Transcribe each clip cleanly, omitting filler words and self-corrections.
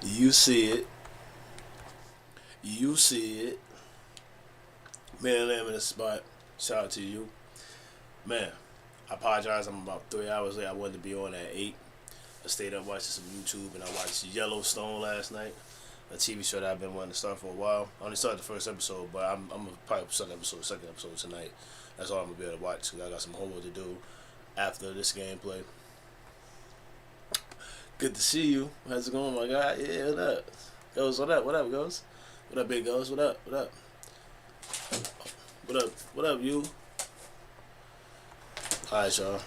You see it. You see it. Man, I'm in the spot. Shout out to you. Man, I apologize. I'm about 3 hours late. I wanted to be on at 8. I stayed up watching some YouTube and I watched Yellowstone last night. A TV show that I've been wanting to start for a while. I only started the first episode, but I'm gonna probably start the second episode tonight. That's all I'm gonna be able to watch because I got some homework to do after this gameplay. Good to see you. How's it going, my guy? Yeah, what up? Goes, what up? What up, Goes? What up, big Goes? What up? What up? What up? What up, you? Alright, y'all.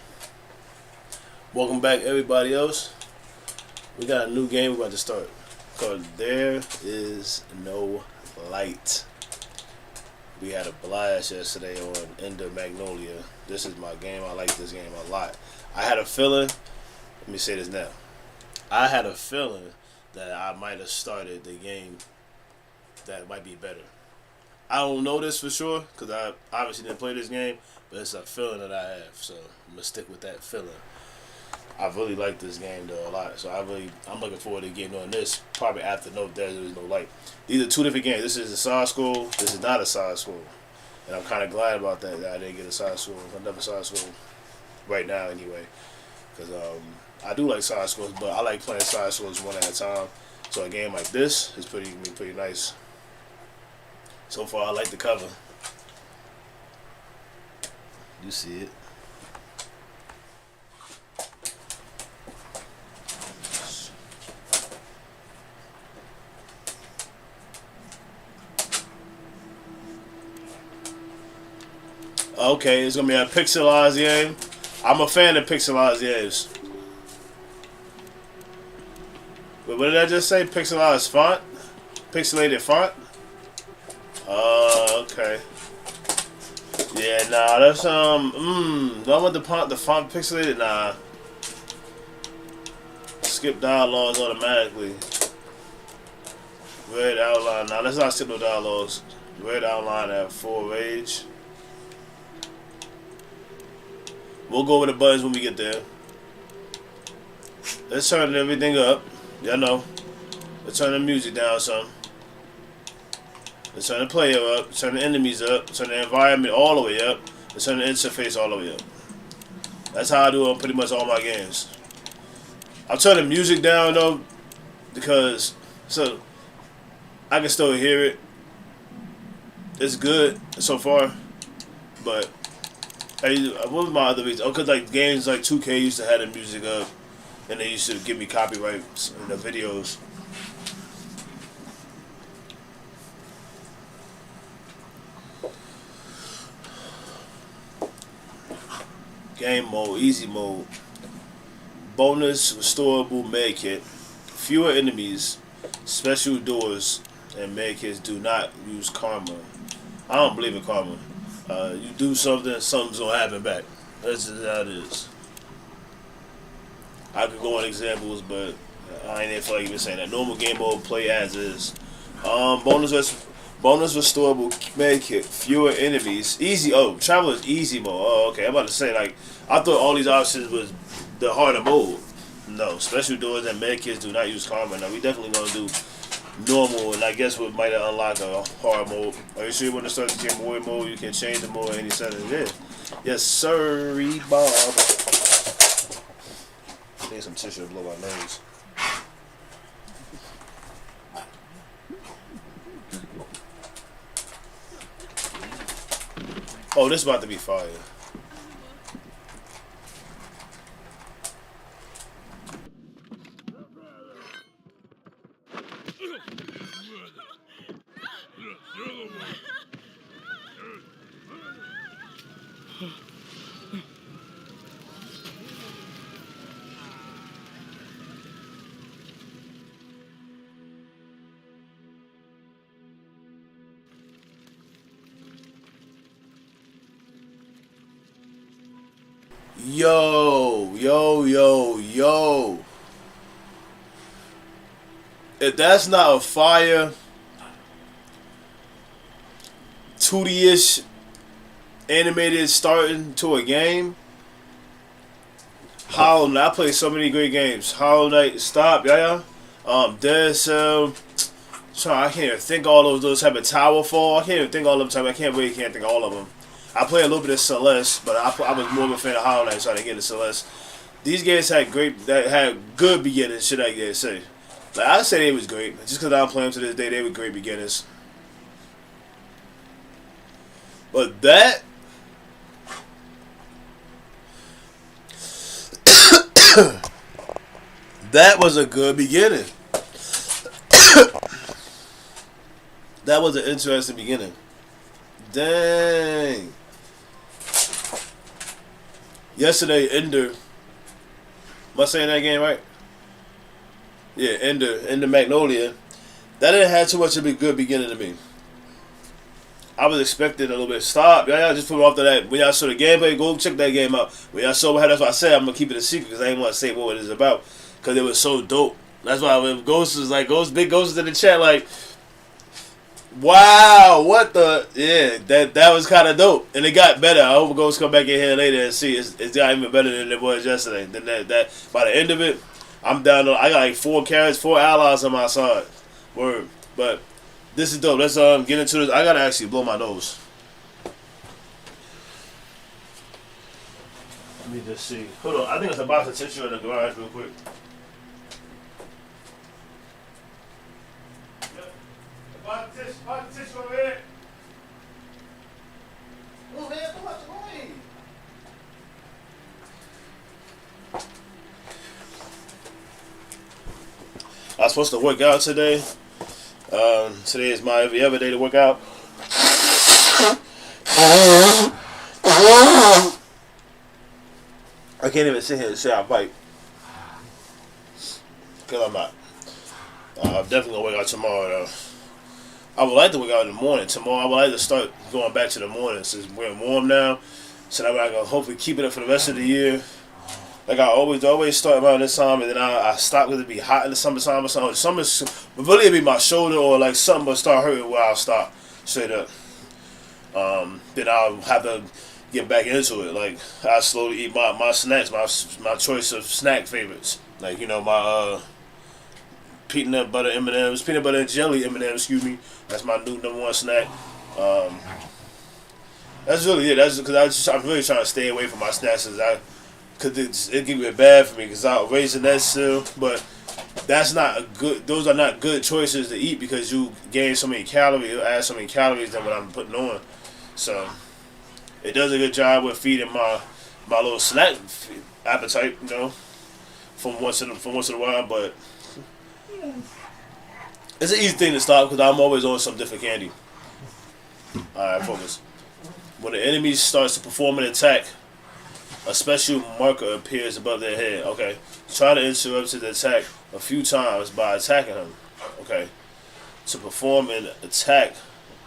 Welcome back, everybody else. We got a new game we're about to start called There Is No Light. We had a blast yesterday on Ender Magnolia. This is my game. I like this game a lot. I had a feeling, let me say this now. I had a feeling that I might have started the game that might be better. I don't know this for sure because I obviously didn't play this game, but it's a feeling that I have. So I'm gonna stick with that feeling. I really like this game though a lot, so I'm looking forward to getting on this probably after There Is No Light. These are two different games. This is a side scroll. This is not a side scroll, and I'm kind of glad about that. That I didn't get a side scroll. Another side scroll right now anyway, because I do like side scrolls, but I like playing side scrolls one at a time. So a game like this is pretty nice. So far, I like the cover. You see it. Okay, it's gonna be a pixelized game. I'm a fan of pixelized games. But what did I just say? Pixelized font? Pixelated font? Okay. Yeah, nah, that's do I want the font pixelated? Nah. Skip dialogues automatically. Red outline. Nah, let's not skip no dialogues. Red outline at full range. We'll go with the buttons when we get there. Let's turn everything up. Y'all know. Let's turn the music down some. Let's turn the player up. Turn the enemies up. Turn the environment all the way up. Let's turn the interface all the way up. That's how I do it on pretty much all my games. I'll turn the music down though, because so I can still hear it. It's good so far, but what was my other reason? Oh, cause like games like 2K used to have the music up, and they used to give me copyrights in the videos. Game mode, easy mode. Bonus restorable med kit. Fewer enemies. Special doors and med kits do not use karma. I don't believe in karma. You do something, something's gonna happen back. That's just how it is. I could go on examples, but I ain't feel like even saying that. Normal game mode, play as is. Bonus restorable med kit. Fewer enemies. Easy. Oh, travel is easy mode. Oh, okay. I'm about to say like I thought all these options was the harder mode. No, special doors and med kits do not use karma. Now we definitely gonna do normal, and I guess we might unlock a hard mode. Are you sure you want to start the game warrior mode? You can change the mode any settings. Yeah. Yes, sirree, Bob. I need some tissue to blow my nose. Oh, this is about to be fire. Yo. If that's not a fire 2D-ish animated starting to a game, Hollow Knight. I play so many great games. Hollow Knight, stop, yeah. There's so I can't even think all those type of tower fall. I can't even think all of them. I can't think of all of them. I play a little bit of Celeste, but I was more of a fan of Hollow Knight, so I didn't get into Celeste. These games had good beginnings. Should I say? Like I say, they was great. Just because I don't play them to this day, they were great beginnings. But that that was a good beginning. That was an interesting beginning. Dang. Yesterday, Ender. Am I saying that game right? Yeah, Ender Magnolia. That didn't have too much of a good beginning to me. I was expecting a little bit. Stop. Y'all just put me off to that. When y'all saw the gameplay, go check that game out. When y'all saw what happened, that's why I said I'm going to keep it a secret because I didn't want to say what it is about. Because it was so dope. That's why when Ghost was like, Big Ghost was in the chat like, wow, what the? Yeah, that was kind of dope. And it got better. I hope Ghost come back in here later and see it's got even better than it was yesterday. Then that by the end of it, I'm down to, I got like 4 carrots, 4 allies on my side. Word. But this is dope. Let's get into this. I gotta actually blow my nose. Let me just see. Hold on. I think it's a box of tissue in the garage real quick. Box of tissue over here. Oh man, come out the way. I was supposed to work out today. Today is my every other day to work out. I can't even sit here and say I bite. Because I'm not. I'm definitely going to work out tomorrow, though. I would like to work out in the morning. Tomorrow, I would like to start going back to the morning since we're warm now. So that way I can hopefully keep it up for the rest of the year. Like I always start around this time, and then I stop because it be hot in the summertime or something. Summer's really it'd be my shoulder or like something will start hurting where I'll stop straight up. Then I'll have to get back into it. Like I slowly eat my snacks, my choice of snack favorites. Like my peanut butter M&Ms, peanut butter and jelly M&Ms. Excuse me. That's my new #1 snack. That's really it. That's because I'm really trying to stay away from my snacks because it can get bad for me because I'm raising that still, but that's not a good. Those are not good choices to eat because you gain so many calories, you add so many calories than what I'm putting on. So it does a good job with feeding my little snack appetite, from once in a while. But it's an easy thing to stop because I'm always on some different candy. All right, focus. When the enemy starts to perform an attack, a special marker appears above their head. Okay. Try to interrupt his attack a few times by attacking him. Okay. To perform an attack,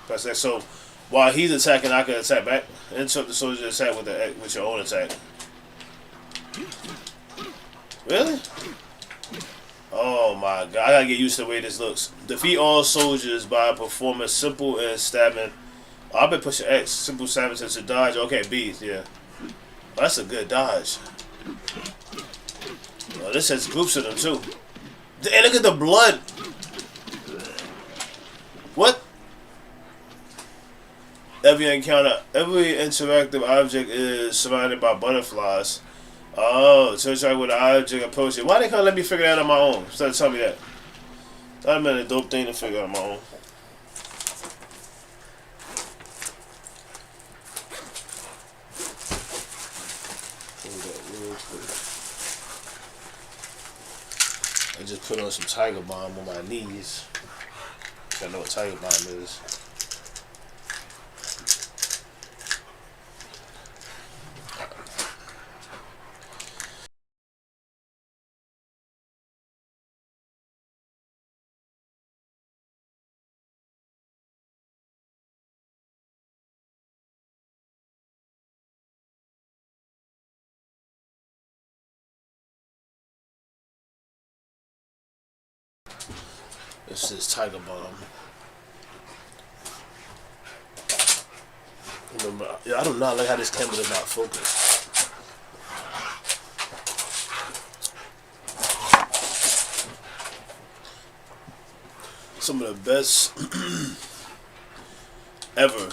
press X. So while he's attacking, I can attack back. Interrupt the soldier's attack with your own attack. Really? Oh my god. I gotta get used to the way this looks. Defeat all soldiers by performing simple and stabbing. Oh, I've been pushing X. Simple stabbing to dodge. Okay, B. Yeah. That's a good dodge. Oh, this has groups of them too. Hey, look at the blood. What? Every interactive object is surrounded by butterflies. Oh, so it's like when the object approaches. Why they can't let me figure that out on my own? Instead of telling me that. That'd been a dope thing to figure out on my own. I just put on some Tiger Balm on my knees. I know what Tiger Balm is. This is Tiger Balm. I do not like how this camera does not focus. some of the best ever.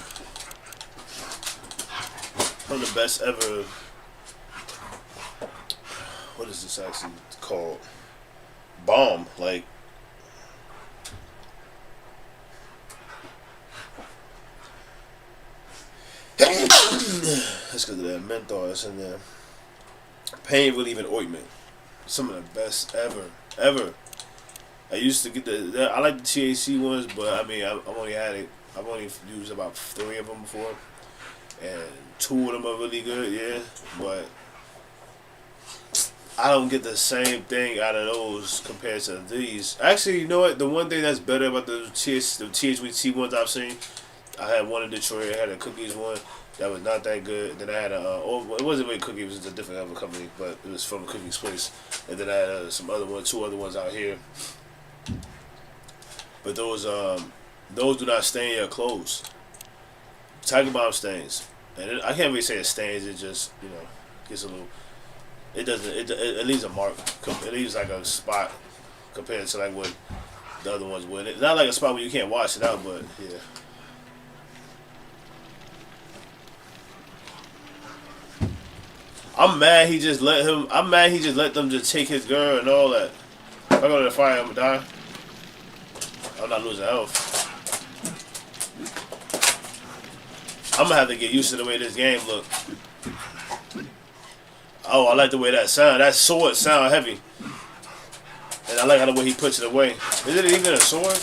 One of the best ever. What is this actually called? Bomb. Like, that's because of that menthol that's in there. Pain relieving ointment. Some of the best ever. Ever. I used to get I like the THC ones, but I mean, I've only had it. I've only used about 3 of them before, and 2 of them are really good. Yeah, but I don't get the same thing out of those compared to these. Actually, you know what? The one thing that's better about the THC ones I've seen, I had one in Detroit. I had a cookies one that was not that good. Then I had it wasn't really cookies. It was a different other company, but it was from a cookies place. And then I had two other ones out here. But those do not stain your clothes. Tiger Bomb stains, and I can't really say it stains. It just gets a little. It doesn't. It leaves a mark. It leaves like a spot compared to like what the other ones would. It's not like a spot where you can't wash it out, but yeah. I'm mad he just let them just take his girl and all that. If I go to the fire, I'm gonna die. I'm not losing health. I'm gonna have to get used to the way this game look. Oh, I like the way that sound. That sword sound heavy. And I like how the way he puts it away. Is it even a sword?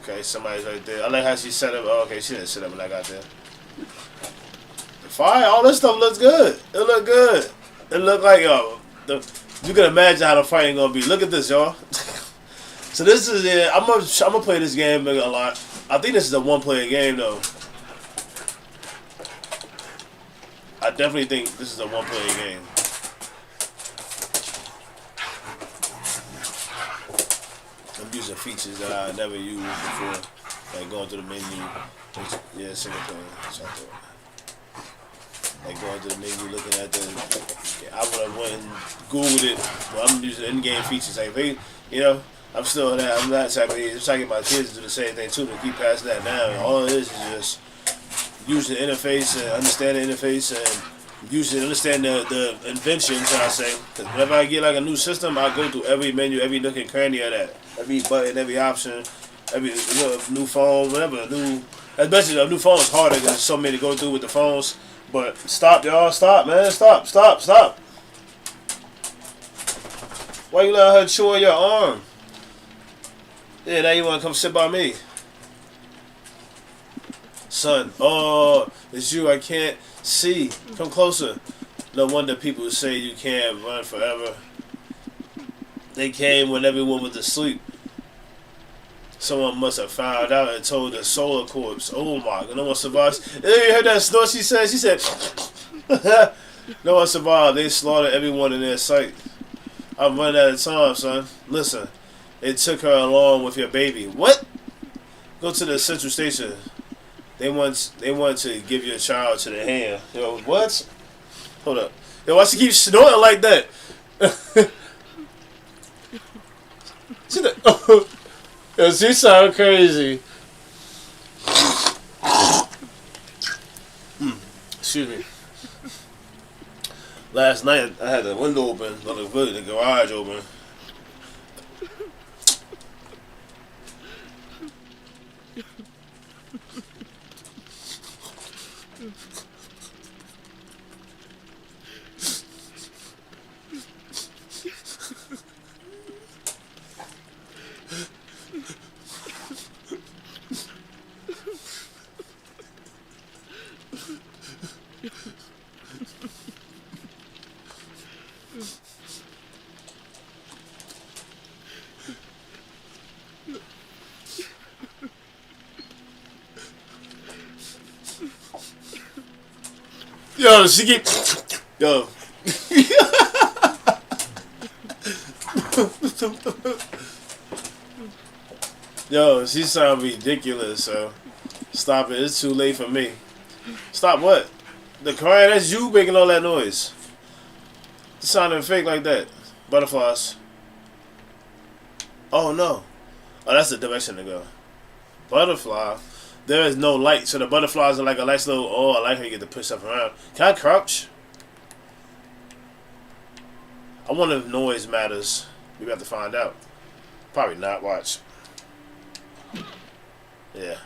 Okay, somebody's right there. I like how she set up. Oh, okay, she didn't set up when I got there. The fire, all this stuff looks good. It look good. It look like, you can imagine how the fighting gonna be. Look at this, y'all. So this is it. I'm gonna play this game a lot. I think this is a one-player game though. I definitely think this is a one-player game. I'm using features that I never used before, like going to the menu. Yeah, single player. Like going to the menu, looking at I would have went and Googled it, but I'm using in-game features. Like I'm still there. I'm not trying to get my kids to do the same thing too, to keep passing that down. All it is just using the interface and understanding the interface and understand the inventions, I say. Because whenever I get like a new system, I go through every menu, every nook and cranny of that. Every button, every option, every new phone, whatever. Especially a new phone is harder because there's so many to go through with the phones. But stop, y'all. Stop, man. Stop. Why you let her chew on your arm? Yeah, now you want to come sit by me. Son, oh, it's you. I can't see. Come closer. No wonder people say you can't run forever. They came when everyone was asleep. Someone must have found out and told the solar corpse. Oh my God, no one survived. Hey, you heard that snort she said? She said, no one survived. They slaughtered everyone in their sight. I'm running out of time, son. Listen, they took her along with your baby. What? Go to the central station. They want to give your child to the hand. Yo, what? Hold up. Yo, why she keep snorting like that? Yo, she sound crazy. Excuse me. Last night I had the window open, the garage open. Yo, she keep. Yo. Yo, she sound ridiculous, so stop it. It's too late for me. Stop what? The crying, that's you making all that noise. It sounded fake like that. Butterflies. Oh no. Oh, that's the direction to go. Butterfly. There is no light, so the butterflies are like a nice little. Oh, I like how you get to push stuff around. Can I crouch? I wonder if noise matters. We have to find out. Probably not. Watch. Yeah.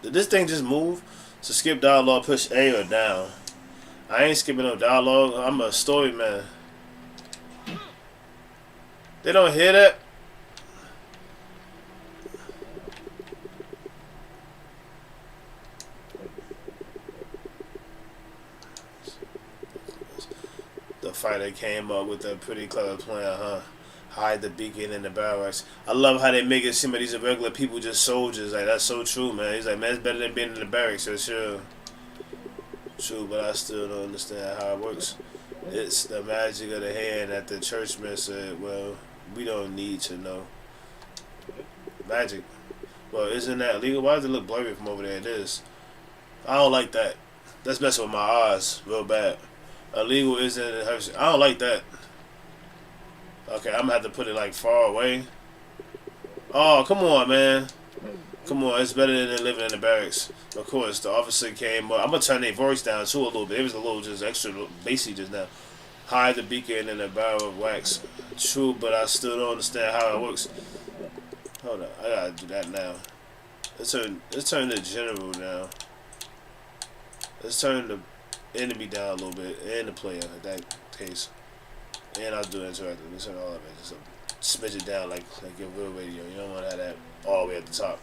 Did this thing just move? So skip dialogue, push A or down. I ain't skipping no dialogue. I'm a story man. They don't hear that? The fighter came up with a pretty clever plan, huh? Hide the beacon in the barracks. I love how they make it seem like these are regular people, just soldiers. Like, that's so true, man. He's like, man, it's better than being in the barracks, for sure. True, but I still don't understand how it works. It's the magic of the hand that the churchman said, well, we don't need to know. Magic. Well, isn't that illegal? Why does it look blurry from over there? It is. I don't like that. That's messing with my eyes real bad. Illegal isn't. I don't like that. Okay, I'm gonna have to put it like far away. Oh, come on, man. Come on, it's better than living in the barracks. Of course, the officer came up. I'm gonna turn their voice down too a little bit. It was a little just extra basic just now. Hide the beacon in a barrel of wax. True, but I still don't understand how it works. Hold on, I gotta do that now. Let's turn to general now. Let's turn the enemy down a little bit and the player in that case. And I'll do interactive. Let's turn all of it. Just smidge it down like your real radio. You don't want to have that all the way at the top.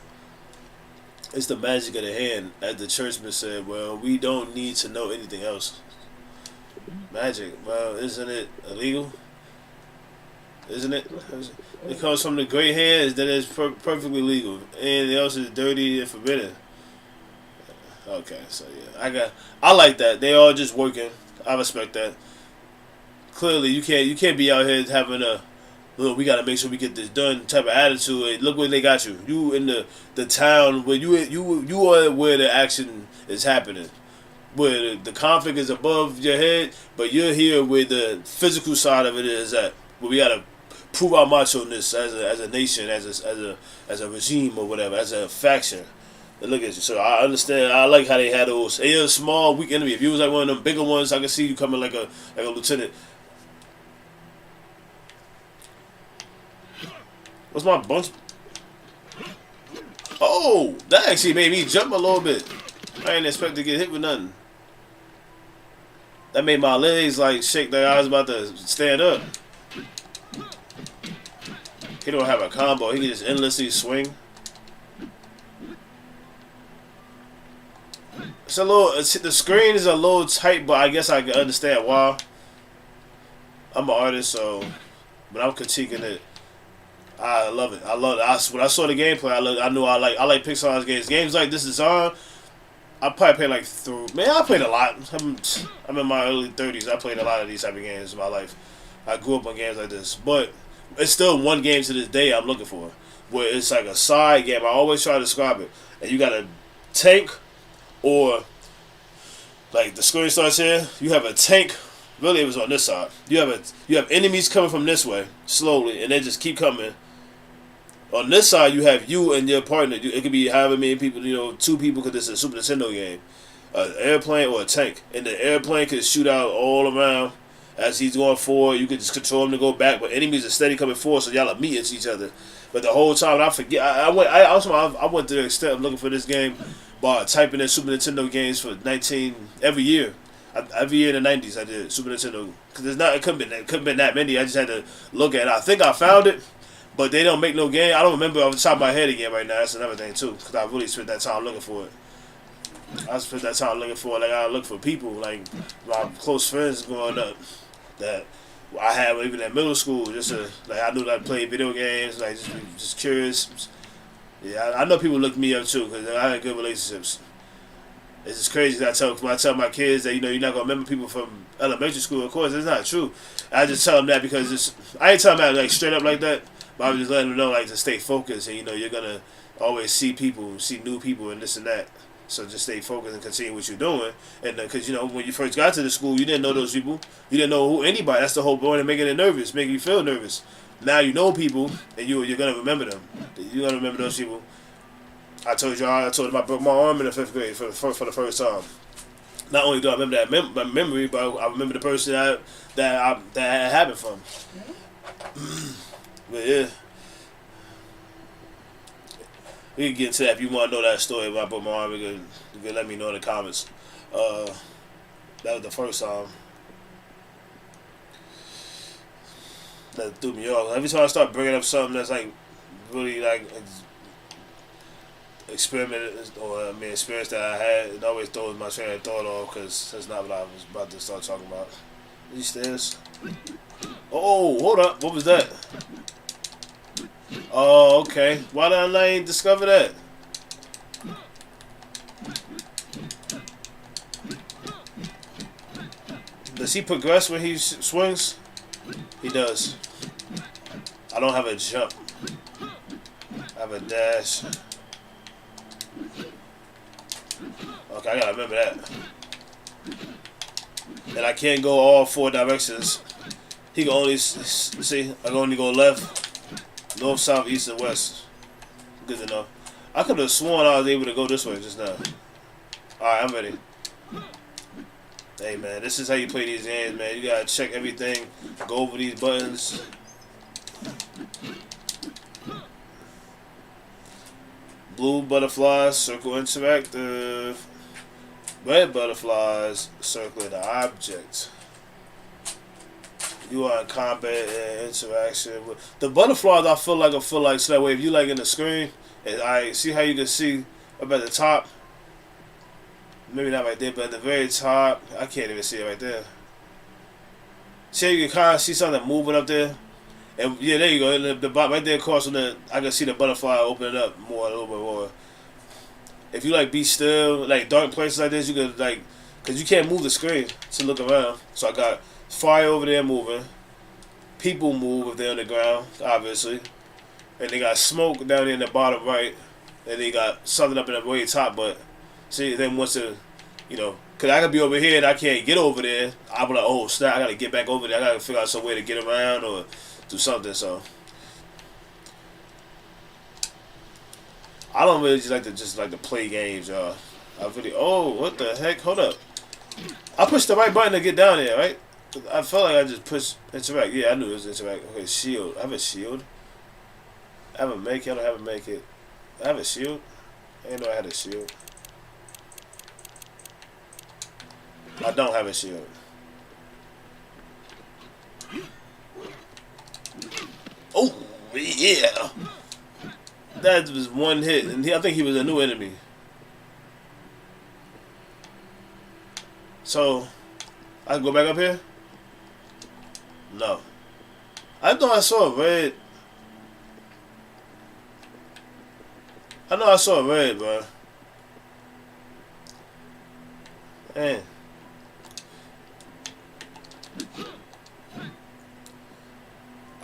It's the magic of the hand, as the churchman said. Well, we don't need to know anything else. Magic. Well, isn't it illegal? Isn't it? It comes from the great hands, then it's perfectly legal. Anything else is dirty and forbidden. Okay, so yeah, I like that. They all just working. I respect that. Clearly, you can't be out here having a look. We gotta make sure we get this done type of attitude. Hey, look where they got you. You in the town where you are where the action is happening, where the conflict is above your head, but you're here where the physical side of it is at. Where we gotta prove our macho-ness as a nation, as a regime or whatever, as a faction. And look at you. So I understand. I like how they had those. Hey, you're a small, weak enemy. If you was like one of them bigger ones, I could see you coming like a lieutenant. What's my bunch? Oh, that actually made me jump a little bit. I didn't expect to get hit with nothing. That made my legs like shake like I was about to stand up. He don't have a combo. He can just endlessly swing. It's a little. The screen is a little tight, but I guess I can understand why. I'm an artist, so when I'm critiquing it, I love it. I love it. When I saw the gameplay, I knew I like Pixar's games. Games like this is on. I probably played like through. Man, I played a lot. I'm in my early 30s. I played a lot of these type of games in my life. I grew up on games like this, but it's still one game to this day I'm looking for, where it's like a side game. I always try to describe it, and you got a tank. Or, like, the screen starts here. You have a tank. Really, it was on this side. You have enemies coming from this way slowly, and they just keep coming. On this side, you have you and your partner. It could be however many people. 2 people, because it's a Super Nintendo game. An airplane or a tank, and the airplane could shoot out all around as he's going forward. You could just control him to go back, but enemies are steady coming forward, so y'all are meeting each other. But the whole time, I forget. I went to the extent of looking for this game. By typing in Super Nintendo games for every year in the 90s I did Super Nintendo, because it couldn't been that many. I just had to look at it. I think I found it, but they don't make no game. I don't remember off the top of my head again right now. That's another thing too, because I really spent that time looking for it. I spent that time looking for it. Like, I look for people like my close friends growing up that I had even in middle school. Just like, I knew that I played video games. Like, just curious. Yeah, I know people look me up too, because I had good relationships. It's just crazy that when I tell my kids that you're not gonna remember people from elementary school. Of course, it's not true. I just tell them that because I ain't telling them that like straight up like that, but I was just letting them know like to stay focused, and you're gonna always see people, see new people, and this and that. So just stay focused and continue what you're doing. And because when you first got to the school, you didn't know those people. You didn't know who anybody. That's the whole point of making it nervous, making you feel nervous. Now you know people, and you're gonna remember them. You're gonna remember those people. I told him I broke my arm in the 5th grade for the first time. Not only do I remember that memory, but I remember the person that had happened from. But yeah, we can get into that if you want to know that story about I broke my arm. You can let me know in the comments. That was the first time. That threw me off. Every time I start bringing up something that's like really like experience that I had, it always throws my train of thought off because that's not what I was about to start talking about. These stairs. Oh, hold up. What was that? Oh, okay. Why did I ain't discover that? Does he progress when he swings? He does. I don't have a jump. I have a dash. Okay, I gotta remember that. And I can't go all 4 directions. He can only see. I can only go left, north, south, east, and west. Good to know. I could have sworn I was able to go this way just now. All right, I'm ready. Hey man, this is how you play these games, man. You gotta check everything, go over these buttons. Blue butterflies, circle interactive. Red butterflies, circle the object. You are in combat and interaction with the butterflies. I feel like so that way if you like in the screen, and I see how you can see up at the top. Maybe not right there, but at the very top, I can't even see it right there. See, you can kind of see something moving up there. And yeah, there you go. The right there across from I can see the butterfly opening up more, a little bit more. If you like be still, like dark places like this, you could like, cause you can't move the screen to look around. So I got fire over there moving. People move if they're on the ground, obviously. And they got smoke down there in the bottom right. And they got something up in the way top, but see, then once cause I could be over here and I can't get over there, I'll be like, oh snap, I gotta get back over there. I gotta figure out some way to get around or do something. So I don't really just like to play games, y'all. What the heck? Hold up. I pushed the right button to get down there, right? I felt like I just pushed interact. Yeah, I knew it was interact. Okay, shield. I have a shield. I have a make it. I don't have a make it. I have a shield. I didn't know I had a shield. I don't have a shield. Oh, yeah. That was one hit. And I think he was a new enemy. So, I can go back up here? No. I thought I saw a red. I know I saw a red, bro. Man.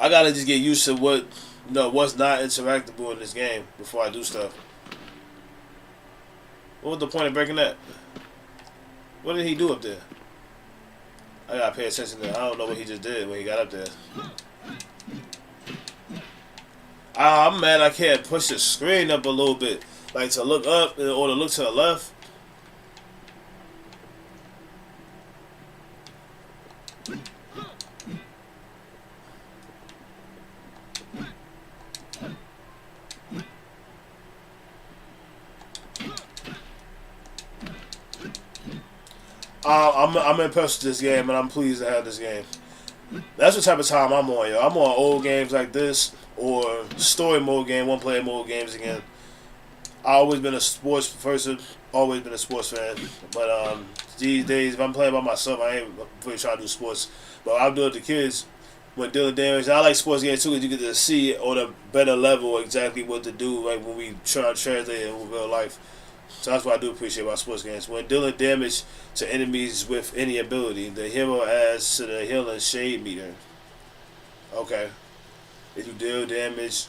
I gotta just get used to what's not interactable in this game before I do stuff. What was the point of breaking that? What did he do up there? I gotta pay attention to that. I don't know what he just did when he got up there. I'm mad I can't push the screen up a little bit. Like to look up or to look to the left. I'm impressed with this game, and I'm pleased to have this game. That's what type of time I'm on, yo. I'm on old games like this, or story mode game, one player mode games again. I always been a sports person, always been a sports fan. But these days, if I'm playing by myself, I ain't really trying to do sports. But I'll do it to kids when dealing damage. I like sports games too, because you get to see on a better level exactly what to do, like when we try to translate it in real life. So that's what I do appreciate about sports games. When dealing damage to enemies with any ability, the hero adds to the healing shade meter. Okay. If you deal damage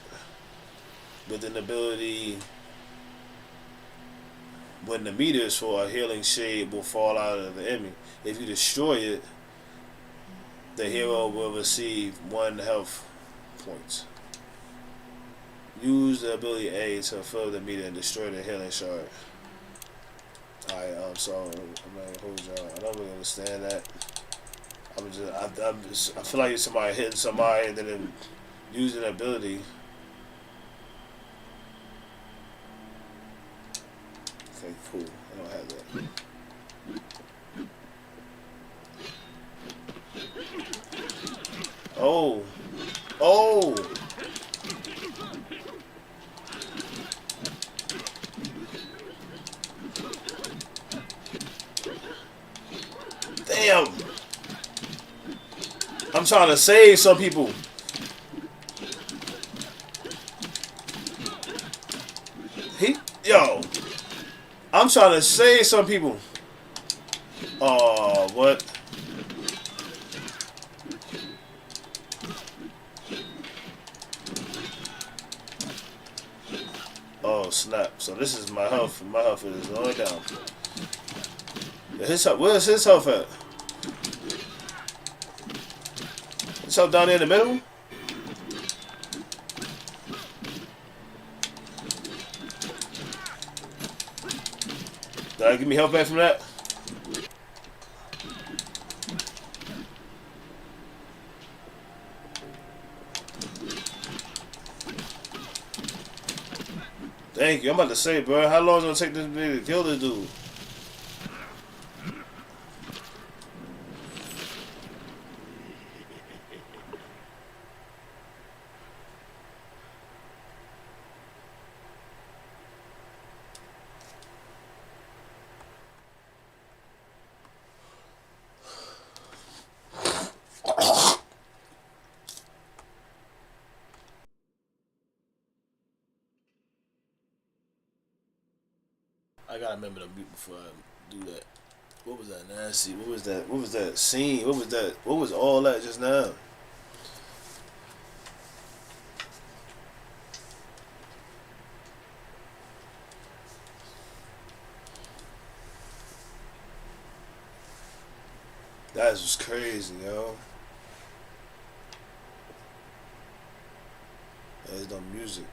with an ability when the meter is full, a healing shade will fall out of the enemy. If you destroy it, the hero will receive 1 health points. Use the ability A to fill the meter and destroy the healing shard. Alright, so I'm gonna hold y'all. I don't really understand that. I feel like somebody hitting somebody and then using the ability. Okay, cool. I don't have that. Oh. Oh. Damn. I'm trying to save some people. Yo. I'm trying to save some people. Oh, what? Oh, snap. So this is my health. My health is going down. Where's his health at? His health down there in the middle? Did I give me health back from that? Thank you. I'm about to say, bro, how long is it gonna take this nigga to kill this dude? I gotta remember to mute before I do that. What was that nasty? What was that? What was that scene? What was that? What was all that just now? That was just crazy, yo. There's no music.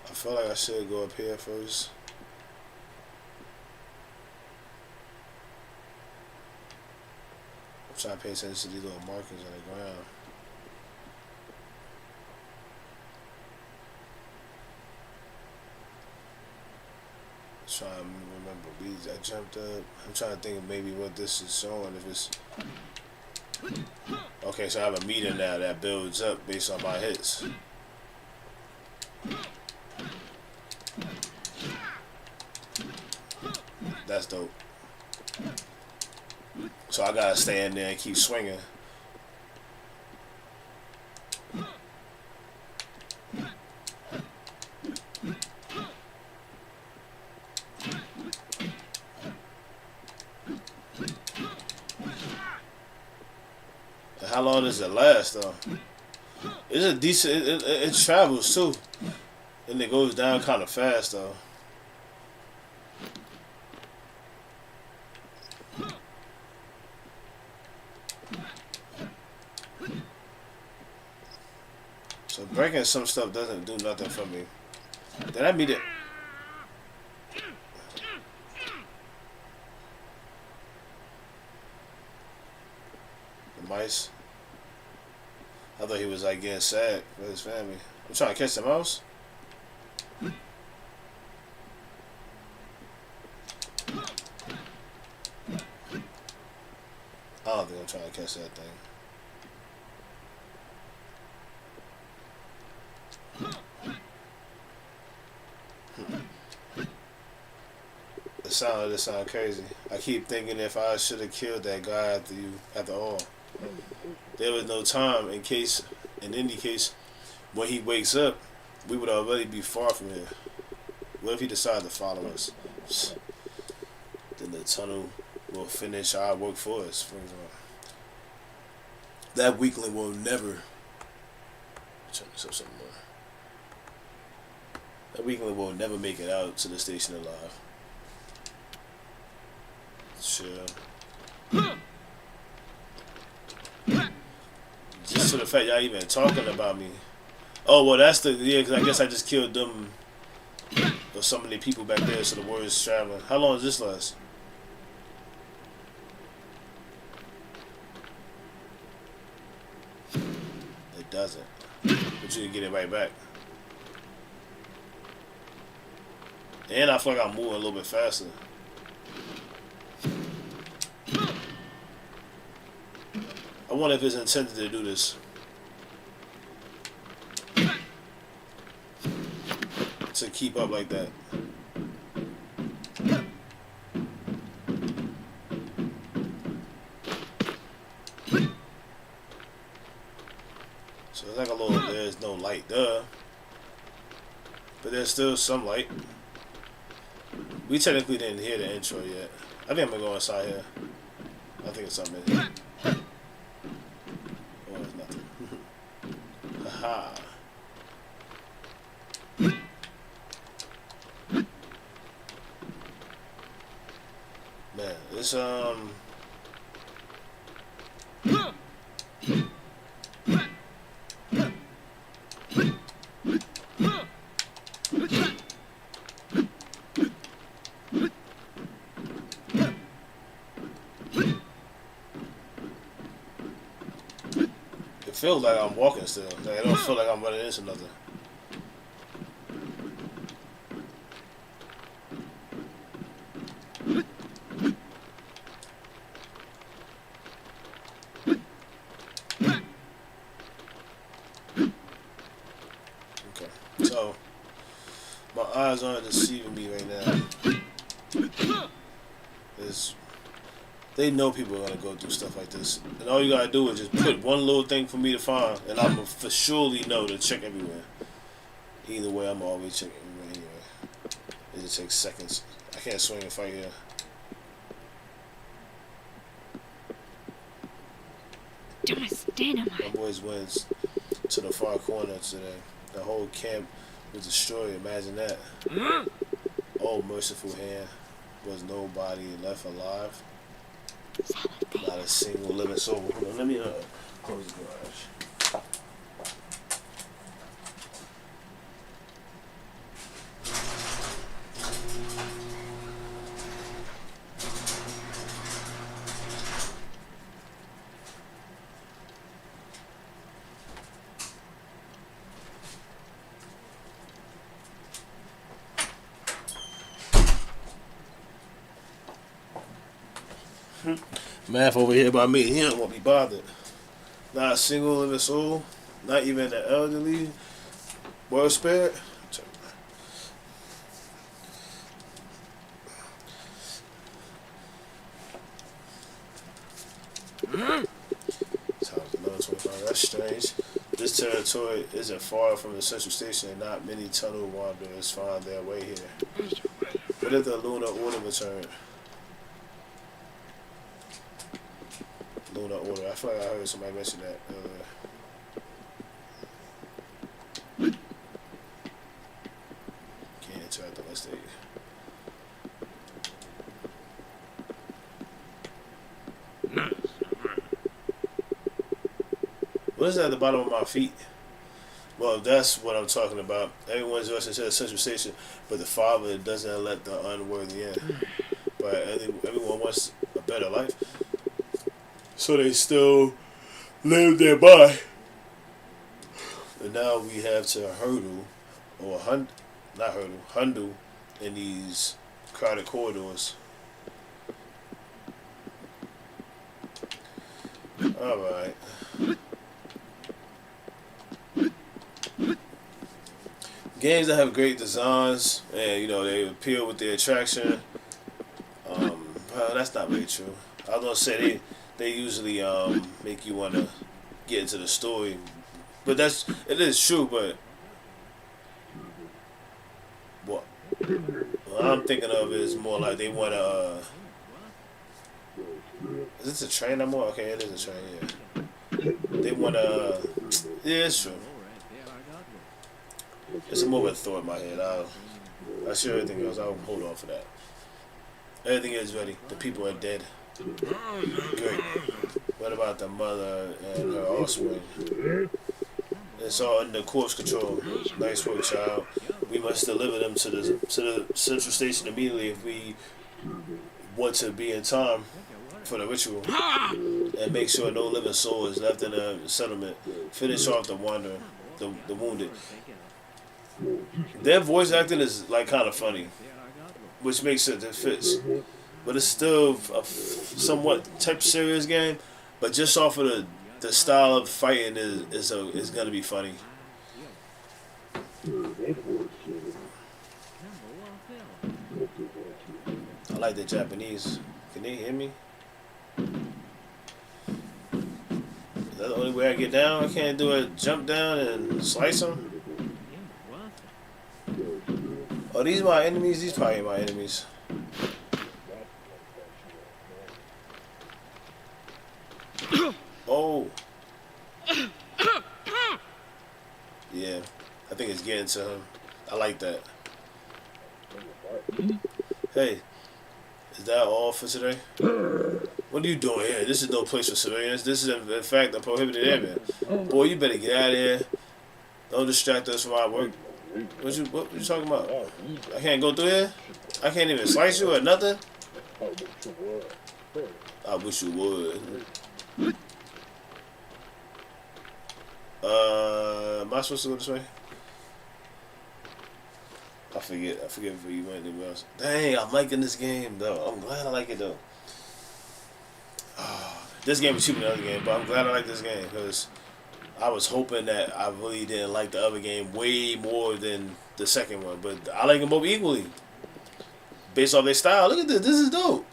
I feel like I should go up here first. I'm trying to pay attention to these little markings on the ground. Trying to remember, I jumped up. I'm trying to think of maybe what this is showing. If it's okay, so I have a meter now that builds up based on my hits. That's dope. So I gotta stay in there and keep swinging. How long does it last though? It's a decent. It travels too, and it goes down kind of fast though. So breaking some stuff doesn't do nothing for me. Then I mean it. The mice. I thought he was like getting sad for his family. I'm trying to catch the mouse. I don't think I'm trying to catch that thing. This sound crazy. I keep thinking if I should have killed that guy after all. There was no time in any case, when he wakes up, we would already be far from here. What if he decided to follow us? Then the tunnel will finish our work for us. For example, that weakling will never. Check this out some more. That weakling will never make it out to the station alive. Sure. Just to the fact y'all even talking about me. Oh well, that's the because I guess I just killed them or so many people back there, so the word is traveling. How long does this last? It doesn't, but you can get it right back. And I feel like I'm moving a little bit faster. I wonder if it's intended to do this. To keep up like that. So it's like a little, there's no light there. But there's still some light. We technically didn't hear the intro yet. I think I'm gonna go inside here. I think it's something in here. Oh, it's nothing. Haha. Man, it's it feels like I'm walking still. Like I don't feel like I'm running into nothing. Okay, so my eyes aren't deceiving me right now. They know people are gonna go through stuff like this, and all you gotta do is just put one little thing for me to find, and I'm gonna for surely know to check everywhere. Either way, I'm always checking everywhere anyway. It just takes seconds. I can't swing and fight here. My boys wins to the far corner today. The whole camp was destroyed. Imagine that. Oh, merciful hand. Was nobody left alive. Not a single living soul. Hold on, let me close the garage. Math over here by me, he don't want to be bothered. Not a single living soul, not even the elderly, world spirit. That's strange. This territory isn't far from the central station, and not many tunnel wanderers find their way here. What if the lunar order returned? Lunar order. I feel like I heard somebody mention that earlier. Can't interact unless they. What is that at the bottom of my feet? Well, that's what I'm talking about. Everyone's rushing to the central station, but the Father doesn't let the unworthy in. But everyone wants a better life, so they still live thereby. And now we have to handle in these crowded corridors. All right. Games that have great designs and they appeal with their attraction. Well, that's not really true. I was gonna say they usually make you want to get into the story, but it is true. But what I'm thinking of is more like they want to Is this a train I'm on? Okay, it is a train. Yeah. They want to. Yeah, it's true. It's a more of a thought in my head. I'll share everything else. I'll hold on for that. Everything is ready. The people are dead. Great. What about the mother and her offspring? It's all under corpse control. Nice work, child. We must deliver them to the central station immediately if we want to be in time for the ritual. And make sure no living soul is left in the settlement. Finish off the wanderer, the wounded. Their voice acting is like kind of funny, which makes it fits. But it's still a somewhat type serious game. But just off of the style of fighting is gonna be funny. I like the Japanese. Can they hear me? Is that the only way I get down? I can't do a jump down and slice them. Oh, these my enemies. These probably my enemies. Oh. Yeah. I think it's getting to him. I like that. Hey. Is that all for today? What are you doing here? This is no place for civilians. This is, in fact, a prohibited area. Boy, you better get out of here. Don't distract us from our work. What you talking about? I can't go through here? I can't even slice you or nothing? I wish you would. Am I supposed to go this way? I forget if you went anywhere else. Dang, I'm liking this game though. I'm glad I like it though. This game is cheaper than the other game, but I'm glad I like this game because I was hoping that I really didn't like the other game way more than the second one, but I like them both equally based off their style. Look at this. This is dope.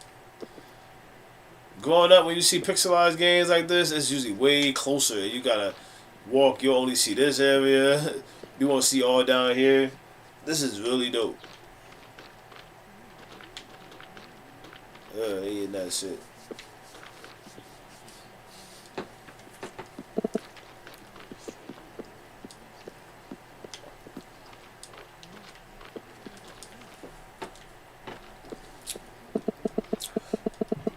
Growing up, when you see pixelized games like this, it's usually way closer. You gotta walk. You only see this area. You won't see all down here. This is really dope. Eating that shit.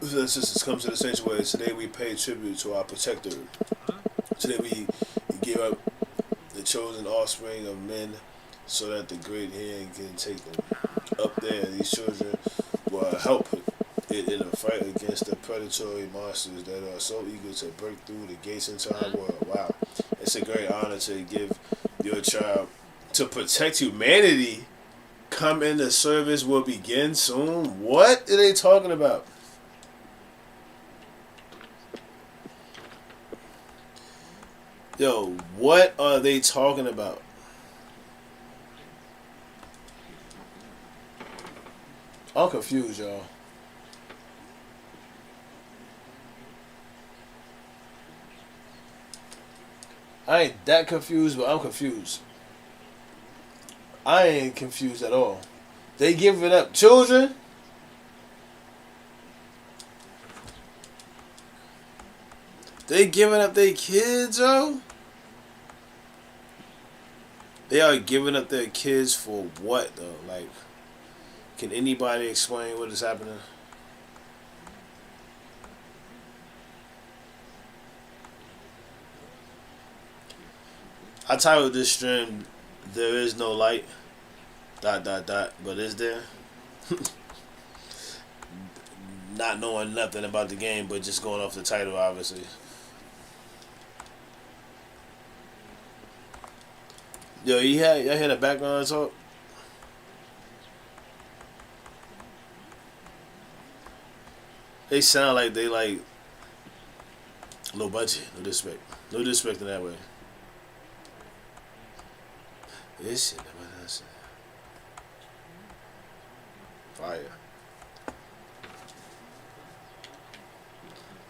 The sisters come to the sanctuary. Today we pay tribute to our protector. Today we give up the chosen offspring of men so that the great hand can take them. Up there, these children will help it in a fight against the predatory monsters that are so eager to break through the gates into our world. Wow. It's a great honor to give your child to protect humanity. Come in, the service will begin soon. What are they talking about? Yo, what are they talking about? I'm confused, y'all. I ain't that confused, but I'm confused. I ain't confused at all. They giving up children? They giving up their kids, yo? They are giving up their kids for what, though? Like, can anybody explain what is happening? I titled this stream, "There is no light, ... but is there?" Not knowing nothing about the game, but just going off the title, obviously. Yo, y'all hear the background talk? They sound like they like low budget, no disrespect. No disrespect in that way. This shit, what else? Fire.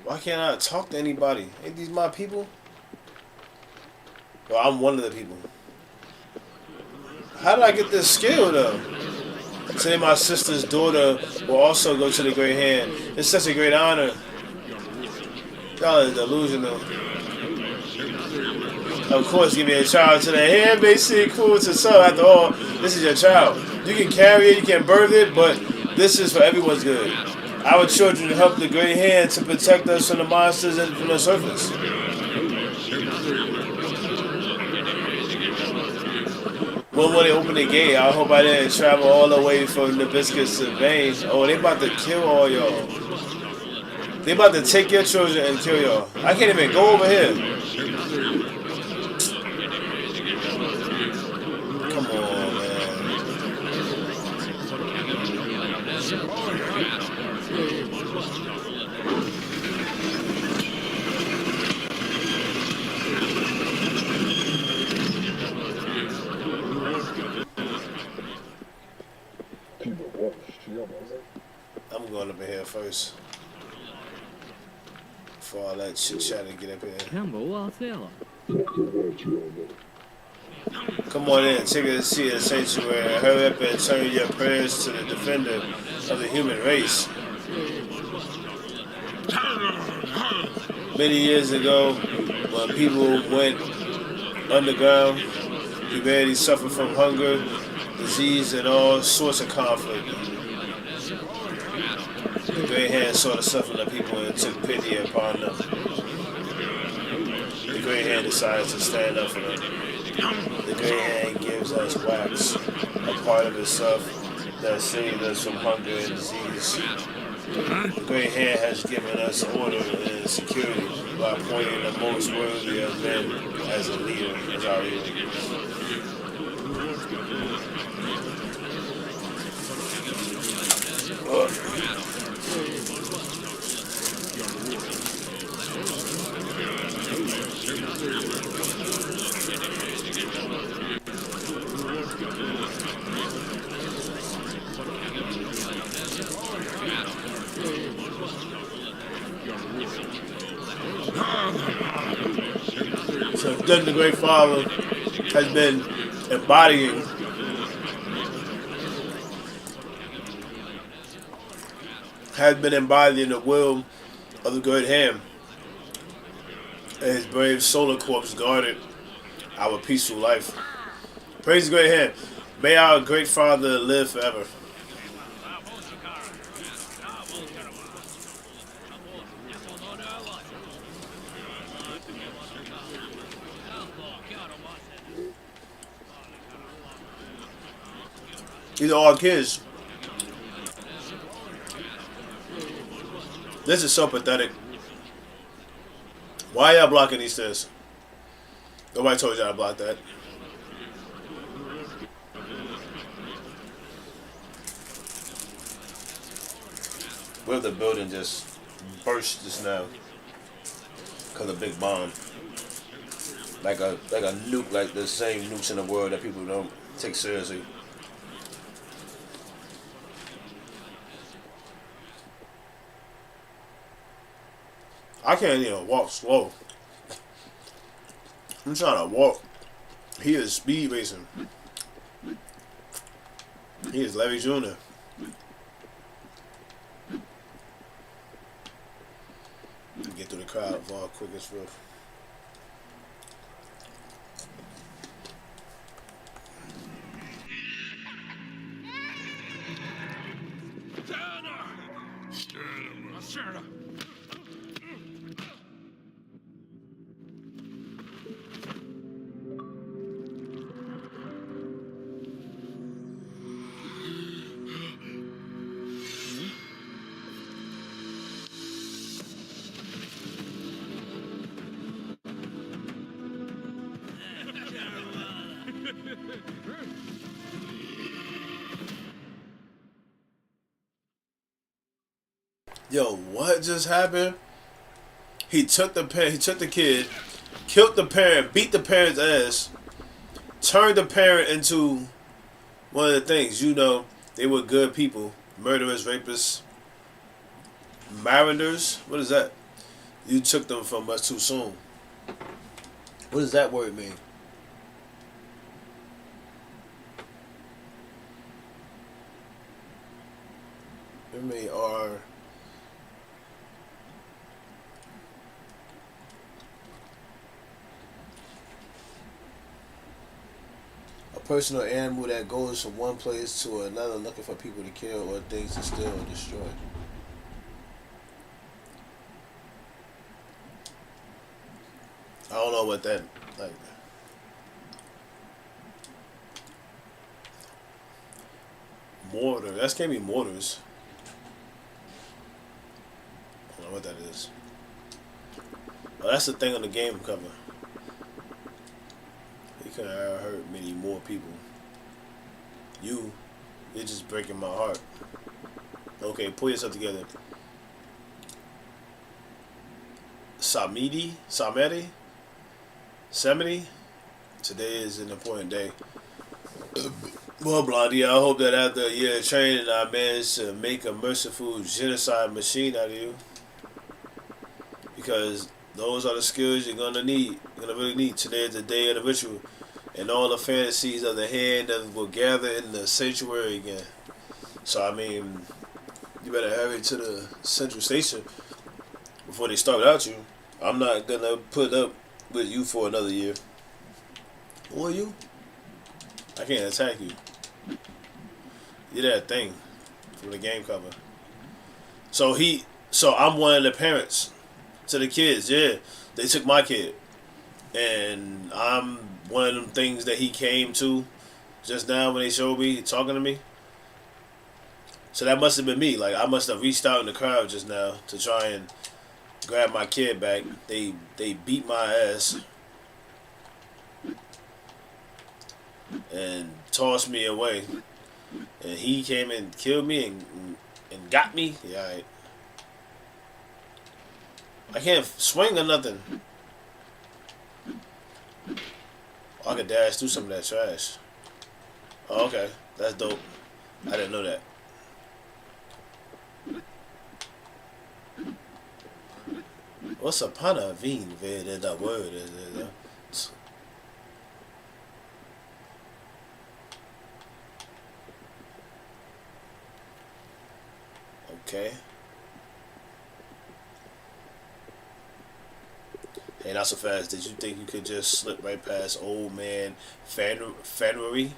Why can't I talk to anybody? Ain't these my people? Well, I'm one of the people. How did I get this skill though? Say my sister's daughter will also go to the Great Hand. It's such a great honor. Y'all is delusional. Of course, give me a child today. Hey, may seem cool to some. After all, this is your child. You can carry it, you can birth it, but this is for everyone's good. Our children help the great hand to protect us from the monsters and from the surface. When they open the gate, I hope I didn't travel all the way from Nabiscus to Maine. Oh, they about to kill all y'all. They about to take your children and kill y'all. I can't even go over here. Come on, man. I'm going up in here first. Before all that shit chat and get up here. Come on in, take a seat in the sanctuary. Hurry up and turn your prayers to the defender of the human race. Many years ago, when people went underground, humanity suffered from hunger, disease, and all sorts of conflict. The great hand saw the suffering of people and took pity upon them. The great hand decided to stand up for them. The great hand gives us wax, a part of itself that saves us from hunger and disease. The great hand has given us order and security by appointing the most worthy of men as a leader, as our leader. So then the Great Father has been embodying the will of the Great Hand, and his brave solar corpse guarded our peaceful life. Praise the Great Hand. May our Great Father live forever. These are all kids. This is so pathetic. Why y'all blocking these stairs? Nobody told y'all to block that. What if the building just burst just now? Cause of a big bomb. Like a nuke, like the same nukes in the world that people don't take seriously. I can't even walk slow. I'm trying to walk. He is speed racing. He is Larry Jr. Get through the crowd far quick as fuck. Yo, what just happened? He took the kid, killed the parent, beat the parent's ass, turned the parent into one of the things. You know, they were good people. Murderers, rapists, mariners. What is that? You took them from us too soon. What does that word mean? It mean are person or animal that goes from one place to another looking for people to kill or things to steal or destroy. I don't know what that like. Mortar. That can't be mortars. I don't know what that is. Oh, that's the thing on the game cover. He could have hurt many more people. You're just breaking my heart. Okay, pull yourself together. Samedi? Today is an important day. Well, Blondie, I hope that after a year of training, I managed to make a merciful genocide machine out of you. Because those are the skills you're gonna need. You're gonna really need. Today is the day of the ritual, and all the fantasies of the hand that will gather in the sanctuary again. So I mean, you better hurry to the central station before they start without you. I'm not gonna put up with you for another year. Or you? I can't attack you. You're that thing from the game cover. So I'm one of the parents to the kids. Yeah, they took my kid, and I'm one of them things that he came to just now when they showed me talking to me. So that must have been me. Like I must have reached out in the crowd just now to try and grab my kid back. They beat my ass and tossed me away, and he came and killed me and got me. Yeah, right. I can't swing or nothing. Oh, I could dash through some of that trash. Oh, okay, that's dope. I didn't know that. What's a pana vin? That word is. Okay. Hey, not so fast. Did you think you could just slip right past old man Fannery?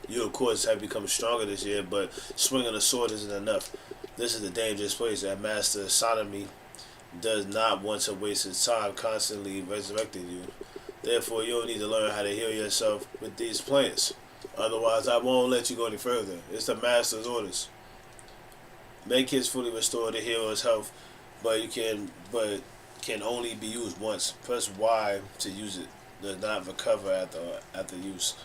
You, of course, have become stronger this year, but swinging a sword isn't enough. This is a dangerous place, and Master Sodomy does not want to waste his time constantly resurrecting you. Therefore, you'll need to learn how to heal yourself with these plants. Otherwise, I won't let you go any further. It's the Master's orders. Make his fully restored to heal his health, but can only be used once. Press Y to use it. Does not recover after use.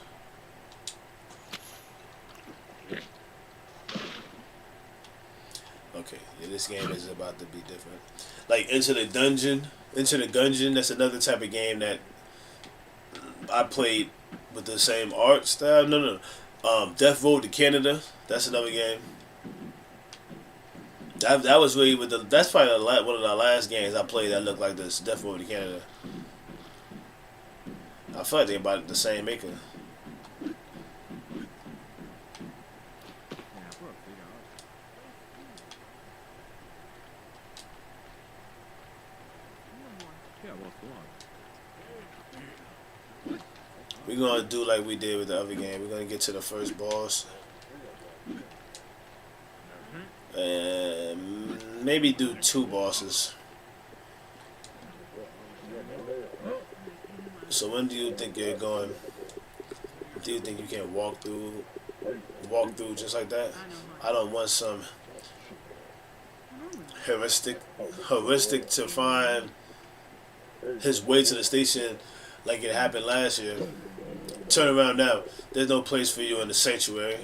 Okay, yeah, this game is about to be different. Like Into the Dungeon, that's another type of game that I played with the same art style. No. Death Road to Canada, that's another game. That was really that's probably one of the last games I played that looked like this. Death Road to Canada. I feel like they're about the same maker. We're gonna do like we did with the other game. We're gonna get to the first boss. And maybe do 2 bosses. So when do you think you're going? Do you think you can walk through just like that? I don't want some heuristic to find his way to the station like it happened last year. Turn around now. There's no place for you in the sanctuary.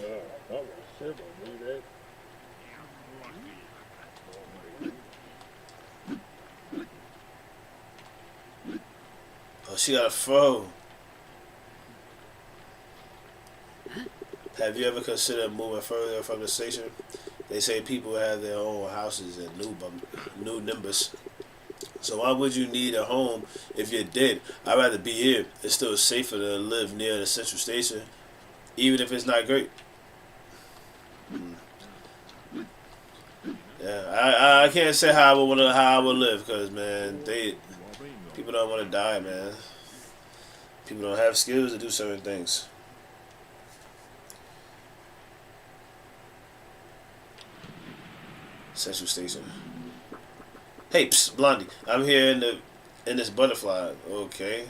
Oh, she got a fro. Have you ever considered moving further from the station? They say people have their own houses in New Nimbus. So why would you need a home if you're dead? I'd rather be here. It's still safer to live near the central station, even if it's not great. Yeah, I can't say how I would live, because man, people don't want to die, man. People don't have skills to do certain things. Central Station. Hey, psst, Blondie. I'm here in this butterfly. Okay.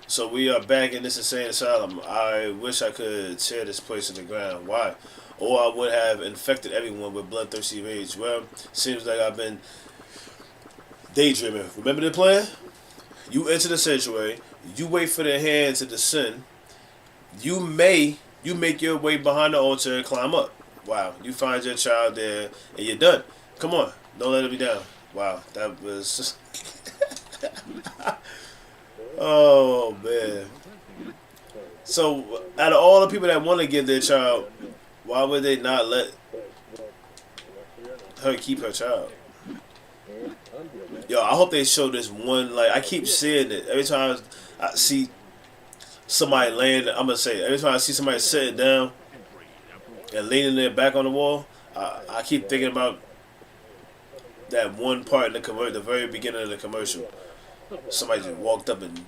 So we are back in this insane asylum. I wish I could tear this place to the ground. Why? Or I would have infected everyone with bloodthirsty rage. Well, seems like I've been daydreaming. Remember the plan? You enter the sanctuary. You wait for the hand to descend. You make your way behind the altar and climb up. Wow. You find your child there and you're done. Come on. Don't let it be down. Wow. That was oh man. So out of all the people that want to give their child, why would they not let her keep her child? Yo, I hope they show this one. Like I keep seeing it every time I see somebody laying. I'm gonna say it. Every time I see somebody sitting down and leaning their back on the wall, I keep thinking about that one part in the very beginning of the commercial. Somebody just walked up and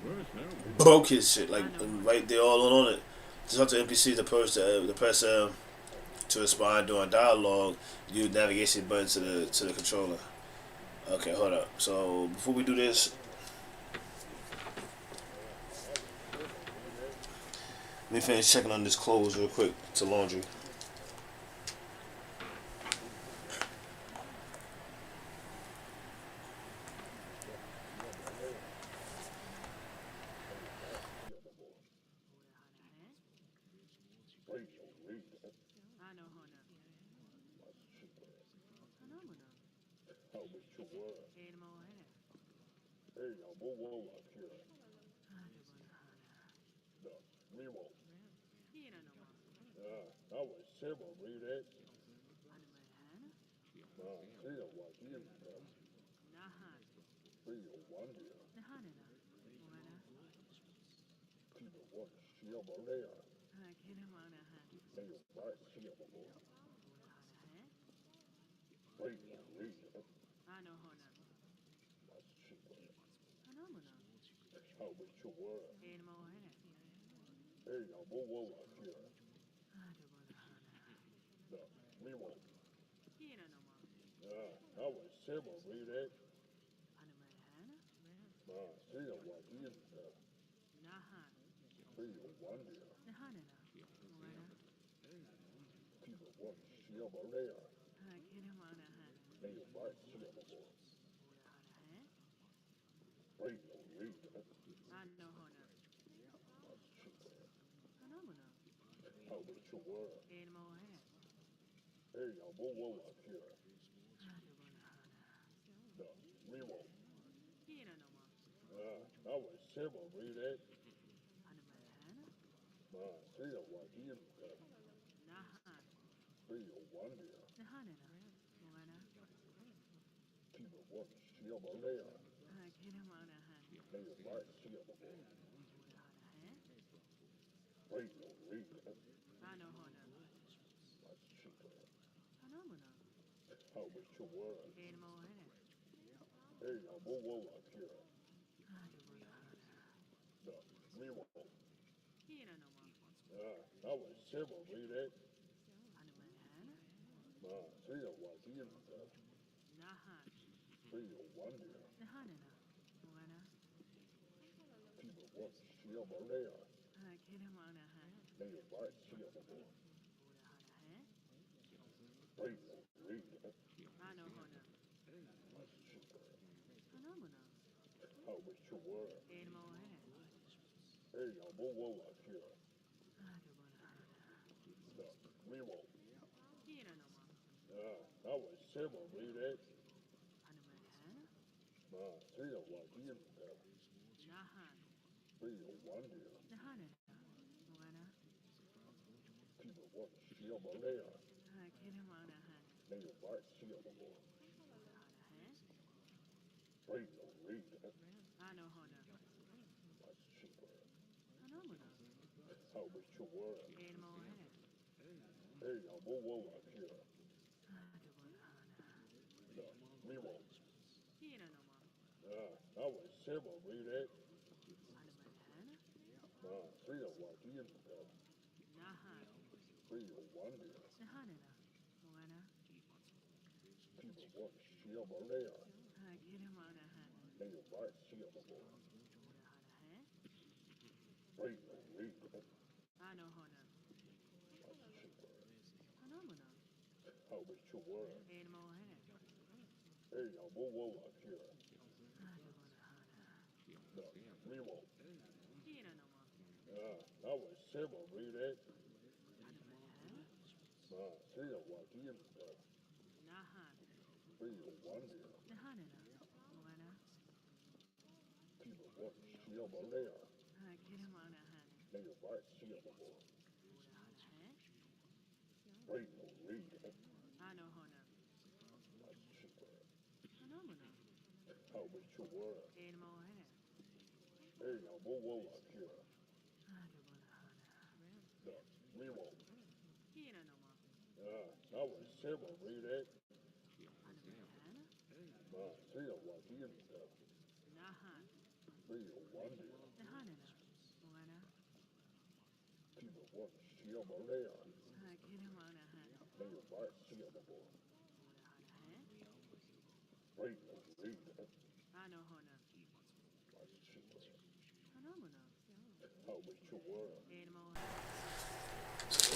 broke his shit, like right there, all on it. Just have to NPC the person to respond during dialogue. Use navigation button to the controller. Okay, hold up. So before we do this, let me finish checking on this clothes real quick to laundry.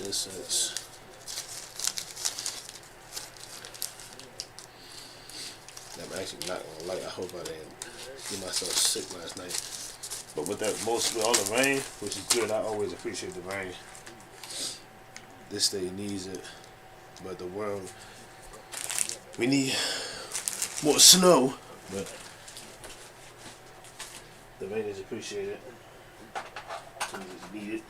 Innocence. I'm actually not gonna lie. I hope I didn't get myself sick last night. But with that, with all the rain, which is good, I always appreciate the rain. This state needs it, but the world, we need more snow. But the rain is appreciated. It's needed.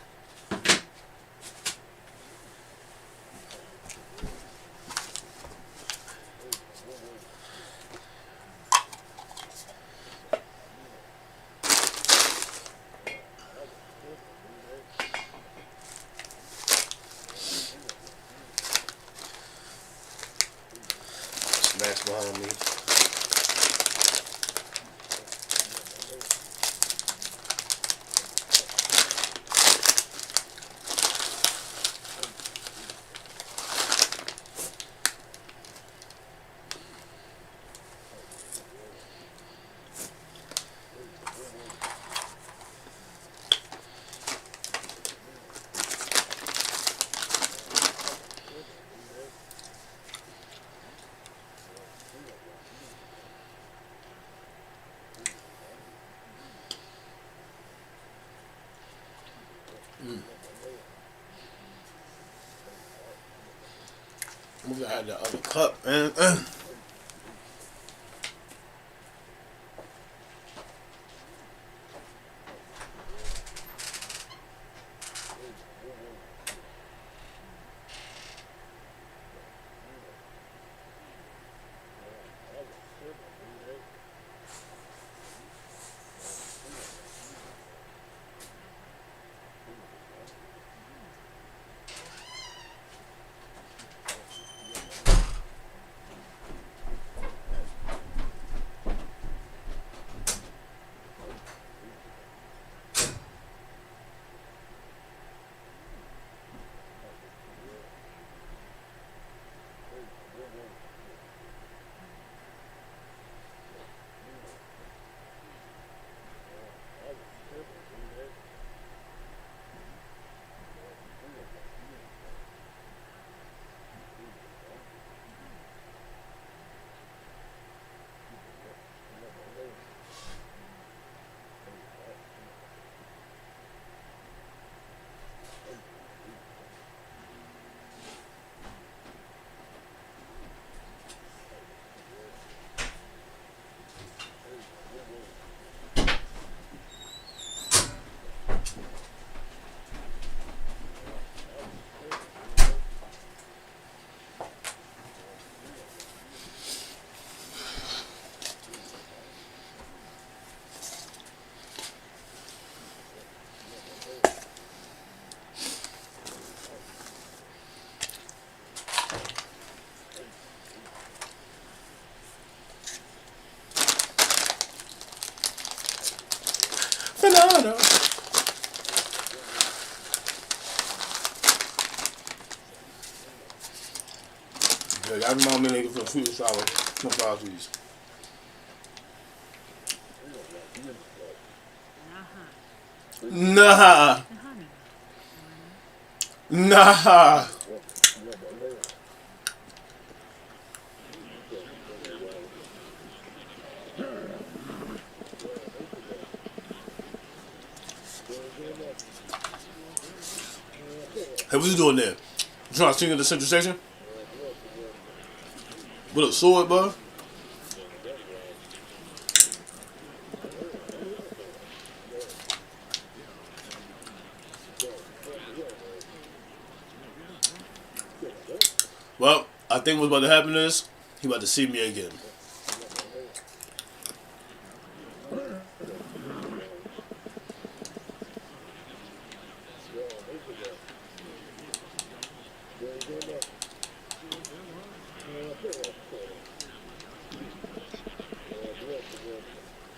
Snacks behind me. I'm gonna have the other cup, man. That's my main nigga for sweet and sour. No fries, please. Nah. Nah. Hey, what you doing there? You trying to sneak into the Central Station? With a sword, bro? Well, I think what's about to happen is he about to see me again.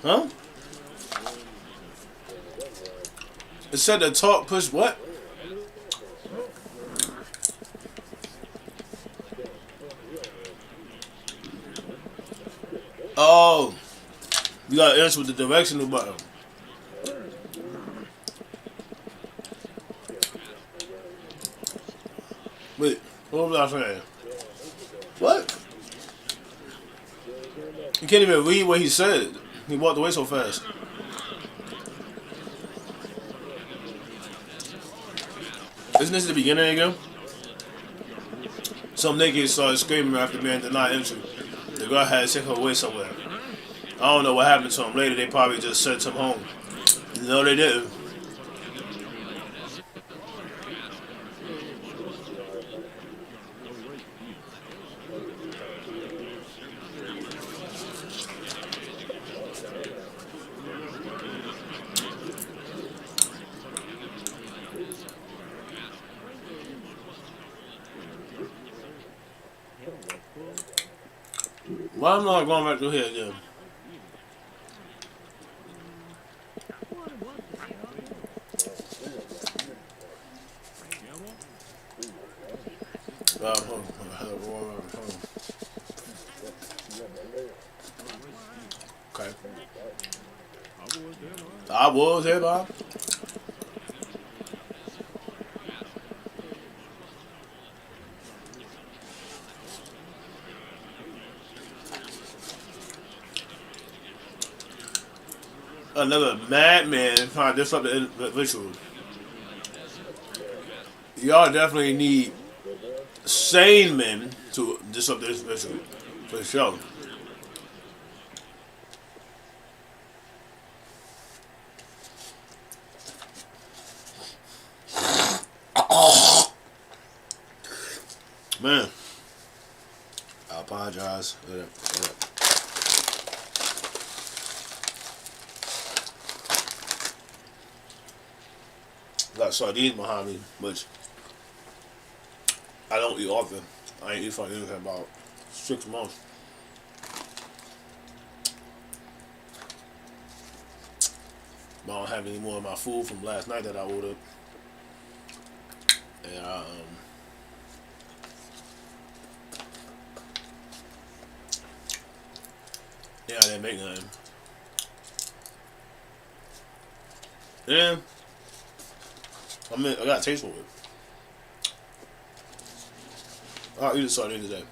Huh? It said the talk push what? Oh, you gotta answer with the directional button. Wait, what was I saying? What? You can't even read what he said. He walked away so fast. Isn't this the beginning again? Some niggas started screaming after being denied entry. The girl had to take her away somewhere. I don't know what happened to him. Later, they probably just sent him home. No, they didn't. Why am I not going back through here again? Okay. I was there, Bob. Another madman trying to disrupt the ritual. Y'all definitely need sane men to disrupt this ritual. For sure. Man, I apologize. Got sardines behind me, which I don't eat often. I ain't eat sardines in about 6 months. I don't have any more of my food from last night that I ordered. And yeah, I didn't make nothing. Yeah, I got a taste for it. I'll eat a sardine today.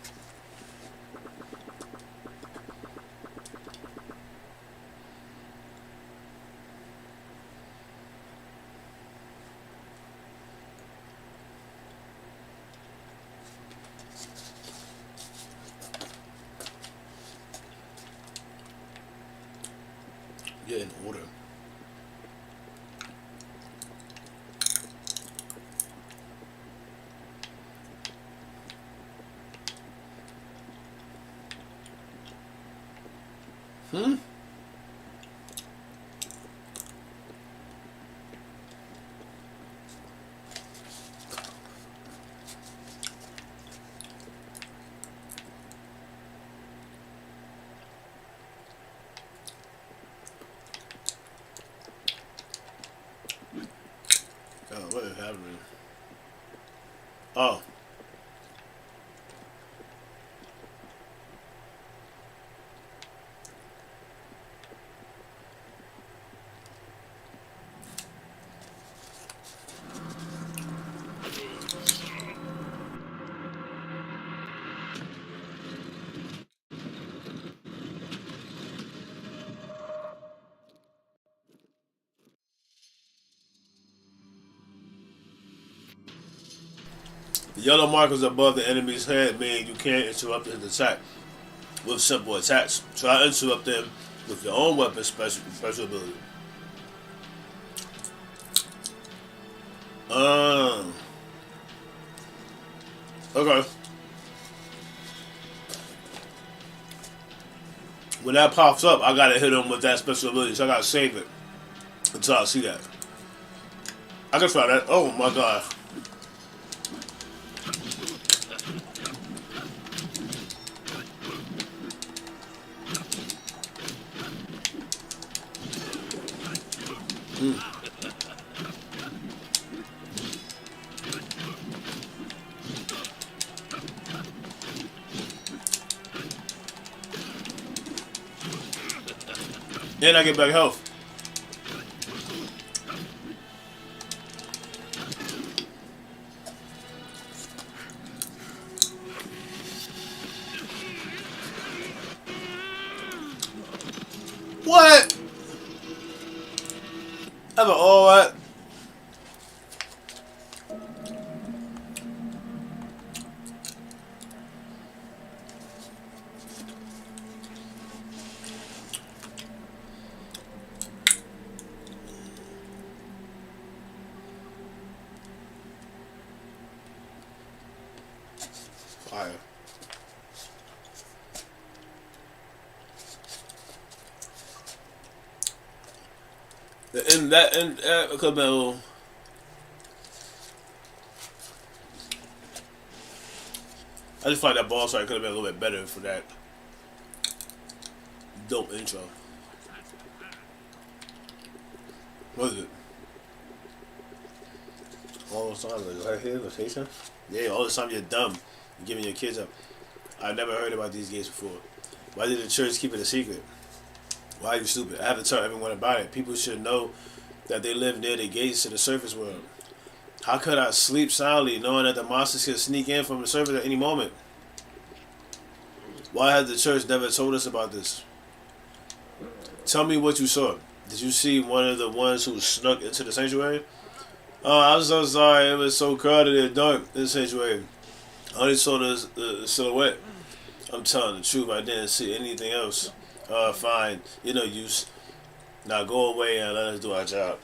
Get in order. Hmm? Oh, what is happening? Oh. The yellow markers above the enemy's head mean you can't interrupt his attack with simple attacks. Try to interrupt them with your own weapon special ability. Okay. When that pops up, I gotta hit him with that special ability, so I gotta save it until I see that. I can try that. Oh my god. And I get back health. What? That's all right. Fire. And that could have been a little. I just feel like that boss fight could have been a little bit better for that dope intro. What is it? All the time, like right here, location. Yeah, all the time you're dumb. You're giving your kids up. I never heard about these games before. Why did the church keep it a secret? Why are you stupid? I have to tell everyone about it. People should know that they live near the gates to the surface world. How could I sleep soundly knowing that the monsters could sneak in from the surface at any moment? Why has the church never told us about this? Tell me what you saw. Did you see one of the ones who snuck into the sanctuary? Oh, I'm so sorry. It was so crowded and dark in the sanctuary. I only saw the silhouette. I'm telling the truth. I didn't see anything else. Fine. You're no use. Now go away and let us do our job.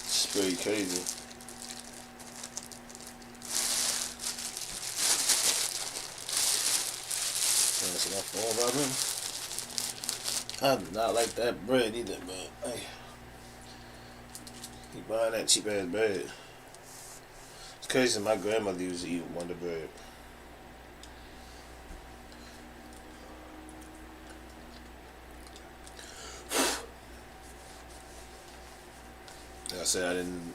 It's pretty crazy. That's enough all about him. I do not like that bread either, man. Hey, keep buying that cheap ass bread. It's crazy. My grandmother used to eat Wonder Bread. Like I said, I didn't.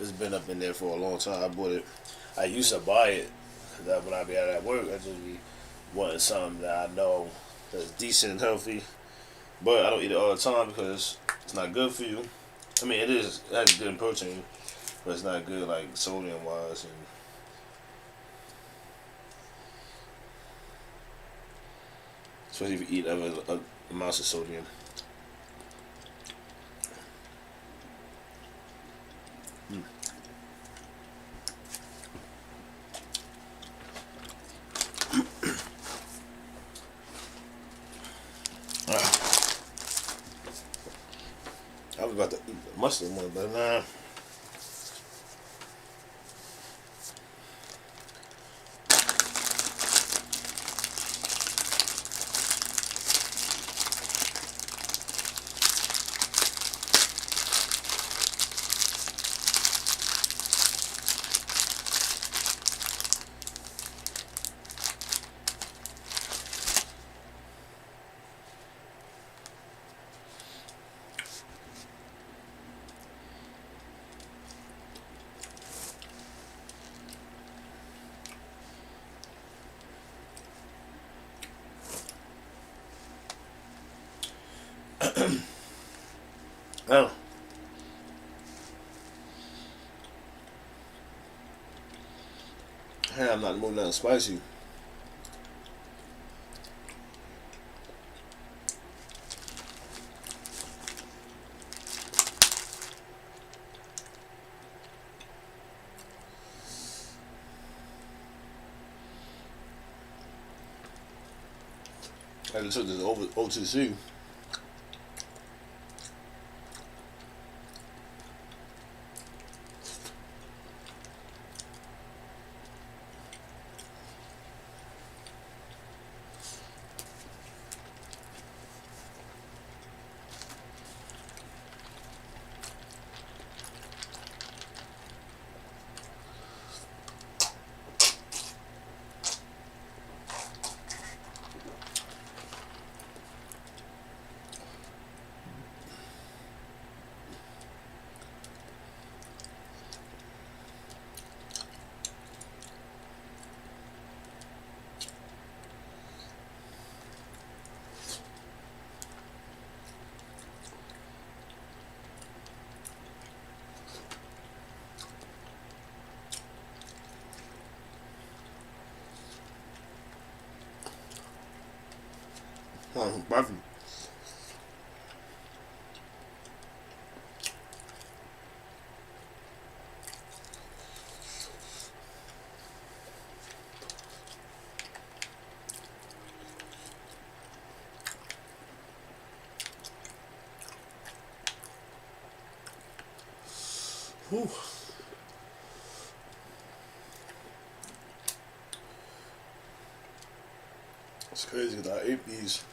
It's been up in there for a long time. I bought it. I used to buy it. That when I be out at work, I just be wanting something that I know that's decent and healthy. But I don't eat it all the time because it's not good for you. I mean, it is. It has good protein, but it's not good like sodium wise and. Especially if you eat other amounts of sodium. I was about to eat the mustard one, but nah. Oh. And I'm not moving nothing spicy. I just took this over OTC. Bathroom. Whew. It's crazy because I ate these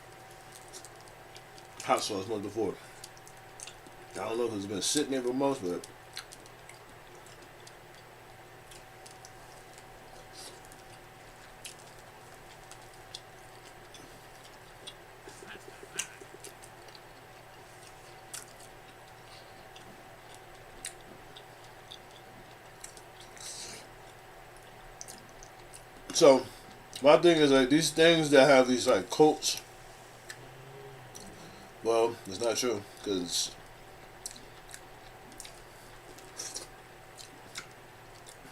hot sauce once before. I don't know if it's been sitting there for months, but so my thing is like these things that have these like coats. Well, it's not true because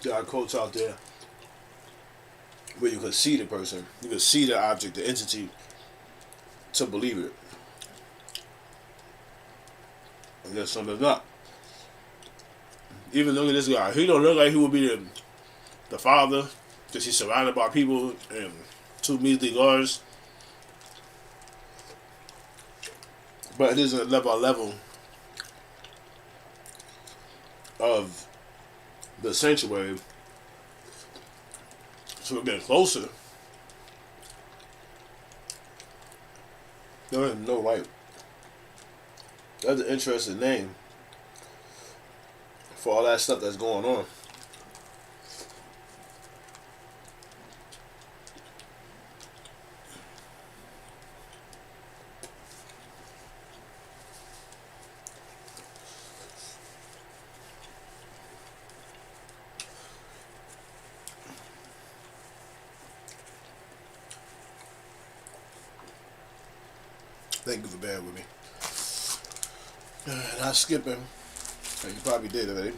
there are coats out there where you can see the person, you can see the object, the entity, to believe it. And there's some that's not. Even look at this guy. He don't look like he would be the father because he's surrounded by people and two measly guards. But it is a level of the sanctuary. So we're getting closer. There is no light. That's an interesting name for all that stuff that's going on. Thank you for bearing with me. Not skipping. You probably did already.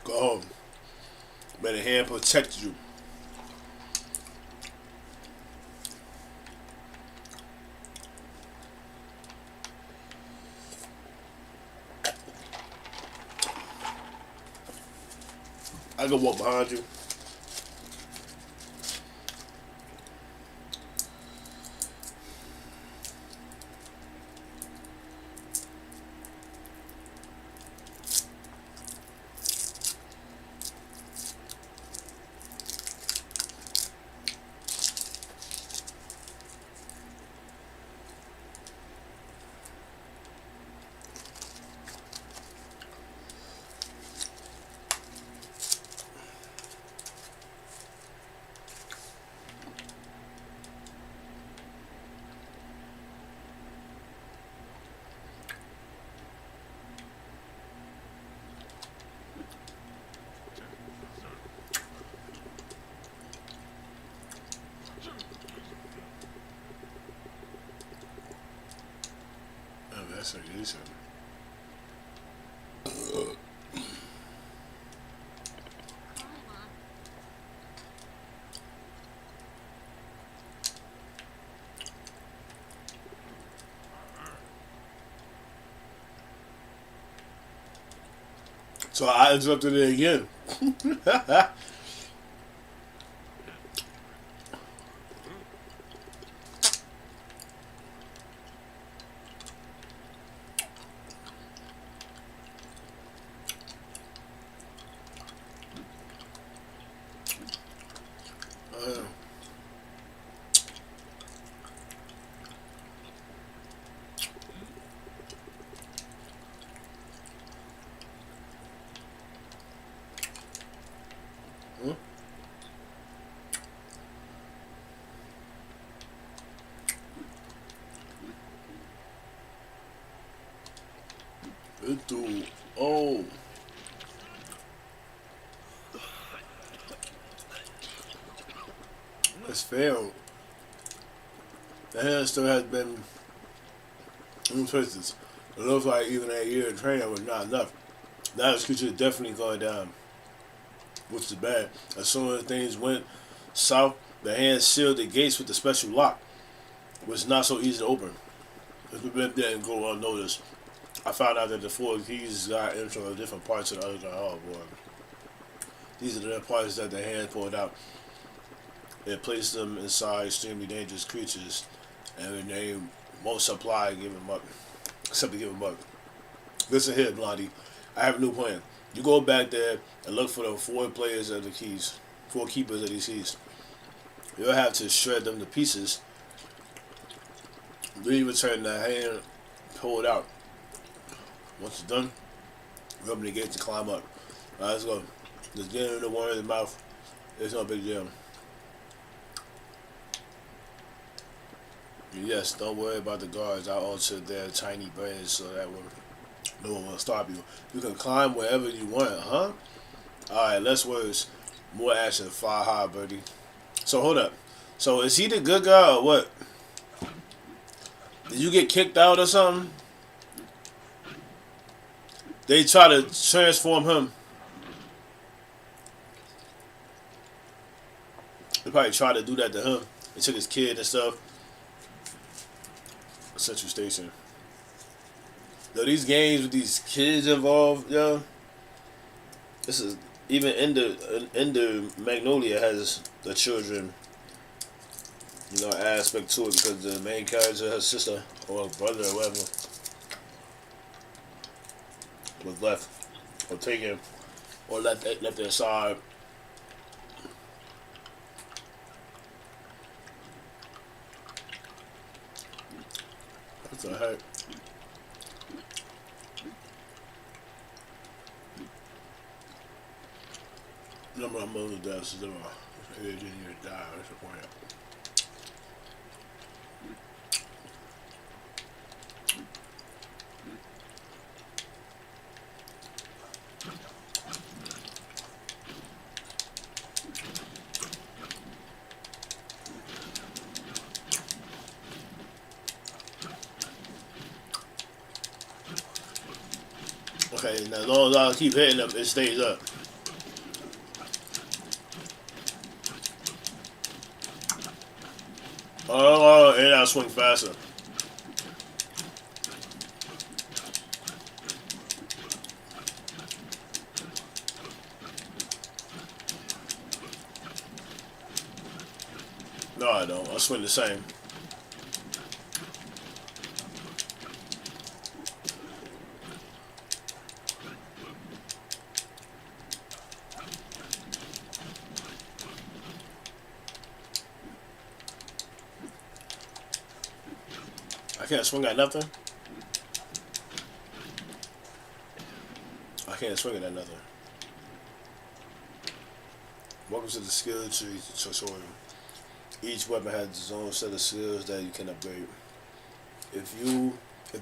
Go home. May the hand protect you. I can walk behind you. That's what he said. So I interrupted it again. Hmm? Itu. Oh. It's failed. The hand still has been in places. It looks like even that year of training was not enough. Now this creature is definitely going down, which is bad. As soon as things went south, the hand sealed the gates with the special lock, which is not so easy to open. If the bit didn't go unnoticed, I found out that the four keys got into different parts of the other guy. Oh boy. These are the parts that the hand pulled out. It placed them inside extremely dangerous creatures, and when they won't supply, give them up. Except to give them up. Listen here, Blondie. I have a new plan. You go back there and look for the four players of the keys, four keepers of these keys. You'll have to shred them to pieces. Then you return the hand pulled out. Once it's done, you open the gate to climb up. Alright, let's go. Just get in the one in the mouth. It's no big deal. Yes, don't worry about the guards. I'll alter their tiny brains so that no one will stop you. You can climb wherever you want, huh? Alright, less words. More action. Fly high, birdie. So, hold up. So, is he the good guy or what? Did you get kicked out or something? They try to transform him. They probably tried to do that to him. They took his kid and stuff. Central Station. Though these games with these kids involved, yo, this is even Ender Magnolia has the children, aspect to it because the main character, her sister or brother or whatever, was left or taken or left their side. What the heck? Number of mother deaths is about they didn't even die. That's the point. Okay, now as long as I keep hitting them, it stays up. Oh, and I swing faster. No, I don't. I swing the same. I can't swing at nothing. I can't swing it at nothing. Welcome to the skill tree tutorial. Each weapon has its own set of skills that you can upgrade. If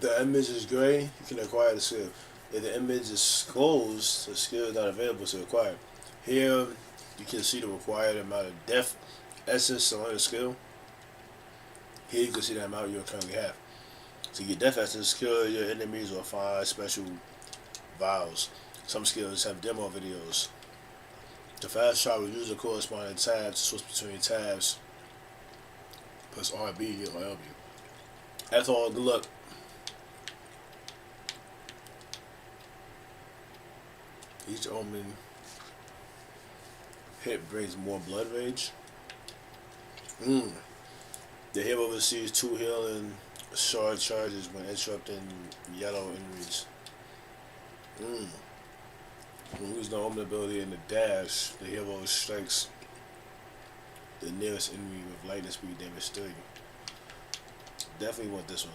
the image is gray, you can acquire the skill. If the image is closed, the skill is not available to acquire. Here, you can see the required amount of depth essence on the skill. Here, you can see the amount you currently have. To get death essence, kill your enemies or find special vials. Some skills have demo videos. To fast travel, use the corresponding tab to switch between tabs. Press RB or LB. That's all. Good luck. Each omen hit brings more blood rage. The hero receives 2 healing shard charges when interrupting yellow enemies. When using the omen ability in the dash, the hero strikes the nearest enemy with lightning speed damage 3. Definitely want this one.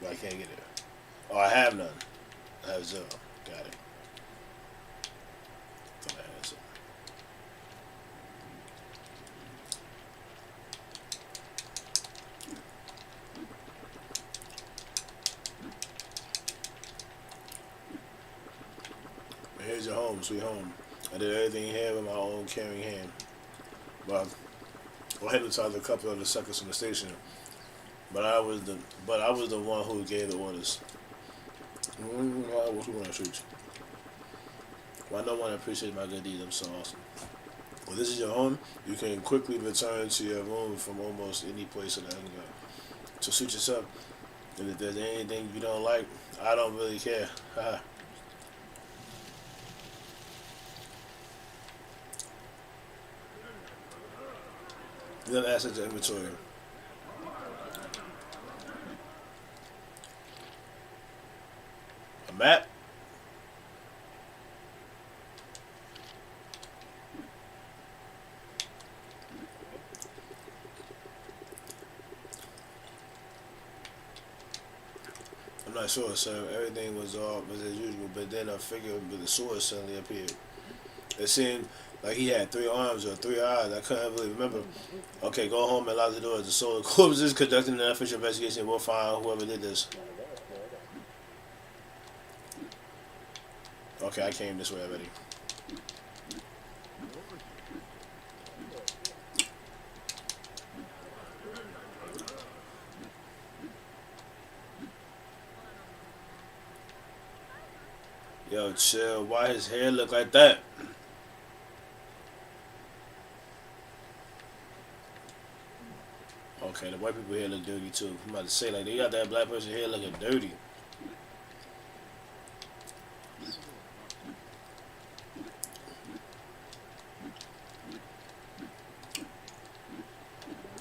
But I can't get it. Oh, I have none. I have 0. Got it. Thought I had some. Here's your home, sweet home. I did everything here with my own caring hand. Well, I hypnotized a couple of the suckers from the station, but I was the one who gave the orders. Why would you want to shoot you? Why no one appreciate my good deeds? I'm so awesome. Well, this is your home. You can quickly return to your room from almost any place in the hangar. So suit yourself. And if there's anything you don't like, I don't really care. Haha. Then access to inventory. A map? I'm not sure, sir. Everything was as usual, but then a figure with a sword suddenly appeared. It seemed like he had 3 arms or 3 eyes. I couldn't really remember. Okay, go home and lock the doors. The solar corps is conducting an official investigation. We'll find whoever did this. Okay, I came this way already. Yo, chill. Why his hair look like that? Okay, the white people here look dirty too. I'm about to say, like, they got that black person here looking dirty.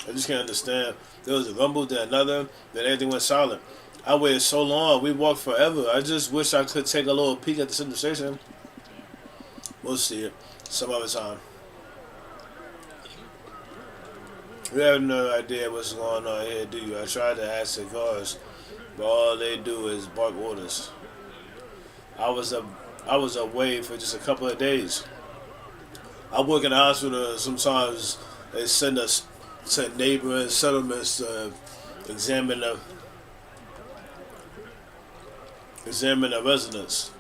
I just can't understand. There was a rumble, then another, then everything went silent. I waited so long. We walked forever. I just wish I could take a little peek at the central station. We'll see it some other time. We have no idea what's going on here, do you? I tried to ask the guards, but all they do is bark orders. I was away for just a couple of days. I work in the hospital, and sometimes they send us to neighboring settlements to examine the residents.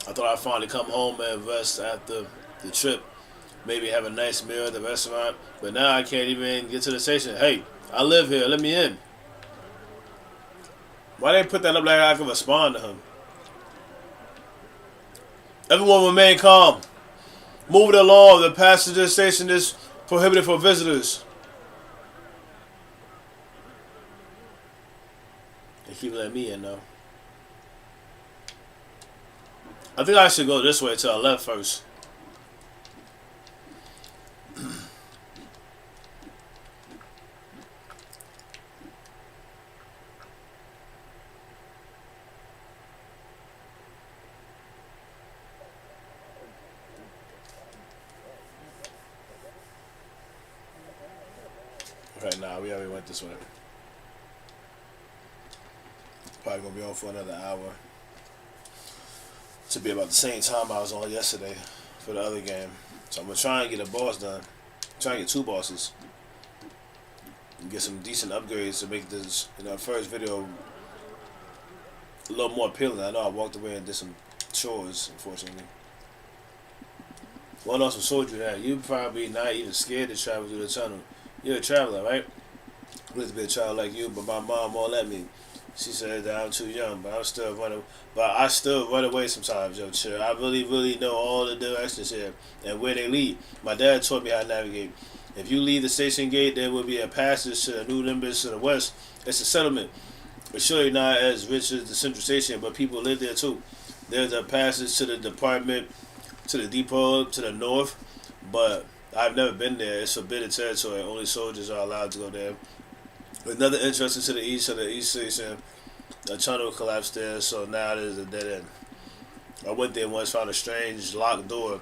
I thought I'd finally come home and rest after the trip. Maybe have a nice meal at the restaurant. But now I can't even get to the station. Hey, I live here. Let me in. Why they put that up like I can respond to him? Everyone remain calm. Move it along. The passenger station is prohibited for visitors. They keep letting me in though. I think I should go this way to the left first. Okay, nah, we already went this way. Probably gonna be on for another hour. To be about the same time I was on yesterday for the other game. So I'm gonna try and get a boss done. Try and get 2 bosses. And get some decent upgrades to make this, first video a little more appealing. I know I walked away and did some chores, unfortunately. One also told you that you're probably not even scared to travel through the tunnel. You're a traveler, right? I used to be a child like you, but my mom won't let me. She said that I'm too young, but I'm still running. But I still run away sometimes, yo. Chill. I really, really know all the directions here and where they lead. My dad taught me how to navigate. If you leave the station gate, there will be a passage to the new limbers to the west. It's a settlement. It's surely not as rich as the central station, but people live there too. There's a passage to the department, to the depot, to the north, but I've never been there. It's forbidden territory. Only soldiers are allowed to go there. Another entrance to the east of the east station, a tunnel collapsed there, so now there's a dead end. I went there once, found a strange locked door,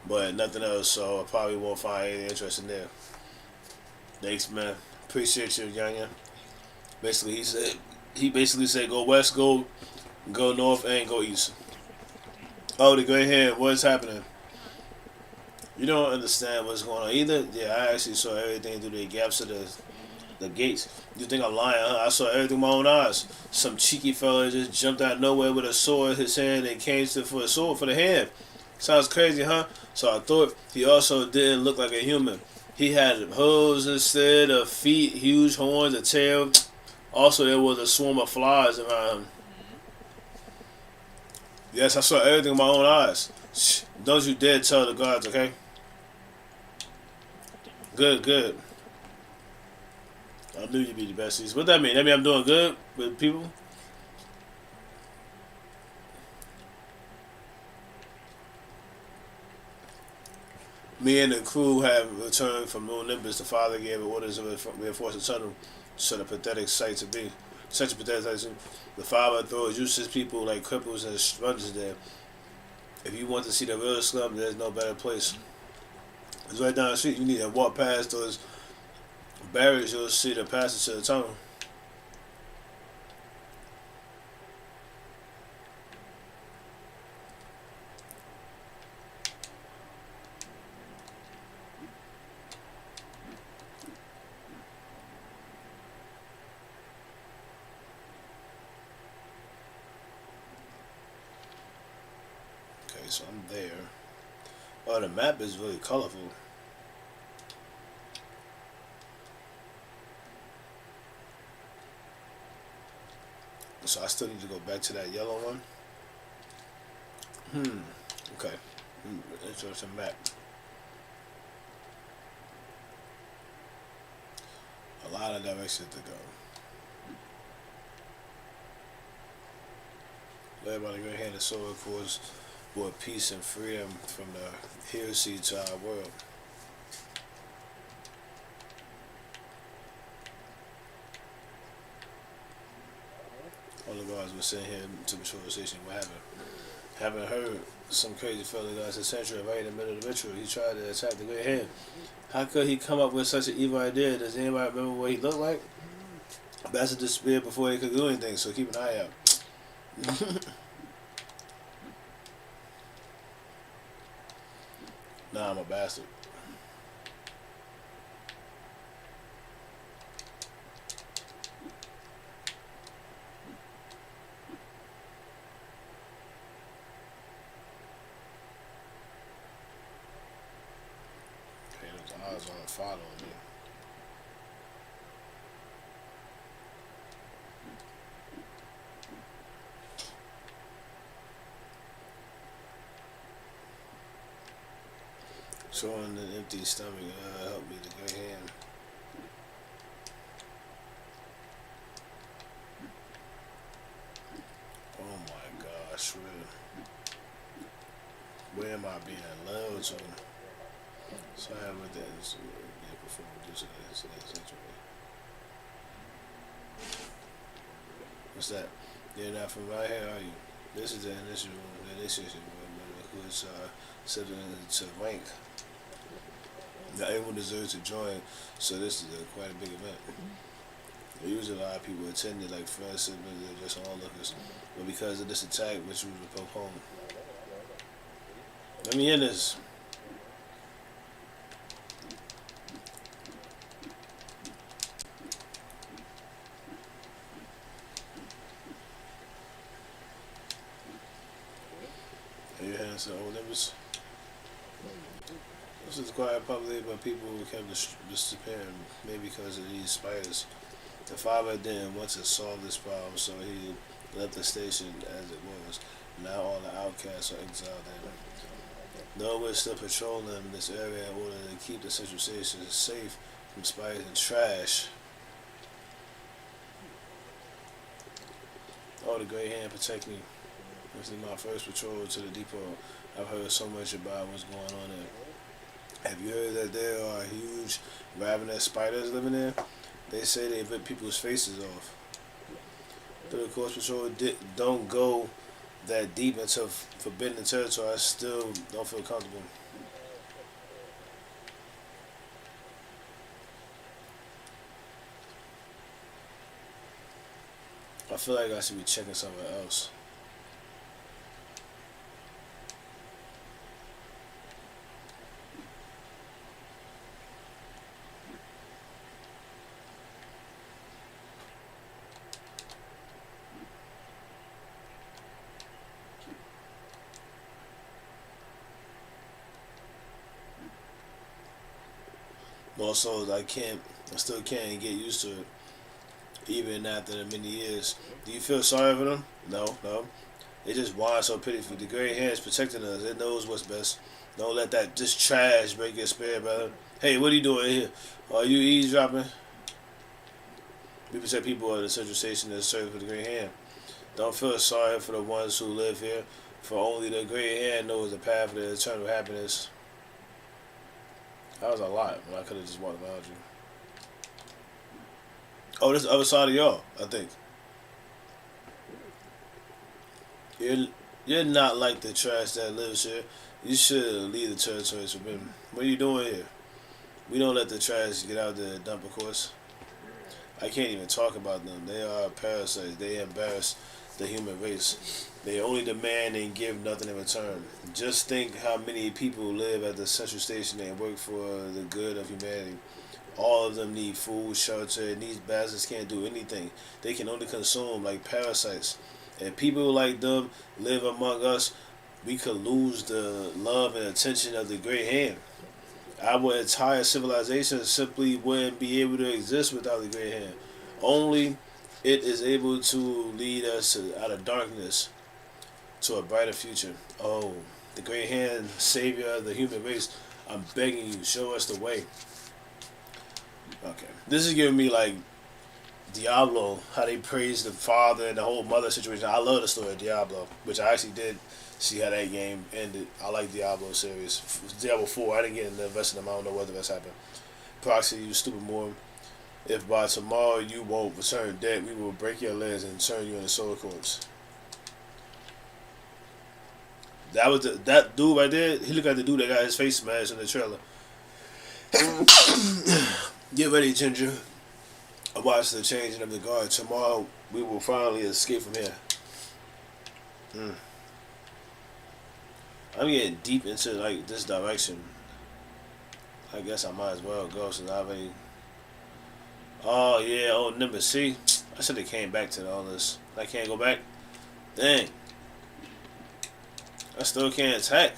but nothing else, so I probably won't find anything interesting there. Thanks, man. Appreciate you, youngin. Basically, he basically said go west, go north, and go east. Oh, the gray hair, what's happening? You don't understand what's going on either. Yeah, I actually saw everything through the gaps of the gates. You think I'm lying, huh? I saw everything with my own eyes. Some cheeky fella just jumped out of nowhere with a sword in his hand and came to for a sword for the hand. Sounds crazy, huh? So I thought he also didn't look like a human. He had hooves instead of feet, huge horns, a tail. Also, there was a swarm of flies around him. Yes, I saw everything with my own eyes. Shh, don't you dare tell the guards, okay? Good, good. I knew you'd be the besties. What that mean? That mean I'm doing good with people? Me and the crew have returned from Moon Olympus. The father gave orders to reinforce the tunnel. So the pathetic sight to be. Such a pathetic sight to be. The father throws useless people like cripples and sponges there. If you want to see the real slum, there's no better place. It's right down the street. You need to walk past those barriers. You'll see the passage to the tunnel. Okay, so I'm there. Oh, the map is really colorful. So I still need to go back to that yellow one. Okay. Interesting map. A lot of directions to go. Everybody go ahead and sow towards for peace and freedom from the heresy to our world. All the guards were sent here to patrol the station. What happened? Haven't heard some crazy fella got a century right in the middle of the ritual. He tried to attack the great hand. How could he come up with such an evil idea? Does anybody remember what he looked like? Bastard disappeared before he could do anything, so keep an eye out. Nah, I'm a bastard. Okay, those eyes aren't following me. Showing an empty stomach help me to go hand. Oh my gosh, really. Where am I being allowed to? So I have with that perform reducing essentially. What's that? You're not from right here, are you? This is the initiation who is set to rank. Not everyone deserves to join, so this is quite a big event. Usually a lot of people attended, like friends, siblings, or just onlookers. But because of this attack, which was postponed. Let me in this. Are you heading to the old neighbors? This is quiet publicly, but people kept disappearing, maybe because of these spiders. The father didn't want to solve this problem, so he left the station as it was. Now all the outcasts are exiled in. Though we're still patrolling this area in order to keep the central station safe from spiders and trash. Oh, the Great Hand protect me. This is my first patrol to the depot. I've heard so much about what's going on there. Have you heard that there are huge ravenous spiders living there? They say they rip people's faces off. Though the Coast Patrol don't go that deep into forbidden territory, I still don't feel comfortable. I feel like I should be checking somewhere else. Also, I still can't get used to it, even after the many years. Do you feel sorry for them? No, no. They just whine so pitifully. The Great Hand is protecting us. It knows what's best. Don't let this trash break your spirit, brother. Hey, what are you doing here? Are you eavesdropping? We protect people at the central station that serve for the Great Hand. Don't feel sorry for the ones who live here, for only the Great Hand knows the path to eternal happiness. That was a lot, but I could have just walked around you. Oh, this is the other side of y'all, I think. You're not like the trash that lives here. You should leave the territories forbidden. What are you doing here? We don't let the trash get out the dump, of course. I can't even talk about them. They are parasites. They embarrass the human race. They only demand and give nothing in return. Just think how many people live at the central station and work for the good of humanity. All of them need food, shelter, and these bastards can't do anything. They can only consume like parasites. If people like them live among us, we could lose the love and attention of the Great Hand. Our entire civilization simply wouldn't be able to exist without the Great Hand. Only it is able to lead us out of darkness to a brighter future. Oh, the Great Hand, savior of the human race, I'm begging you, show us the way. Okay. This is giving me like Diablo, how they praise the father and the whole mother situation. I love the story of Diablo, which I actually did see how that game ended. I like Diablo series. Diablo 4, I didn't get into the rest of them. I don't know whether that's happened. Proxy, you stupid moron. If by tomorrow you won't return dead, we will break your legs and turn you into solar corpse. That was that dude right there. He looked like the dude that got his face smashed in the trailer. Get ready, Ginger. I watched the changing of the guard. Tomorrow we will finally escape from here. I'm getting deep into like this direction. I guess I might as well go since I already. Oh yeah, old Nimbus. See, I should have came back to all this. I can't go back. Dang. I still can't attack.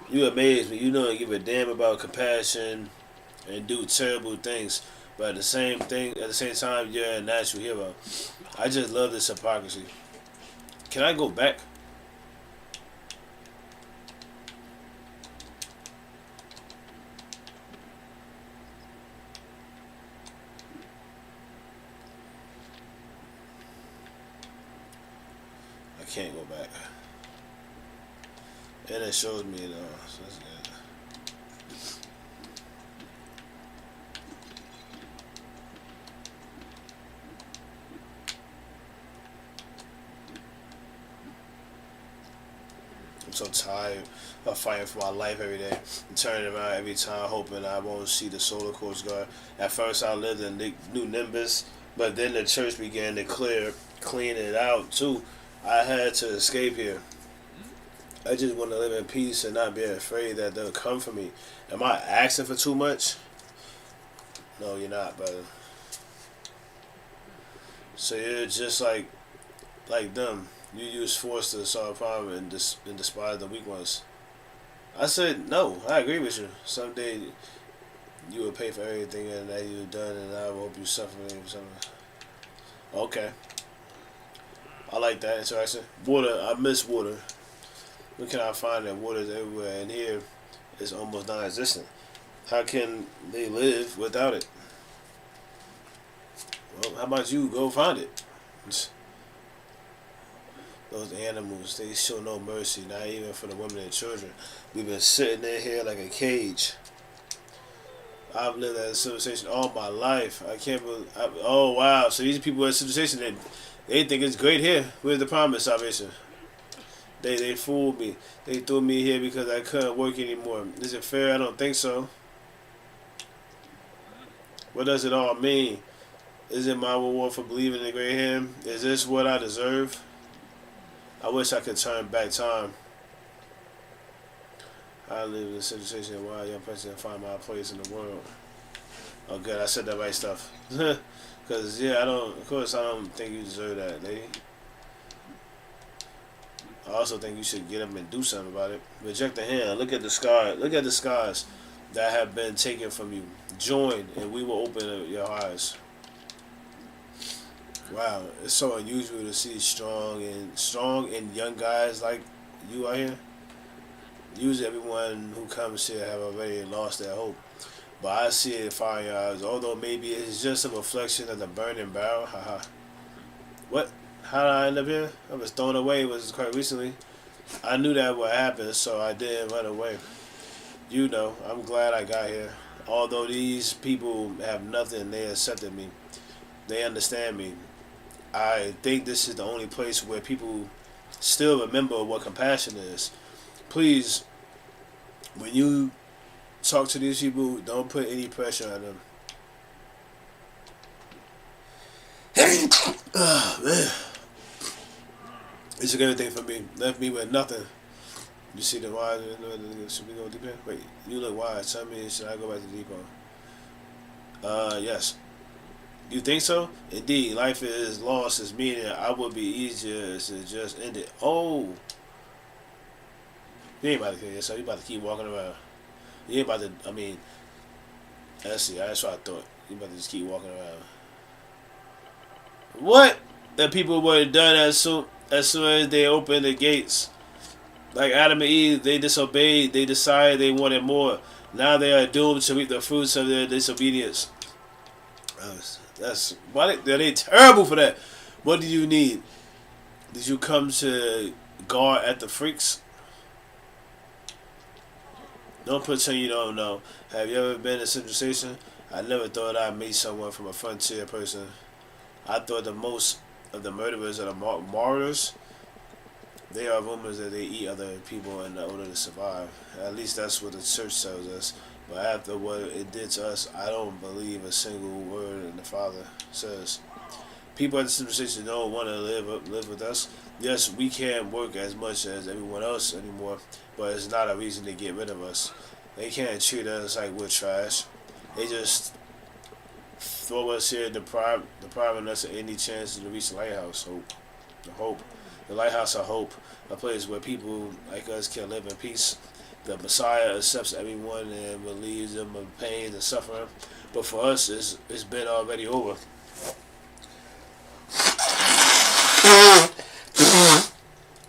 You amaze me. You don't give a damn about compassion and do terrible things, but at the same time, you're a natural hero. I just love this hypocrisy. Can I go back? I can't go back. And it shows me it all, so that's good. I'm so tired of fighting for my life every day and turning around every time hoping I won't see the Solar Coast Guard. At first I lived in New Nimbus, but then the church began to clean it out too. I had to escape here. I just want to live in peace and not be afraid that they'll come for me. Am I asking for too much? No, you're not, brother. So you're just like them. You use force to solve a problem and despise the weak ones. I said no. I agree with you. Someday you will pay for everything and that you've done, and I will hope you suffer or something. Okay, I like that interaction. Water, I miss water. Where can I find that? Water is everywhere, and here it's almost non-existent. How can they live without it? Well, how about you go find it? Those animals, they show no mercy, not even for the women and children. We've been sitting in here like a cage. I've lived that civilization all my life. I can't believe. Oh wow! So these people in civilization, they think it's great here. Where's the promise salvation? They fooled me. They threw me here because I couldn't work anymore. Is it fair? I don't think so. What does it all mean? Is it my reward for believing in the great hymn? Is this what I deserve? I wish I could turn back time. I live in a situation where a young person can find my place in the world. Oh, good. I said the right stuff. Because, yeah, of course, I don't think you deserve that, lady. I also think you should get up and do something about it. Reject the hand. Look at the scar. Look at the scars that have been taken from you. Join, and we will open your eyes. Wow, it's so unusual to see strong and young guys like you out here. Usually everyone who comes here have already lost their hope. But I see it in fire in your eyes, although maybe it's just a reflection of the burning barrel. Haha. What? How did I end up here? I was thrown away, was quite recently. I knew that would happen, so I didn't run away. You know, I'm glad I got here. Although these people have nothing, they accepted me. They understand me. I think this is the only place where people still remember what compassion is. Please, when you talk to these people, don't put any pressure on them. Oh, man. It took everything from me. Left me with nothing. You see the wise? Should we go deep in? Wait, you look wise. Tell me, should I go back to the depot? Yes. You think so? Indeed, life is lost its meaning. I would be easier to just end it. Oh. You ain't about to kill yourself. You about to keep walking around. You ain't about to, let's see. That's what I thought. You about to just keep walking around. What? That people would have done as soon as they opened the gates. Like Adam and Eve, they disobeyed. They decided they wanted more. Now they are doomed to reap the fruits of their disobedience. Why they terrible for that? What do you need? Did you come to guard at the freaks? Don't pretend you don't know. Have you ever been in a situation? I never thought I'd meet someone from a frontier person. I thought the most of the murderers are the martyrs. They are rumors that they eat other people in order to survive. At least that's what the church tells us. But after what it did to us, I don't believe a single word the Father says. People at the civilization don't want to live with us. Yes, we can't work as much as everyone else anymore, but it's not a reason to get rid of us. They can't treat us like we're trash. They just throw us here, depriving us of any chance to reach the lighthouse. The lighthouse of hope, a place where people like us can live in peace. The Messiah accepts everyone and relieves them of pain and suffering. But for us, it's been already over.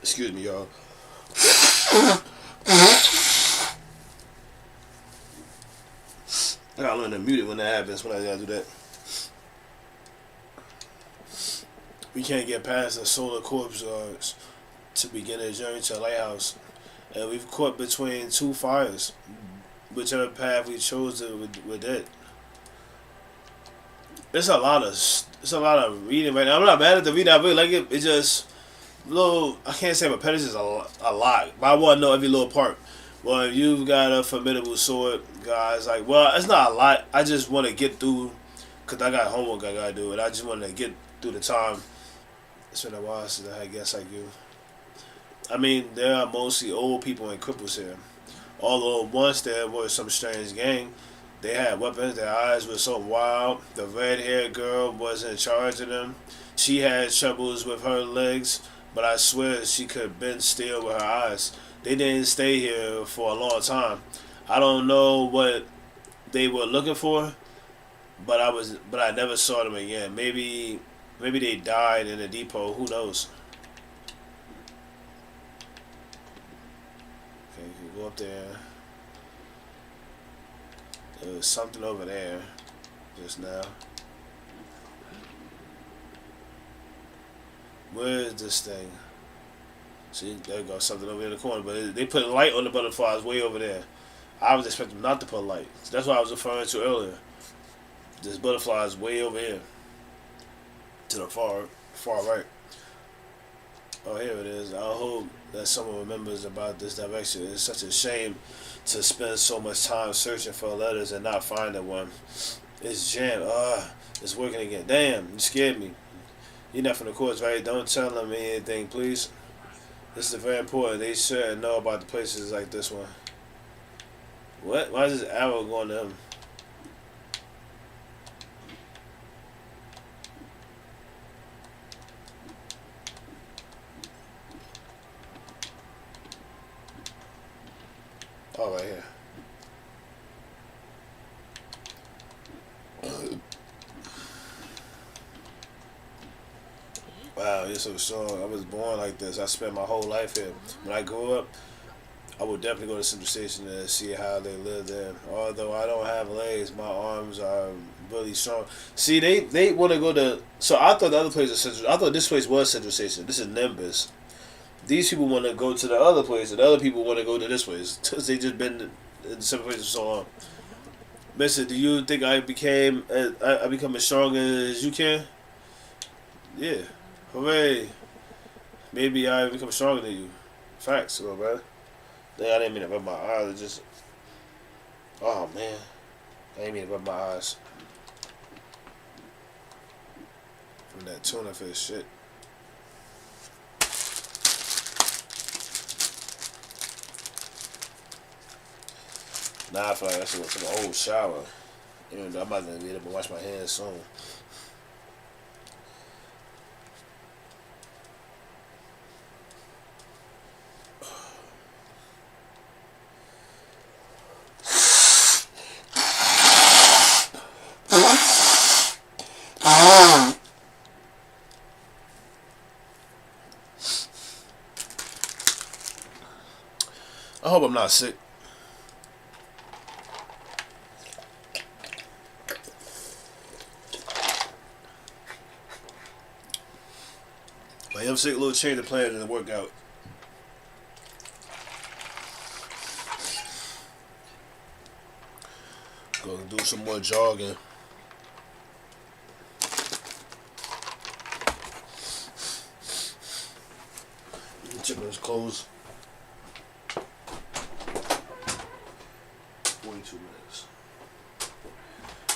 Excuse me, y'all. I gotta learn to mute it when that happens, when I gotta do that. We can't get past the solar corpse guards to begin a journey to a lighthouse. And we've caught between two fires. Whichever path we chose, we're dead. It's a lot of reading right now. I'm not mad at the reading. I really like it. It's just I can't say repetitive is a lot. But I want to know every little part. Well, if you've got a formidable sword, guys, it's not a lot. I just want to get through, because I got homework I got to do, and I just want to get through the time. It's been a while since I guess like you. There are mostly old people and cripples here. Although once there was some strange gang, they had weapons, their eyes were so wild. The red-haired girl was in charge of them. She had troubles with her legs, but I swear she could have been still with her eyes. They didn't stay here for a long time. I don't know what they were looking for, but I never saw them again. Maybe they died in the depot. Who knows? Okay, you can go up there. There was something over there just now. Where is this thing? See, there goes something over in the corner. But they put a light on the butterflies way over there. I was expecting them not to put a light. So that's what I was referring to earlier. This butterfly is way over here. To the far right. Oh, here it is. I hope that someone remembers about this direction. It's such a shame to spend so much time searching for letters and not finding one. It's jammed. It's working again. Damn, you scared me. You're not from the courts, right? Don't tell them anything, please. This is very important. They should know about the places like this one. What? Why is this arrow going to him? Oh, right here. Wow, you're so strong. I was born like this. I spent my whole life here. When I grow up, I would definitely go to Central Station and see how they live there. Although I don't have legs, my arms are really strong. See, they want to go to. So I thought the other place was Central. I thought this place was Central Station. This is Nimbus. These people want to go to the other place, and the other people want to go to this place because they just been in separate places for so long. Mister, do you think I become as strong as you can? Yeah. Hooray. Maybe I become stronger than you. Facts, little brother. I didn't mean to rub my eyes. It just. Oh, man. I didn't mean to rub my eyes. From that tuna fish shit. Nah, I feel like I should go take a whole shower. Even though I'm about to be able to wash my hands soon. I hope I'm not sick. But I'm sick, a little change of plans and work out. Go do some more jogging. Check those clothes. 42 minutes.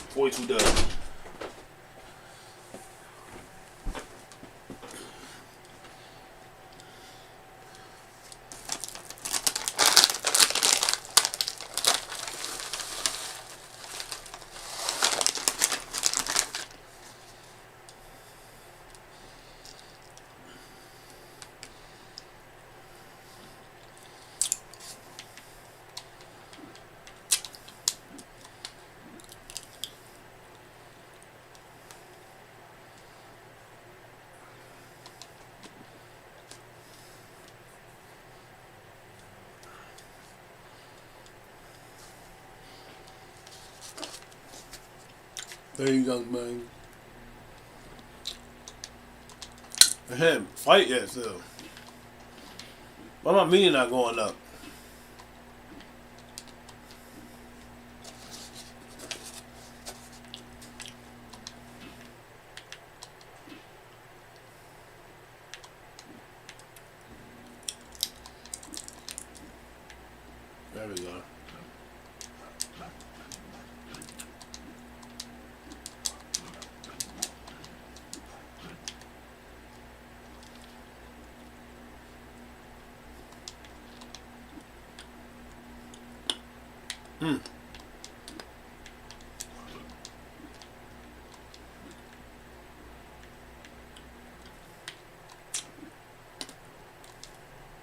42 done. Very young man. Him, fight yet still. Why my meaning not going up? There we go.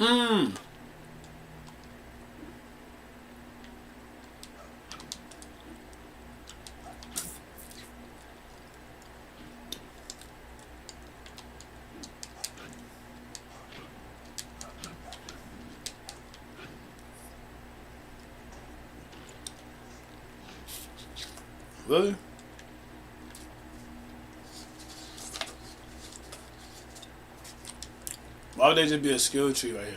Mmm. Really? Why would they just be a skill tree right here?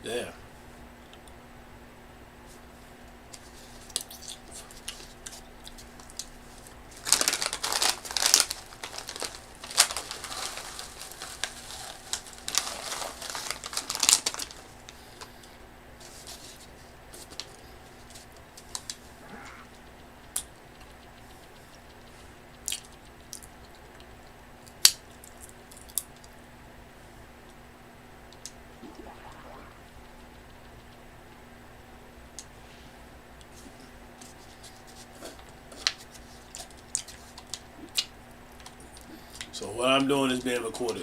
Yeah. So what I'm doing is being recorded.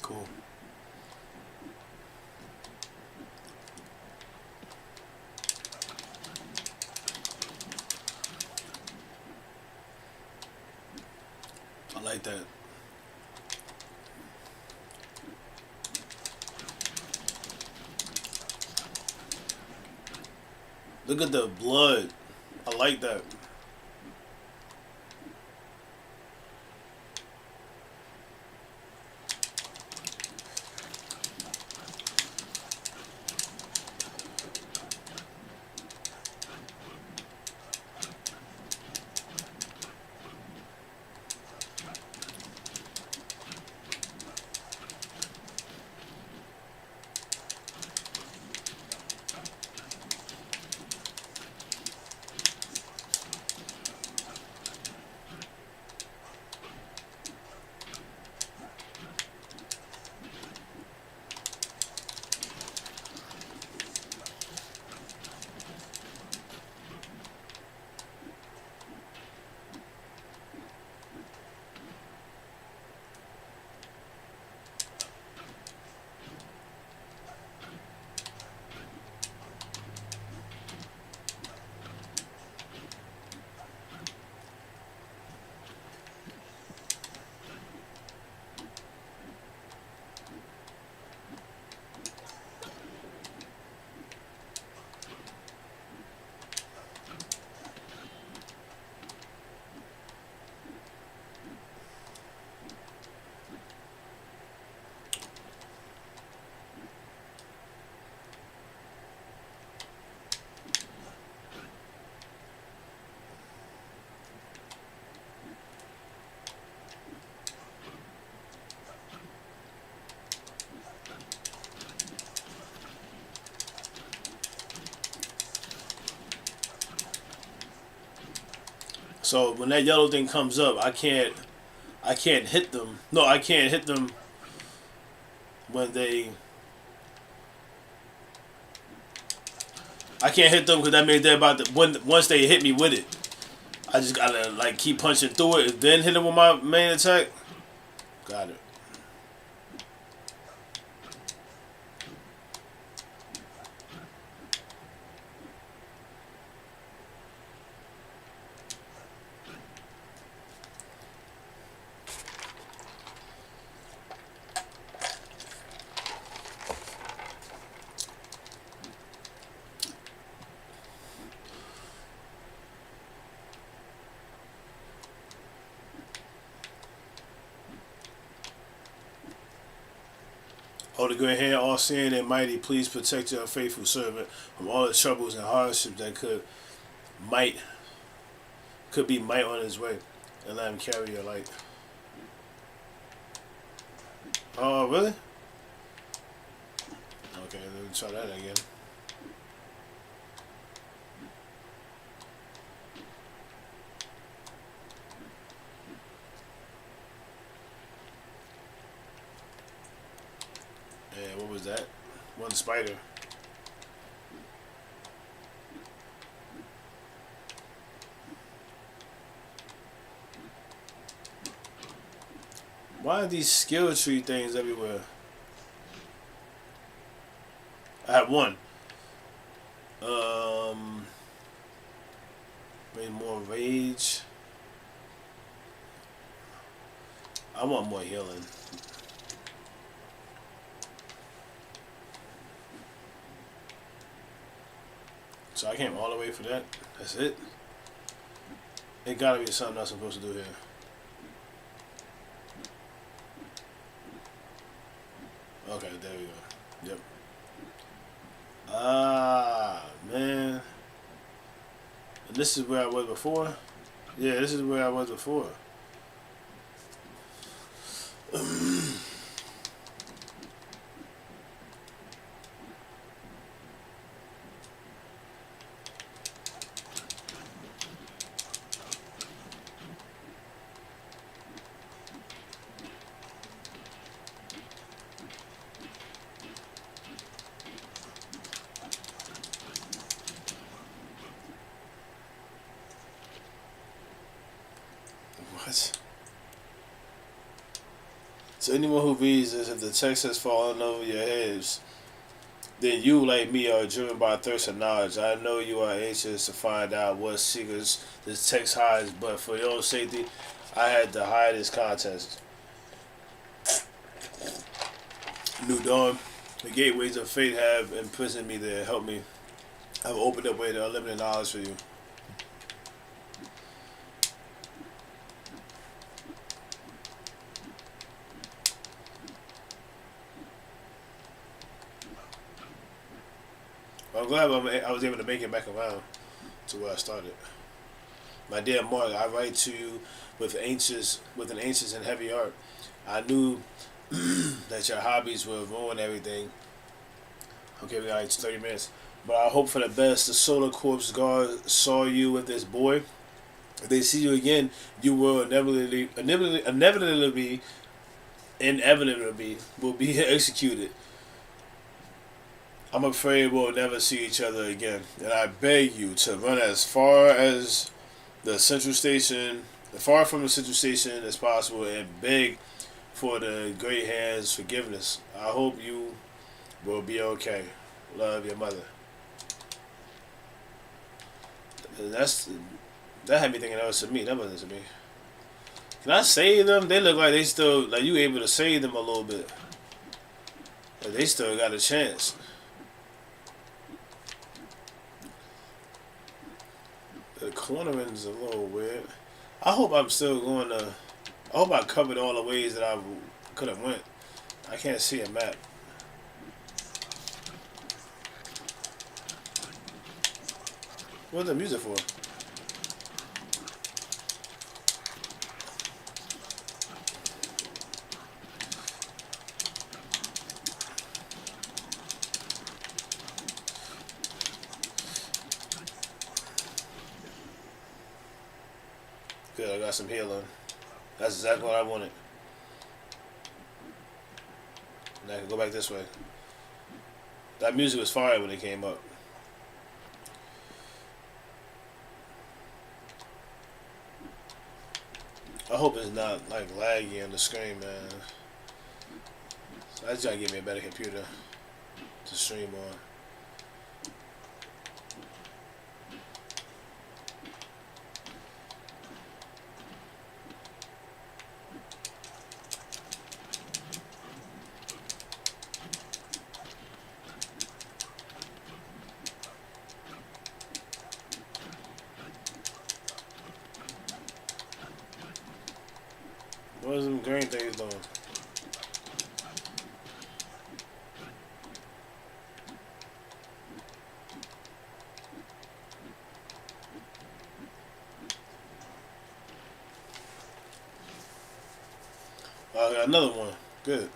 Cool. I like that. Look at the blood. I like that. So when that yellow thing comes up, I can't hit them. No, I can't hit them when they. I can't hit them because that means they're about to. Once they hit me with it, I just gotta like keep punching through it, then hit them with my main attack. Got it. Oh, the great hand, all seeing and mighty, please protect your faithful servant from all the troubles and hardships that might, might on his way, and let him carry your light. Oh, really? Okay, let me try that again. And what was that? One spider. Why are these skill tree things everywhere? I have one. Maybe more rage. I want more healing. So I came all the way for that. That's it. It gotta be something I'm supposed to do here. Okay, there we go. Yep. Ah, man. And this is where I was before? Yeah, this is where I was before. What? So anyone who reads this, if the text has fallen over your heads, then you, like me, are driven by thirst of knowledge. I know you are anxious to find out what secrets this text hides, but for your own safety, I had to hide this context. New dawn. The gateways of fate have imprisoned me there. Help me. I've opened up way to unlimited knowledge for you. I'm glad I was able to make it back around to where I started. My dear Mark, I write to you with an anxious and heavy heart. I knew that your hobbies will ruin everything. Okay, we got like 30 minutes. But I hope for the best. The Solar Corps guard saw you with this boy. If they see you again, you will inevitably will be executed. I'm afraid we'll never see each other again, and I beg you to run as far as the central station, far from the central station as possible, and beg for the great hand's forgiveness. I hope you will be okay. Love, your mother. That had me thinking that was to me. That wasn't to me. Can I save them? They look like they still like you able to save them a little bit. Like they still got a chance. The cornering's a little weird. I hope I'm still going to. I hope I covered all the ways that I could have went. I can't see a map. What's the music for? got some healing. That's exactly what I wanted. Now I can go back this way. That music was fire when it came up. I hope it's not like laggy on the screen, man. So I just gotta get me a better computer to stream on. What is them green things doing? Oh, I got another one. Good.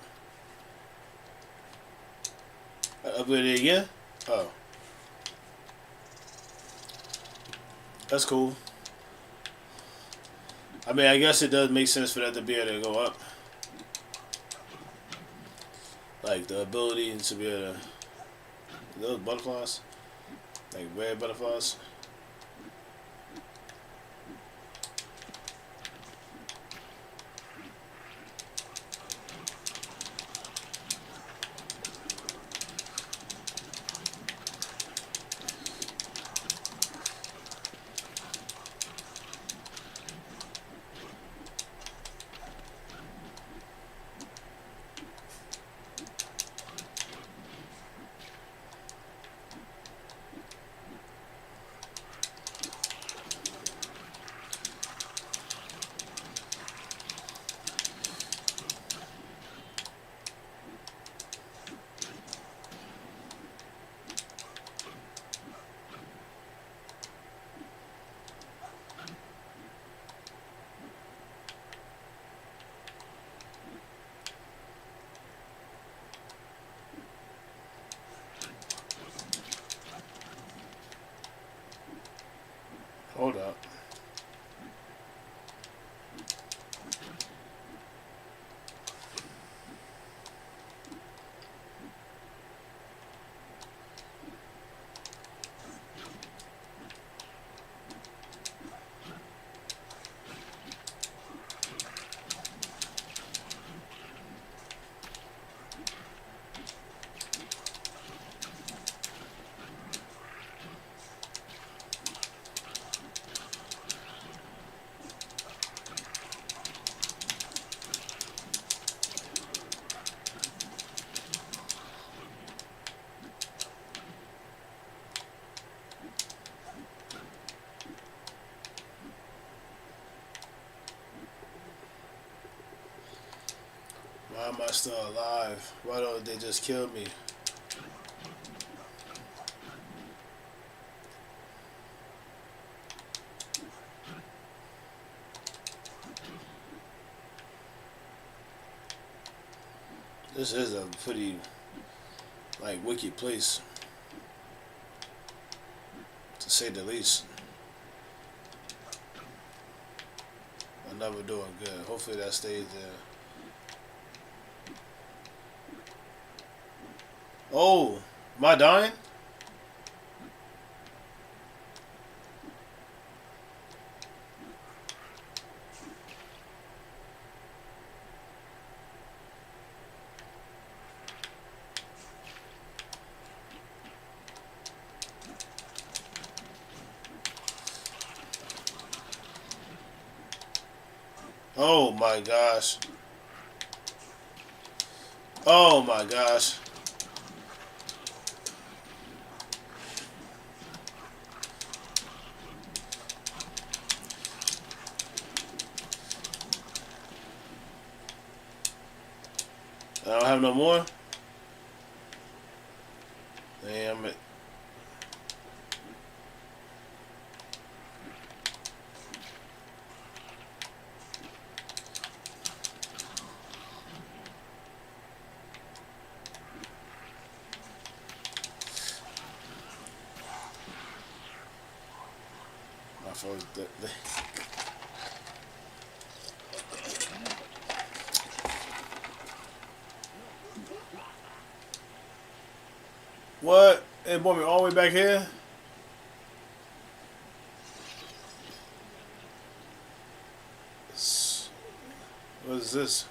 I upgraded it again? Oh. That's cool. I mean, I guess it does make sense for that to be able to go up. Like the ability to be able to... Those butterflies? Like red butterflies? Hold up. Why am I still alive? Why don't they just kill me? This is a pretty, like, wicked place, to say the least. I'm never doing good. Hopefully that stays there. Oh, am I dying? Oh my gosh. Oh my gosh. I don't have no more. Damn it. My fault. What? It brought me all the way back here? What is this?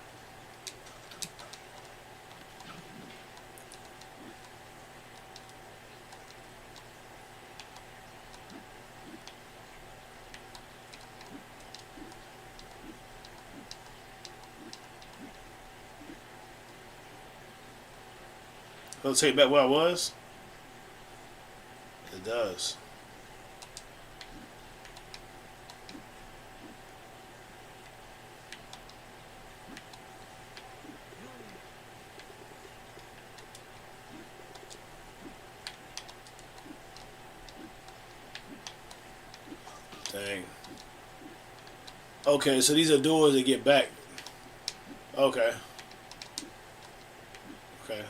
It'll take back where I was? It does. Dang. Okay, so these are doors that get back. Okay. Okay.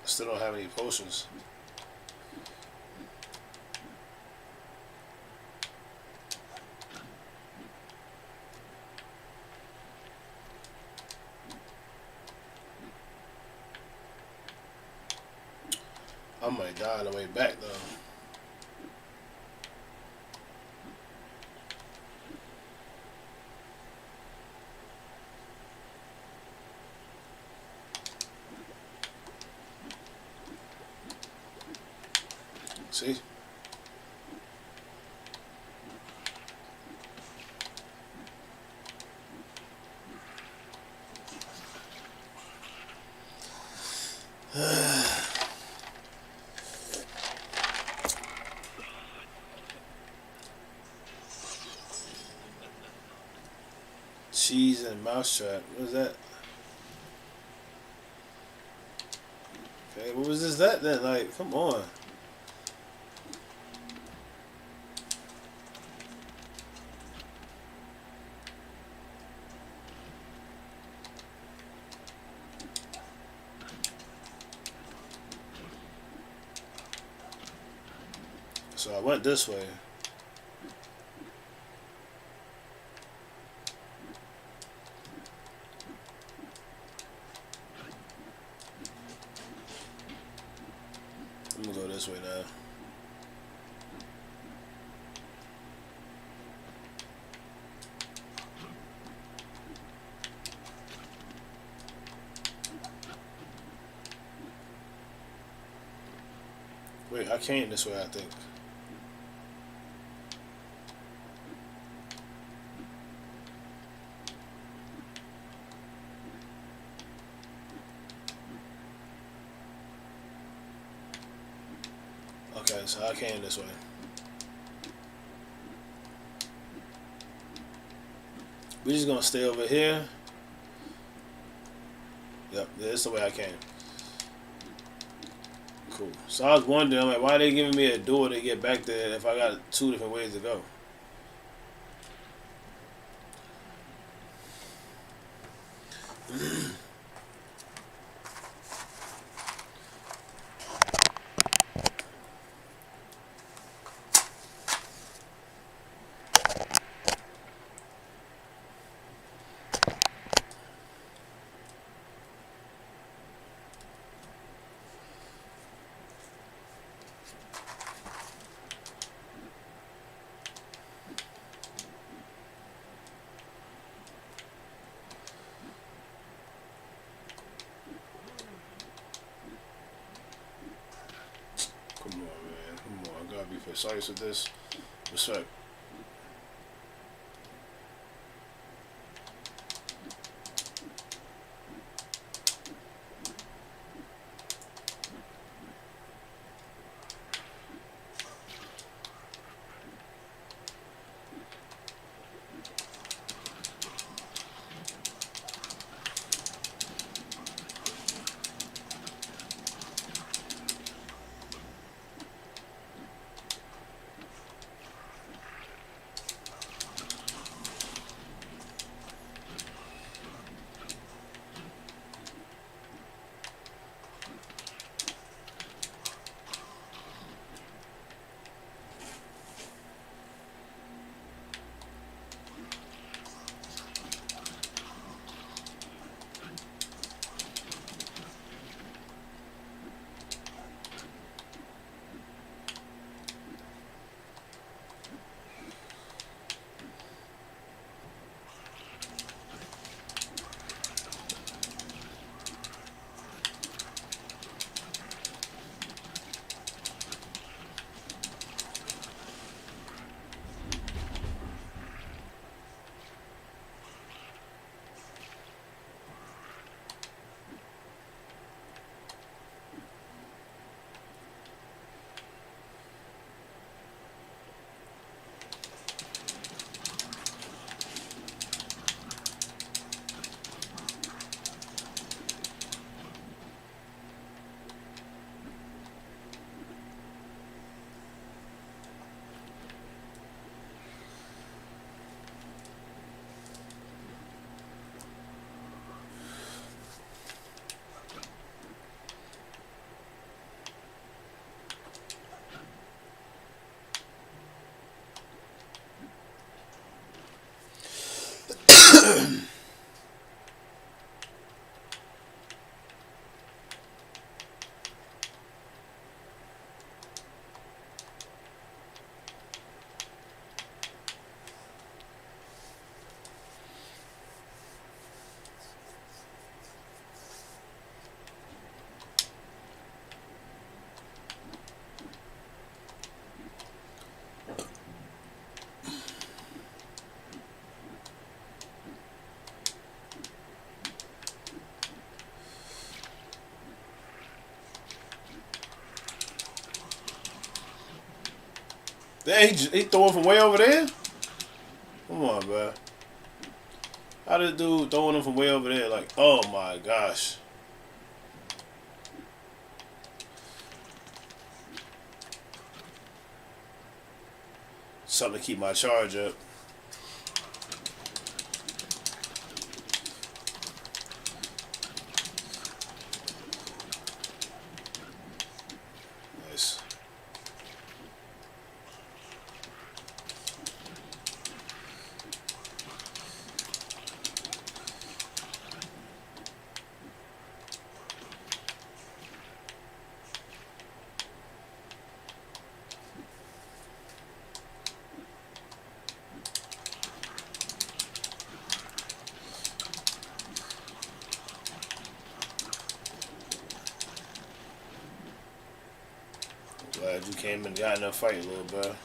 Still don't have any potions. I might die on the way back though. See? Cheese and mousetrap. What is that? Okay, what was this that then? Like, come on. So I went this way. I'm gonna go this way now. Wait, I came this way, I think. Okay, so I came this way. We're just gonna stay over here. Yep, this is the way I came. Cool. So I was wondering, I'm like, why are they giving me a door to get back there if I got two different ways to go? Come on, man. Come on. I gotta be precise with this. Respect. Dang, he throwing from way over there? Come on, bro. How did dude throwing him from way over there? Like, oh my gosh. Something to keep my charge up. Nice. Glad you came and got in a fight a little bit.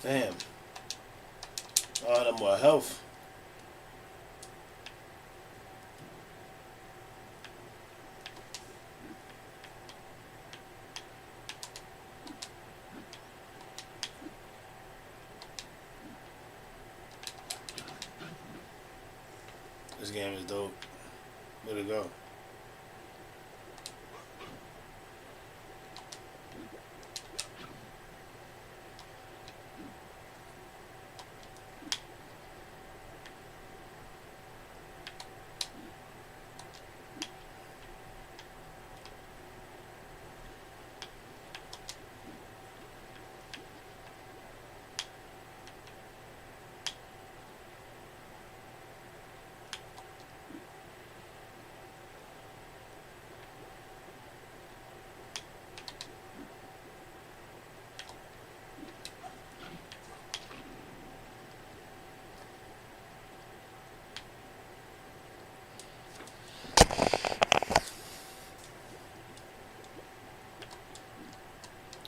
Damn. Oh, that more health. This game is dope. Where'd it go?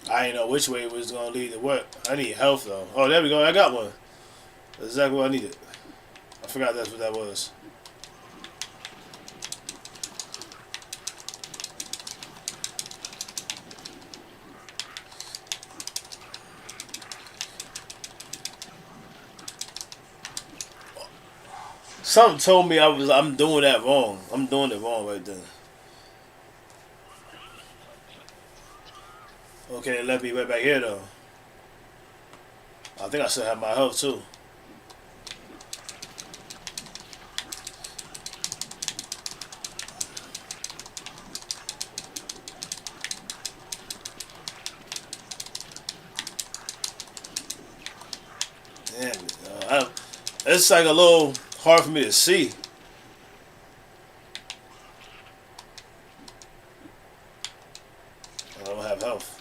I didn't know which way it was gonna lead to what. I need health though. Oh, there we go. I got one. That's exactly what I needed. I forgot that's what that was. Something told me I'm doing that wrong. I'm doing it wrong right there. Okay, let me right back here though. I think I still have my health too. Damn it. It's like a little hard for me to see. I don't have health.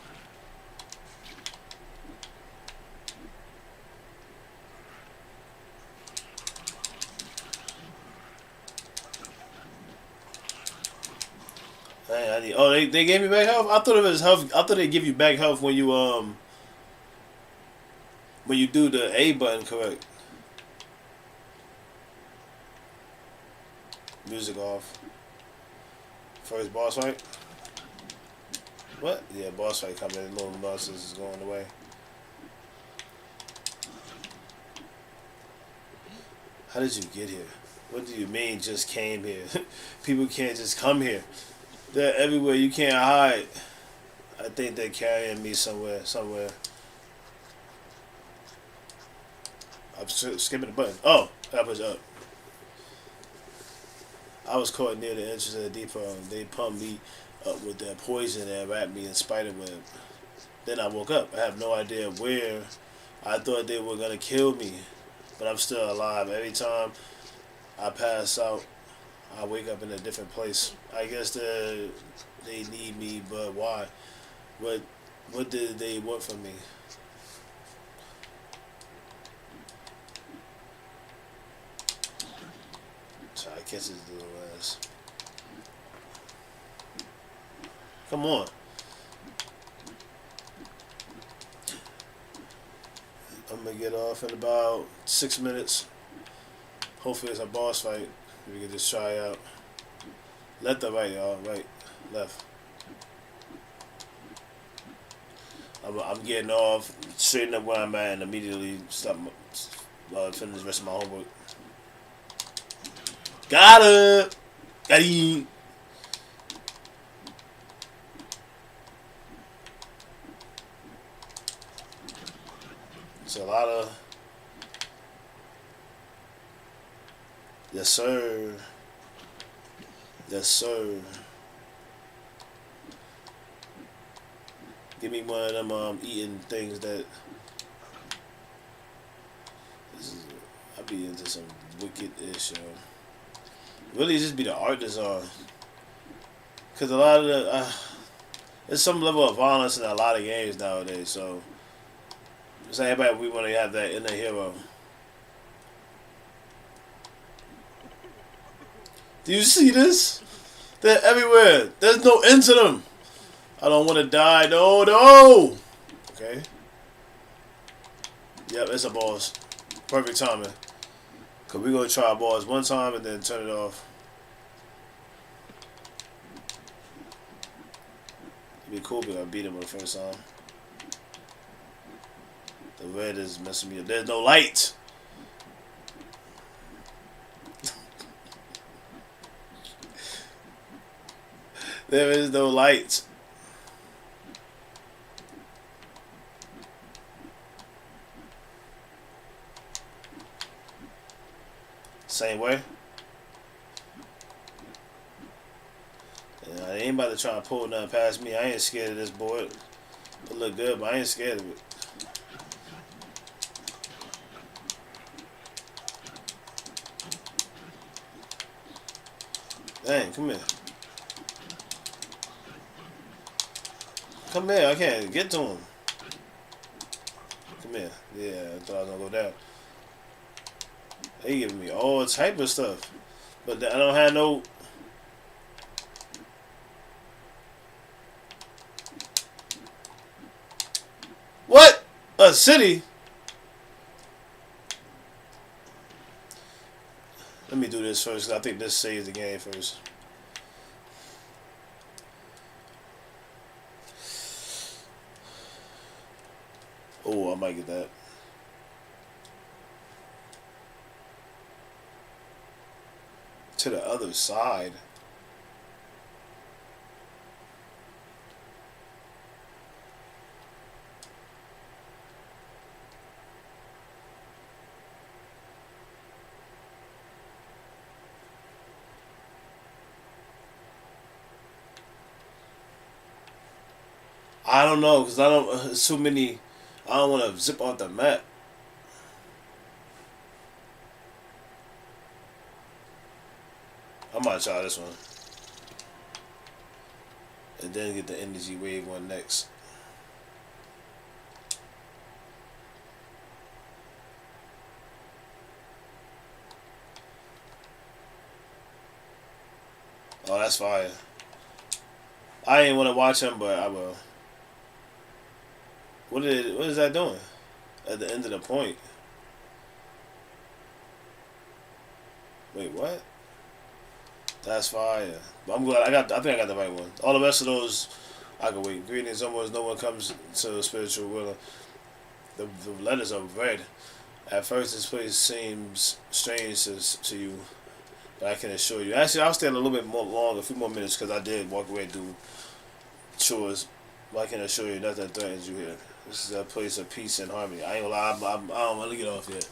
Dang, I need. Oh, they gave me back health. I thought it was health. I thought they give you back health when you do the A button correct. Music off. First boss fight. What? Yeah, boss fight coming. Little nonsense is going away. How did you get here? What do you mean just came here? People can't just come here. They're everywhere. You can't hide. I think they're carrying me somewhere. I'm skipping the button. Oh, that was up. I was caught near the entrance of the depot. They pumped me up with that poison and wrapped me in spider web. Then I woke up. I have no idea where. I thought they were gonna kill me, but I'm still alive. Every time I pass out, I wake up in a different place. I guess they need me, but why? What did they want from me? So I catch his little ass. Come on. I'm gonna get off in about 6 minutes. Hopefully it's a boss fight. We can just try out. Left or right, y'all. Right, left. I'm getting off, straighten up where I'm at, and immediately stop. Finish the rest of my homework. Got it. Got it. It's a lot of. Yes, sir. Yes, sir. Give me one of them eating things that. I be into some wicked ish, yo. Really, just be the art design. Cause a lot of the there's some level of violence in a lot of games nowadays. So, it's like everybody we want to have that inner hero. Do you see this? They're everywhere. There's no end to them. I don't want to die. No, no. Okay. Yep, it's a boss. Perfect timing. Cause we're gonna try a boss one time and then turn it off. It'd be cool if I beat him the first time. The red is messing me up. There's no light. There is no light. Same way. Yeah, I ain't about to try to pull nothing past me. I ain't scared of this board. It look good, but I ain't scared of it. Dang, come here. Come here, I can't get to him. Come here. Yeah, I thought I was gonna go down. They giving me all type of stuff. But I don't have no... What? A city? Let me do this first, 'cause I think this saves the game first. Oh, I might get that. To the other side. I don't know, because I don't. It's too many. I don't want to zip off the map. I might try this one. And then get the energy wave one next. Oh, that's fire. I ain't want to watch him, but I will. What is that doing? At the end of the point. Wait, what? That's fire. But I'm glad I think I got the right one. All the rest of those I can wait. Greetings, almost no one comes to the spiritual will. The letters are red. At first this place seems strange to you, but I can assure you. Actually, I'll stay a little bit more long, a few more minutes, because I did walk away and do chores. But I can assure you nothing threatens you here. This is a place of peace and harmony. I ain't gonna lie, I don't want to get off yet.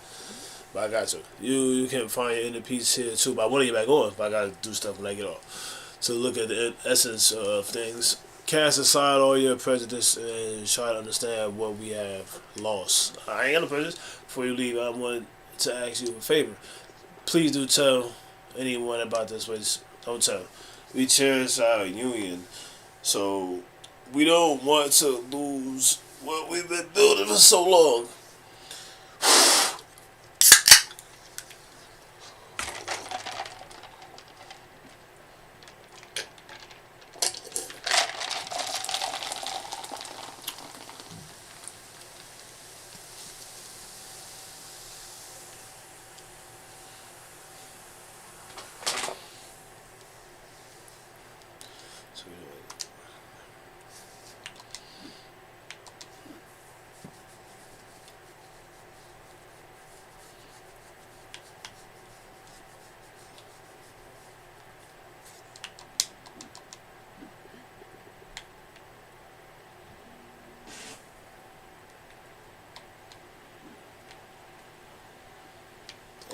But I got you. You can find your inner peace here too. But I want to get back on. But I gotta do stuff when I get off. To look at the essence of things. Cast aside all your prejudice and try to understand what we have lost. I ain't got no prejudice. Before you leave, I want to ask you a favor. Please do tell anyone about this place. Don't tell. We cherish our union. So we don't want to lose what we've been building for so long.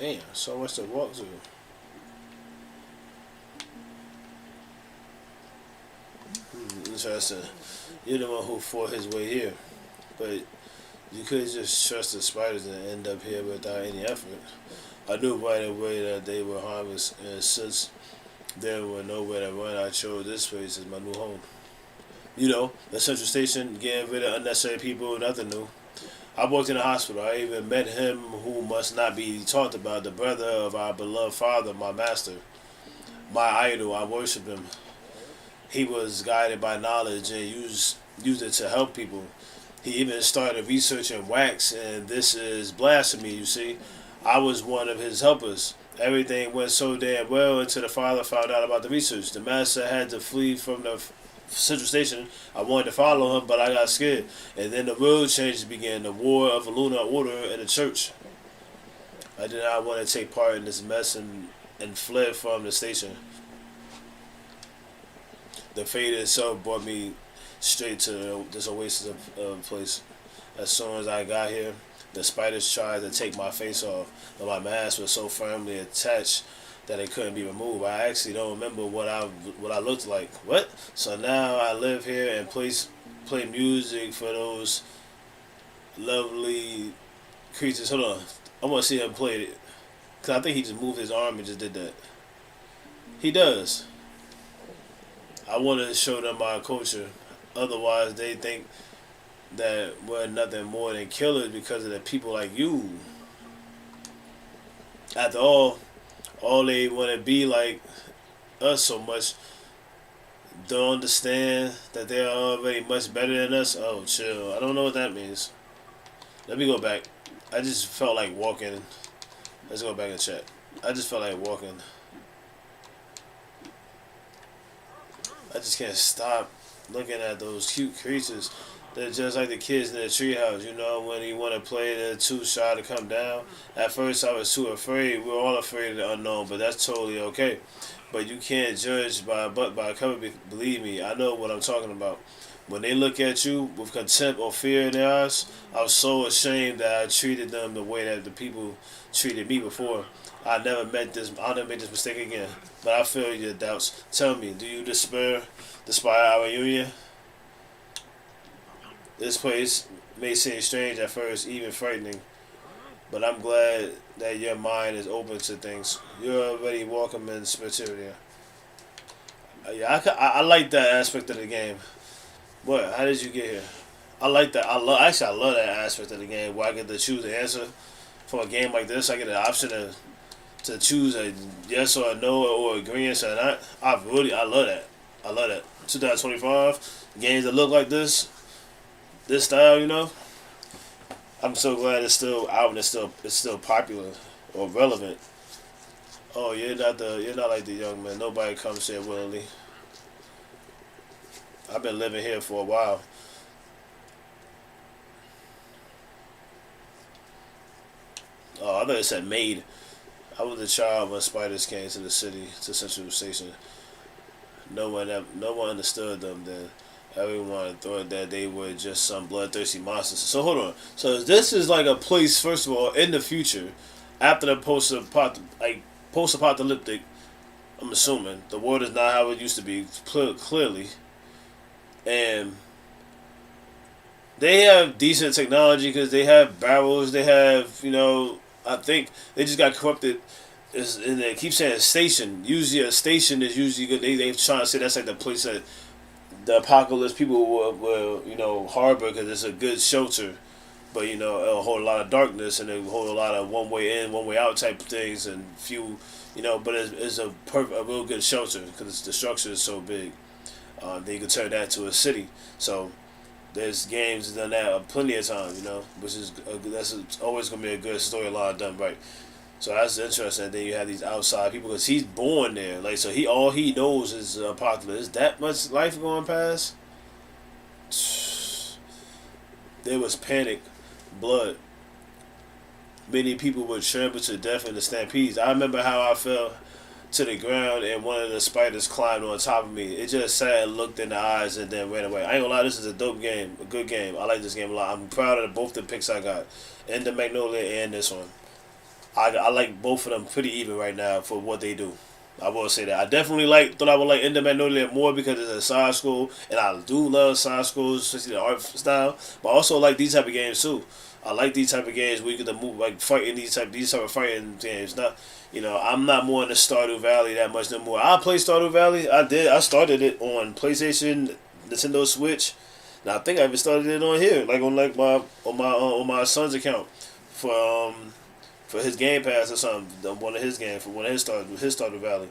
Damn, so much to walk through. Interesting. You're the one who fought his way here, but you could just trust the spiders and end up here without any effort. I knew right away that they were harmless, and since there were nowhere to run, I chose this place as my new home. You know, the central station, getting rid of unnecessary people, nothing new. I worked in a hospital. I even met him who must not be talked about, the brother of our beloved father, my master, my idol. I worshiped him. He was guided by knowledge and used it to help people. He even started researching wax, and this is blasphemy, you see. I was one of his helpers. Everything went so damn well until the father found out about the research. The master had to flee from the central station. I wanted to follow him, but I got scared. And then the real changes began, the war of the lunar order and the church. I did not want to take part in this mess and fled from the station. The fate itself brought me straight to this oasis of a place. As soon as I got here, the spiders tried to take my face off, but my mask was so firmly attached that it couldn't be removed. I actually don't remember what I looked like. What? So now I live here and play music for those lovely creatures. Hold on, I want to see him play it, cause I think he just moved his arm and just did that. He does. I want to show them our culture. Otherwise, they think that we're nothing more than killers because of the people like you. After all they want to be like us so much, don't understand that they're already much better than us. Oh, chill. I don't know what that means. Let me go back. I just felt like walking. Let's go back and check. I just felt like walking. I just can't stop looking at those cute creatures. They're just like the kids in the treehouse, you know, when you want to play the two shot to come down. At first, I was too afraid. We're all afraid of the unknown, but that's totally okay. But you can't judge by cover. Believe me, I know what I'm talking about. When they look at you with contempt or fear in their eyes, I was so ashamed that I treated them the way that the people treated me before. I'll never make this mistake again. But I feel your doubts. Tell me, do you despise our union? This place may seem strange at first, even frightening, but I'm glad that your mind is open to things. You're already welcome in Spiritia. Yeah, I like that aspect of the game. What? How did you get here? I like that. I love that aspect of the game where I get to choose the answer for a game like this. I get the option to choose a yes or a no or agreement or not. I love that. I love that. 2025 games that look like this style, you know. I'm so glad it's still out and it's still popular or relevant. Oh, you're not like the young man. Nobody comes here willingly. I've been living here for a while. Oh, I thought it said maid. I was a child when spiders came to the city, to Central Station. No one understood them then. Everyone thought that they were just some bloodthirsty monsters. So hold on. So this is like a place, first of all, in the future, after the post-apocalyptic. I'm assuming the world is not how it used to be, clearly, and they have decent technology because they have barrels. They have, I think they just got corrupted. And they keep saying station. Usually a station is usually good. They trying to say that's like the place that the apocalypse people will harbor because it's a good shelter, but it'll hold a lot of darkness and it'll hold a lot of one way in, one way out type of things and few, but it's a real good shelter because the structure is so big. Then you can turn that to a city. So there's games done that plenty of times, which is that's always gonna be a good storyline done right. So that's interesting. And then you have these outside people because he's born there. Like, so all he knows is apocalypse. Is that much life going past? There was panic, blood. Many people were trampled to death in the stampedes. I remember how I fell to the ground and one of the spiders climbed on top of me. It just sat and looked in the eyes and then ran away. I ain't gonna lie, this is a dope game, a good game. I like this game a lot. I'm proud of both the picks I got, and the Magnolia and this one. I like both of them pretty even right now for what they do. I will say that I definitely thought I would like Ender Magnolia more because it's a side scroll, and I do love side scrolls, especially the art style. But I also like these type of games too. I like these type of games where you get to move like fighting these type of fighting games. Not I'm not more in the Stardew Valley that much no more. I play Stardew Valley. I did. I started it on PlayStation, Nintendo Switch. Now I think I even started it on here, like on like my on my son's account for for his Game Pass or something. One of his games for one of his Stardew Valley.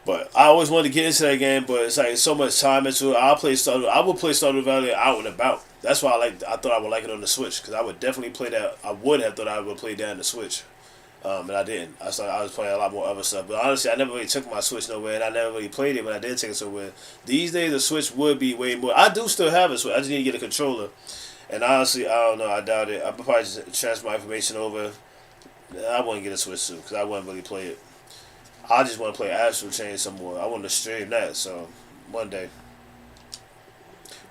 But I always wanted to get into that game, but it's like so much time into it. I would play Stardew Valley out and about. That's why I thought I would like it on the Switch because I would definitely play that. I would have thought I would play that on the Switch, and I didn't. I was playing a lot more other stuff. But honestly, I never really took my Switch nowhere, and I never really played it when I did take it somewhere. These days, the Switch would be way more. I do still have a Switch. I just need to get a controller. And honestly, I don't know. I doubt it. I would probably just transfer my information over. I wouldn't get a Switch soon because I wouldn't really play it. I just want to play Astral Chain some more. I want to stream that. So one day,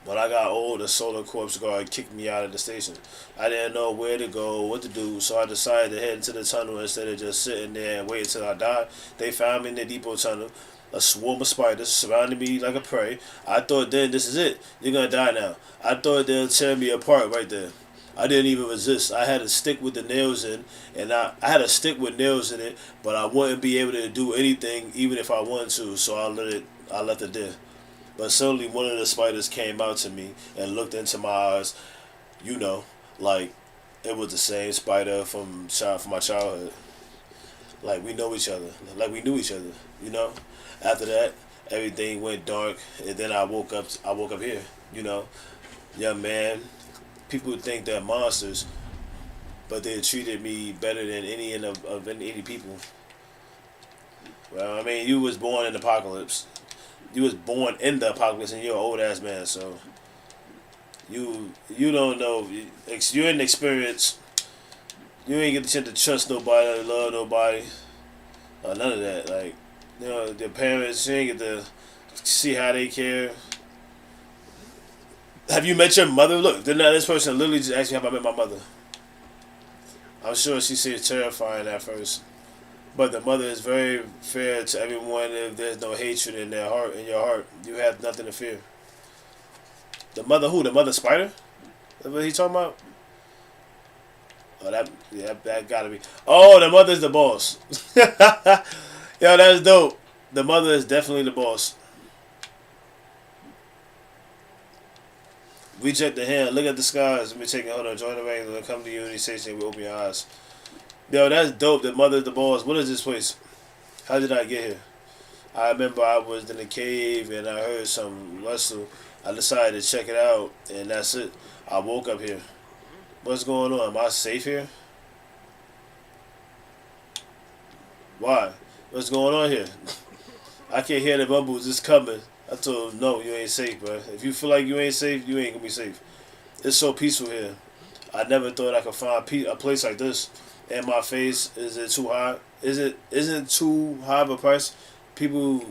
when I got old, the Solar Corpse Guard kicked me out of the station. I didn't know where to go, what to do, so I decided to head into the tunnel instead of just sitting there and waiting until I died. They found me in the depot tunnel. A swarm of spiders surrounded me like a prey. I thought then, this is it. You're going to die now. I thought they'll tear me apart right there. I didn't even resist. I had a stick with the nails in, and I had a stick with nails in it, but I wouldn't be able to do anything even if I wanted to, so I left it there. But suddenly one of the spiders came out to me and looked into my eyes, you know, like it was the same spider from my childhood. Like we know each other. Like we knew each other, you know? After that, everything went dark, and then I woke up here, you know. Young man, people think they're monsters, but they treated me better than any people. Well, I mean, you was born in the apocalypse. You was born in the apocalypse, and you're an old ass man. So you don't know. You're in experience. You ain't get the chance to trust nobody, love nobody, or none of that. Like their parents. You ain't get to see how they care. Have you met your mother? Look, this person literally just asked me have I met my mother. I'm sure she seems terrifying at first, but the mother is very fair to everyone. If there's no hatred in your heart, you have nothing to fear. The mother who? The mother spider? That's what he talking about? Oh, that gotta be. Oh, the mother's the boss. Yo, that's dope. The mother is definitely the boss. Reach at the hand, look at the skies. Let me take it. Hold on, join the ranks and come to Unity Station with open your eyes. Yo, that's dope. The mother's the boss. What is this place? How did I get here? I remember I was in a cave and I heard some rustle. I decided to check it out, and that's it. I woke up here. What's going on? Am I safe here? Why? What's going on here? I can hear the bubbles. It's coming. I told him, no, you ain't safe, bro. If you feel like you ain't safe, you ain't gonna be safe. It's so peaceful here. I never thought I could find a place like this. And my face, is it too high? Isn't too high of a price? People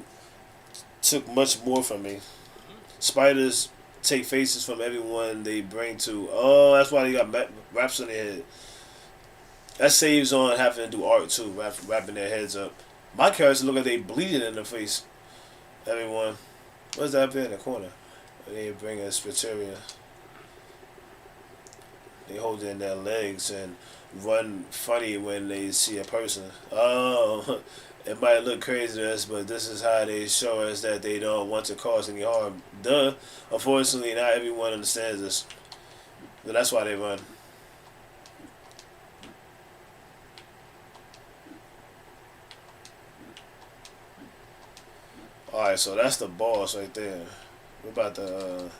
took much more from me. Spiders take faces from everyone they bring to. Oh, that's why they got wraps on their head. That saves on having to do art too, wrapping their heads up. My characters look like they bleeding in the face. Everyone. What's that up there in the corner? They bring a Spiteria. They hold in their legs and run funny when they see a person. Oh, it might look crazy to us, but this is how they show us that they don't want to cause any harm. Duh. Unfortunately, not everyone understands this. But that's why they run. Alright, so that's the boss right there. We're about to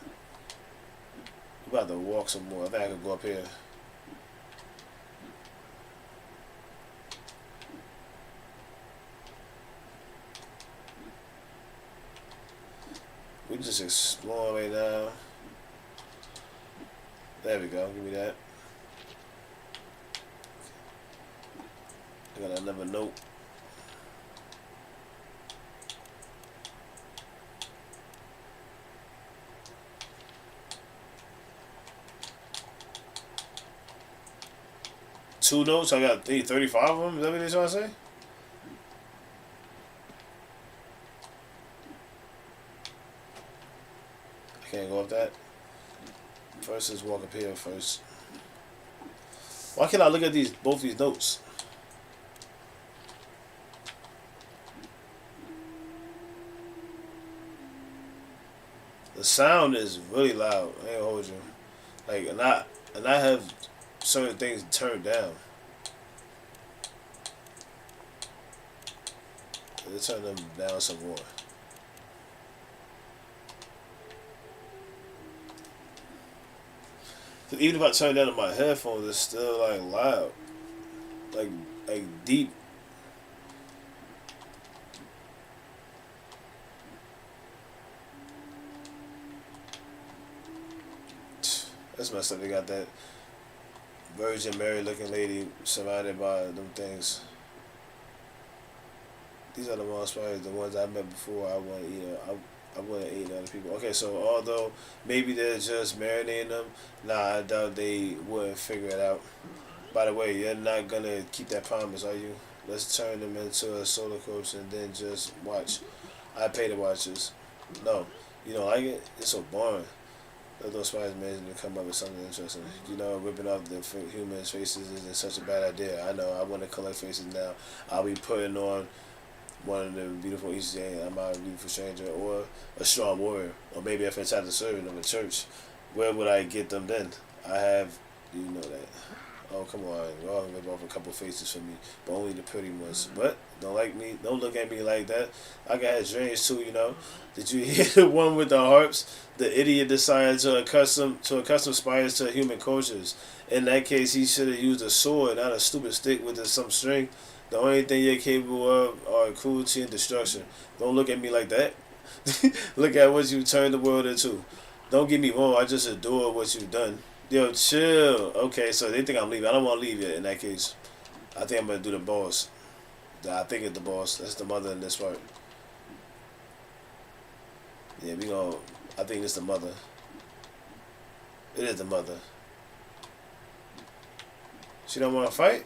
walk some more. I think I can go up here. We just exploring right now. There we go. Give me that. I got another note. two notes. I got 35 of them. Is that what they're trying to say? I can't go up that. First is walk up here first. Why can't I look at both these notes? The sound is really loud. I ain't gonna hold you. Like, and I have certain things turned down. Let's turn them down some more. Cause even if I turn down my headphones, it's still like loud, like deep. That's messed up. They got that Virgin Mary looking lady surrounded by them things. These are the ones, probably the ones I met before. I want to eat. I want to eat other people. Okay, so although maybe they're just marinating them, nah, I doubt they wouldn't figure it out. By the way, you're not gonna keep that promise, are you? Let's turn them into a solar coach and then just watch. I pay to watch this. No, you don't like it? It's so boring. Let those spies amazing to come up with something interesting. You know, ripping off the humans' faces isn't such a bad idea. I know. I want to collect faces now. I'll be putting on one of the beautiful East End, I'm out a beautiful stranger, or a strong warrior, or maybe a fantastic servant of a church. Where would I get them then? I have, you know that. Oh, come on, y'all rip off a couple faces for me, but only the pretty ones. What? Don't like me? Don't look at me like that. I got dreams too, you know. Did you hear the one with the harps? The idiot decided to accustom spiders to human cultures. In that case, he should have used a sword, not a stupid stick with some string. The only thing you're capable of are cruelty and destruction. Don't look at me like that. Look at what you turned the world into. Don't get me wrong, I just adore what you've done. Yo, chill. Okay, so they think I'm leaving. I don't want to leave yet in that case. I think I'm going to do the boss. I think it's the boss. That's the mother in this part. Yeah, we going to... I think it's the mother. It is the mother. She don't want to fight?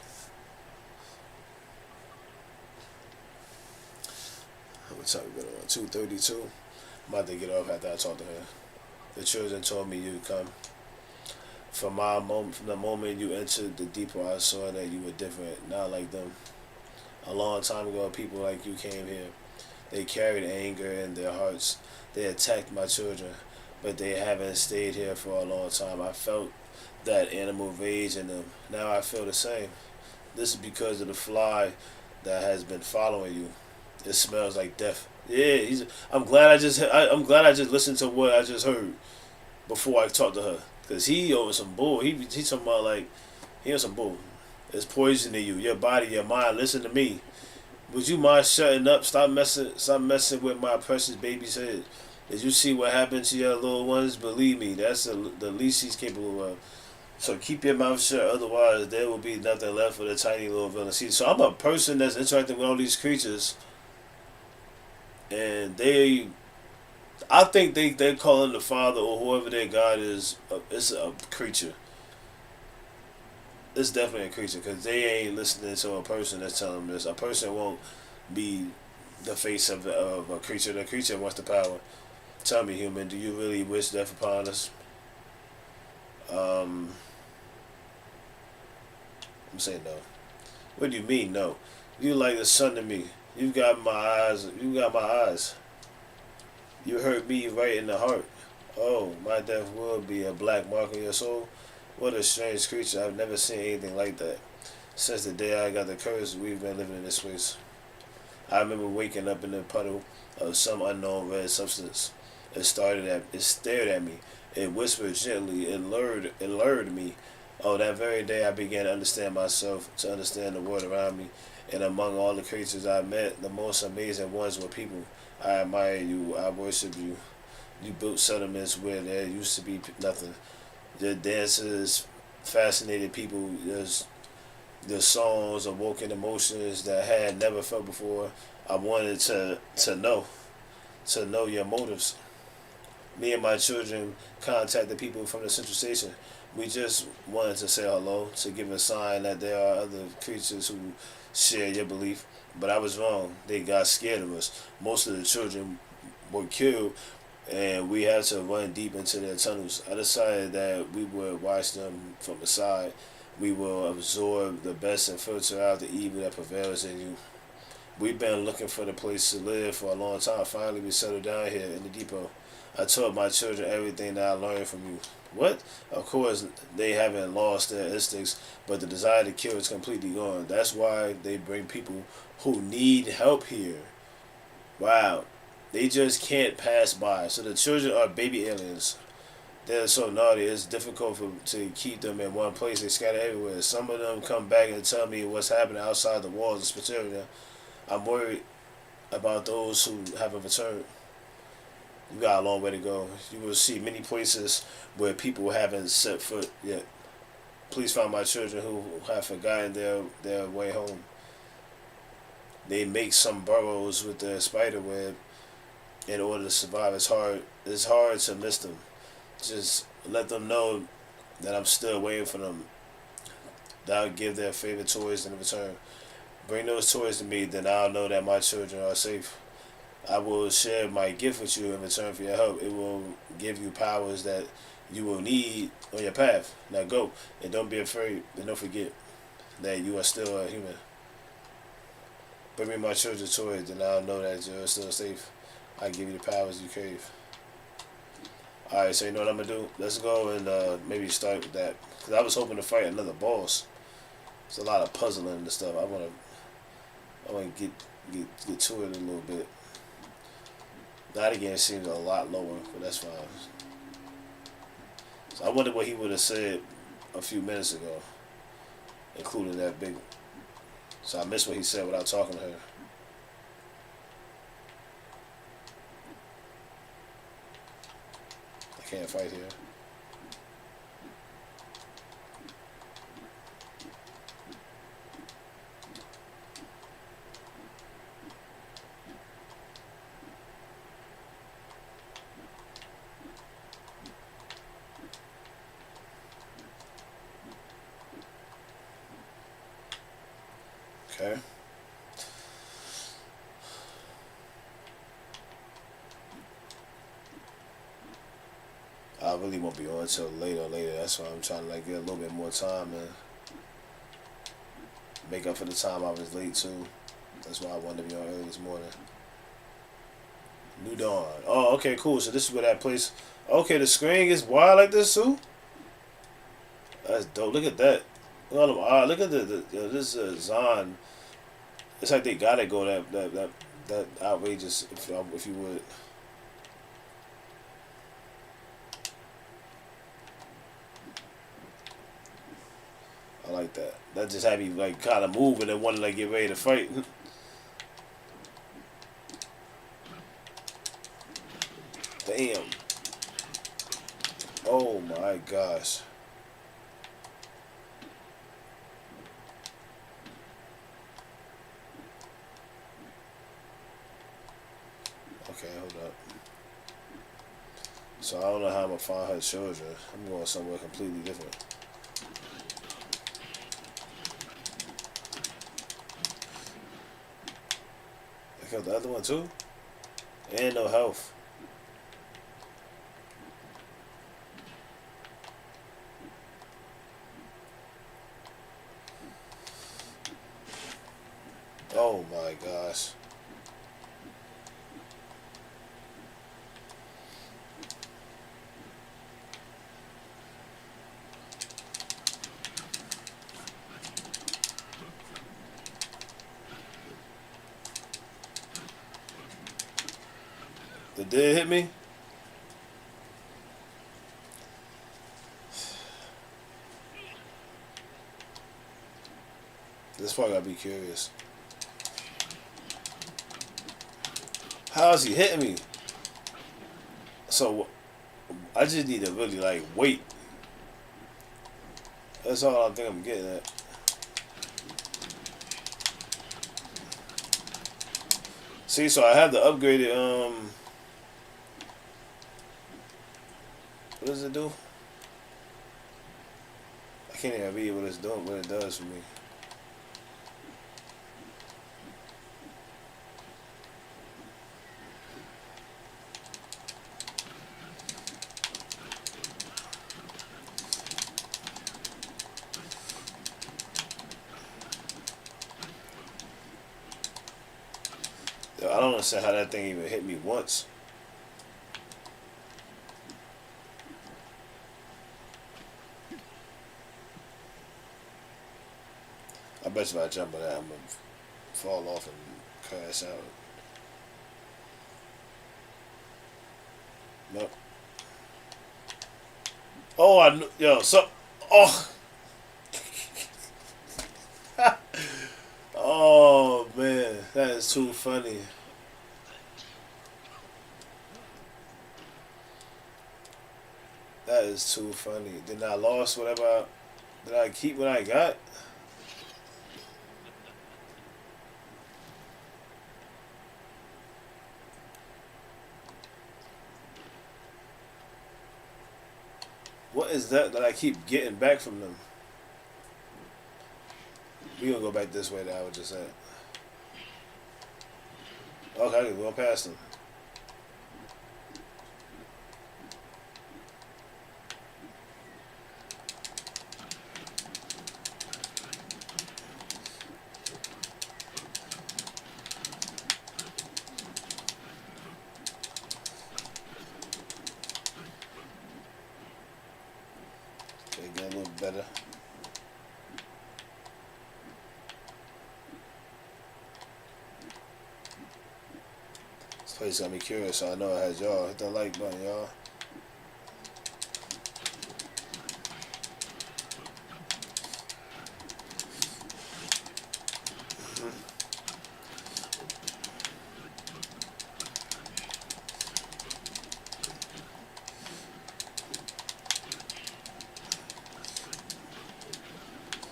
What time we got on? 2:32. I'm about to get off after I talk to her. The children told me you'd come. From the moment you entered the depot, I saw that you were different, not like them. A long time ago, people like you came here. They carried anger in their hearts. They attacked my children, but they haven't stayed here for a long time. I felt that animal rage in them. Now I feel the same. This is because of the fly that has been following you. It smells like death. Yeah, I'm glad I'm glad I just listened to what I just heard before I talked to her. Cause he over some bull. He talking about like he on some bull. It's poisoning you, your body, your mind. Listen to me. Would you mind shutting up? Stop messing with my precious baby's head. Did you see what happened to your little ones? Believe me, that's the least he's capable of. So keep your mouth shut, otherwise there will be nothing left for the tiny little villain. See, so I'm a person that's interacting with all these creatures, and I think they're calling the father or whoever their God is. It's a creature. It's definitely a creature because they ain't listening to a person that's telling them this. A person won't be the face of a creature. The creature wants the power. Tell me, human, do you really wish death upon us? I'm saying no. What do you mean no? You like the sun to me. You got my eyes. You got my eyes. You hurt me right in the heart. Oh, my death will be a black mark on your soul. What a strange creature. I've never seen anything like that. Since the day I got the curse, we've been living in this place. I remember waking up in a puddle of some unknown red substance. It stared at me. It whispered gently. It lured me. Oh, that very day I began to understand myself, to understand the world around me. And among all the creatures I met, the most amazing ones were people. I admire you. I worship you. You built settlements where there used to be nothing. Your dances fascinated people. Your songs awoken emotions that I had never felt before. I wanted to know your motives. Me and my children contacted people from the central station. We just wanted to say hello, to give a sign that there are other creatures who share your belief. But I was wrong. They got scared of us. Most of the children were killed, and we had to run deep into their tunnels. I decided that we would watch them from the side. We will absorb the best and filter out the evil that prevails in you. We've been looking for the place to live for a long time. Finally, we settled down here in the depot. I taught my children everything that I learned from you. What? Of course, they haven't lost their instincts, but the desire to kill is completely gone. That's why they bring people who need help here. Wow. They just can't pass by. So the children are baby aliens. They're so naughty, it's difficult to keep them in one place. They scatter everywhere. Some of them come back and tell me what's happening outside the walls of Spitaria. I'm worried about those who haven't returned. You got a long way to go. You will see many places where people haven't set foot yet. Please find my children who have forgotten their way home. They make some burrows with their spider web in order to survive. It's hard to miss them. Just let them know that I'm still waiting for them. That I'll give their favorite toys in return. Bring those toys to me, then I'll know that my children are safe. I will share my gift with you in return for your help. It will give you powers that you will need on your path. Now go, and don't be afraid, and don't forget that you are still a human. Bring me my children's toys, then I'll know that you're still safe. I give you the powers you crave. Alright, so you know what I'm going to do? Let's go and maybe start with that. Because I was hoping to fight another boss. It's a lot of puzzling and stuff. I want to get to it a little bit. That again seems a lot lower, but that's fine. So I wonder what he would have said a few minutes ago, including that big. So I missed what he said without talking to her. I can't fight here. Okay. I really won't be on until later. That's why I'm trying to get a little bit more time and make up for the time I was late too. That's why I wanted to be on early this morning. New Dawn. Oh, okay, cool. So this is where that place. Okay, the screen is wide like this too. That's dope. Look at that. Look at this Zon. It's like they gotta go that outrageous if you would. I like that. That just had me kind of moving and wanted to get ready to fight. Damn. Oh my gosh. Okay, hold up. So I don't know how I'm gonna find her children. I'm going somewhere completely different. I killed the other one too? And no health. Oh my gosh. The dead hit me? This part I gotta be curious. How is he hitting me? So I just need to really wait. That's all I think I'm getting at. See, so I have the upgraded what does it do? can't even read what it's doing, what it does for me. I don't understand how that thing even hit me once. I bet you if I jump on that, I'm gonna fall off and crash out. Nope. Oh, I knew, yo, so, oh, oh man, that is too funny. That is too funny. Then I lost whatever. Did I keep what I got? What is that I keep getting back from them? We gonna go back this way that I was just at. Okay, we're going past them. Okay, get a little better. This place got me curious, so I know it has y'all. Hit the like button, y'all.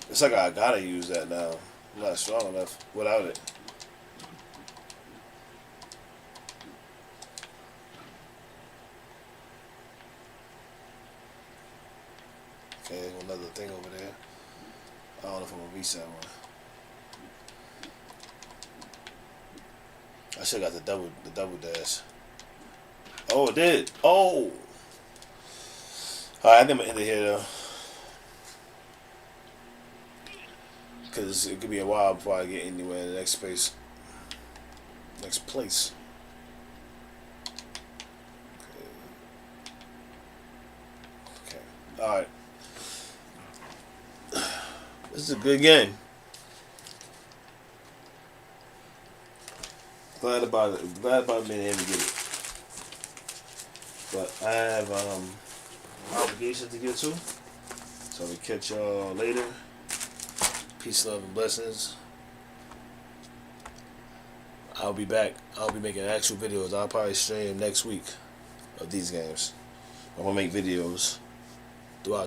It's like I gotta use that now. I'm not strong enough without it. Okay, there's another thing over there. I don't know if I'm gonna reach that one. I should have got the double dash. Oh, it did. Oh. Alright, I think I'm gonna end it here though. Because it could be a while before I get anywhere in the next place. Next place. Okay. Alright. This is a good game. Glad about it. Glad about being able to get it. But I have obligations to get to. So we'll catch y'all later. Peace, love, and blessings. I'll be back. I'll be making actual videos. I'll probably stream next week of these games. I'm gonna make videos.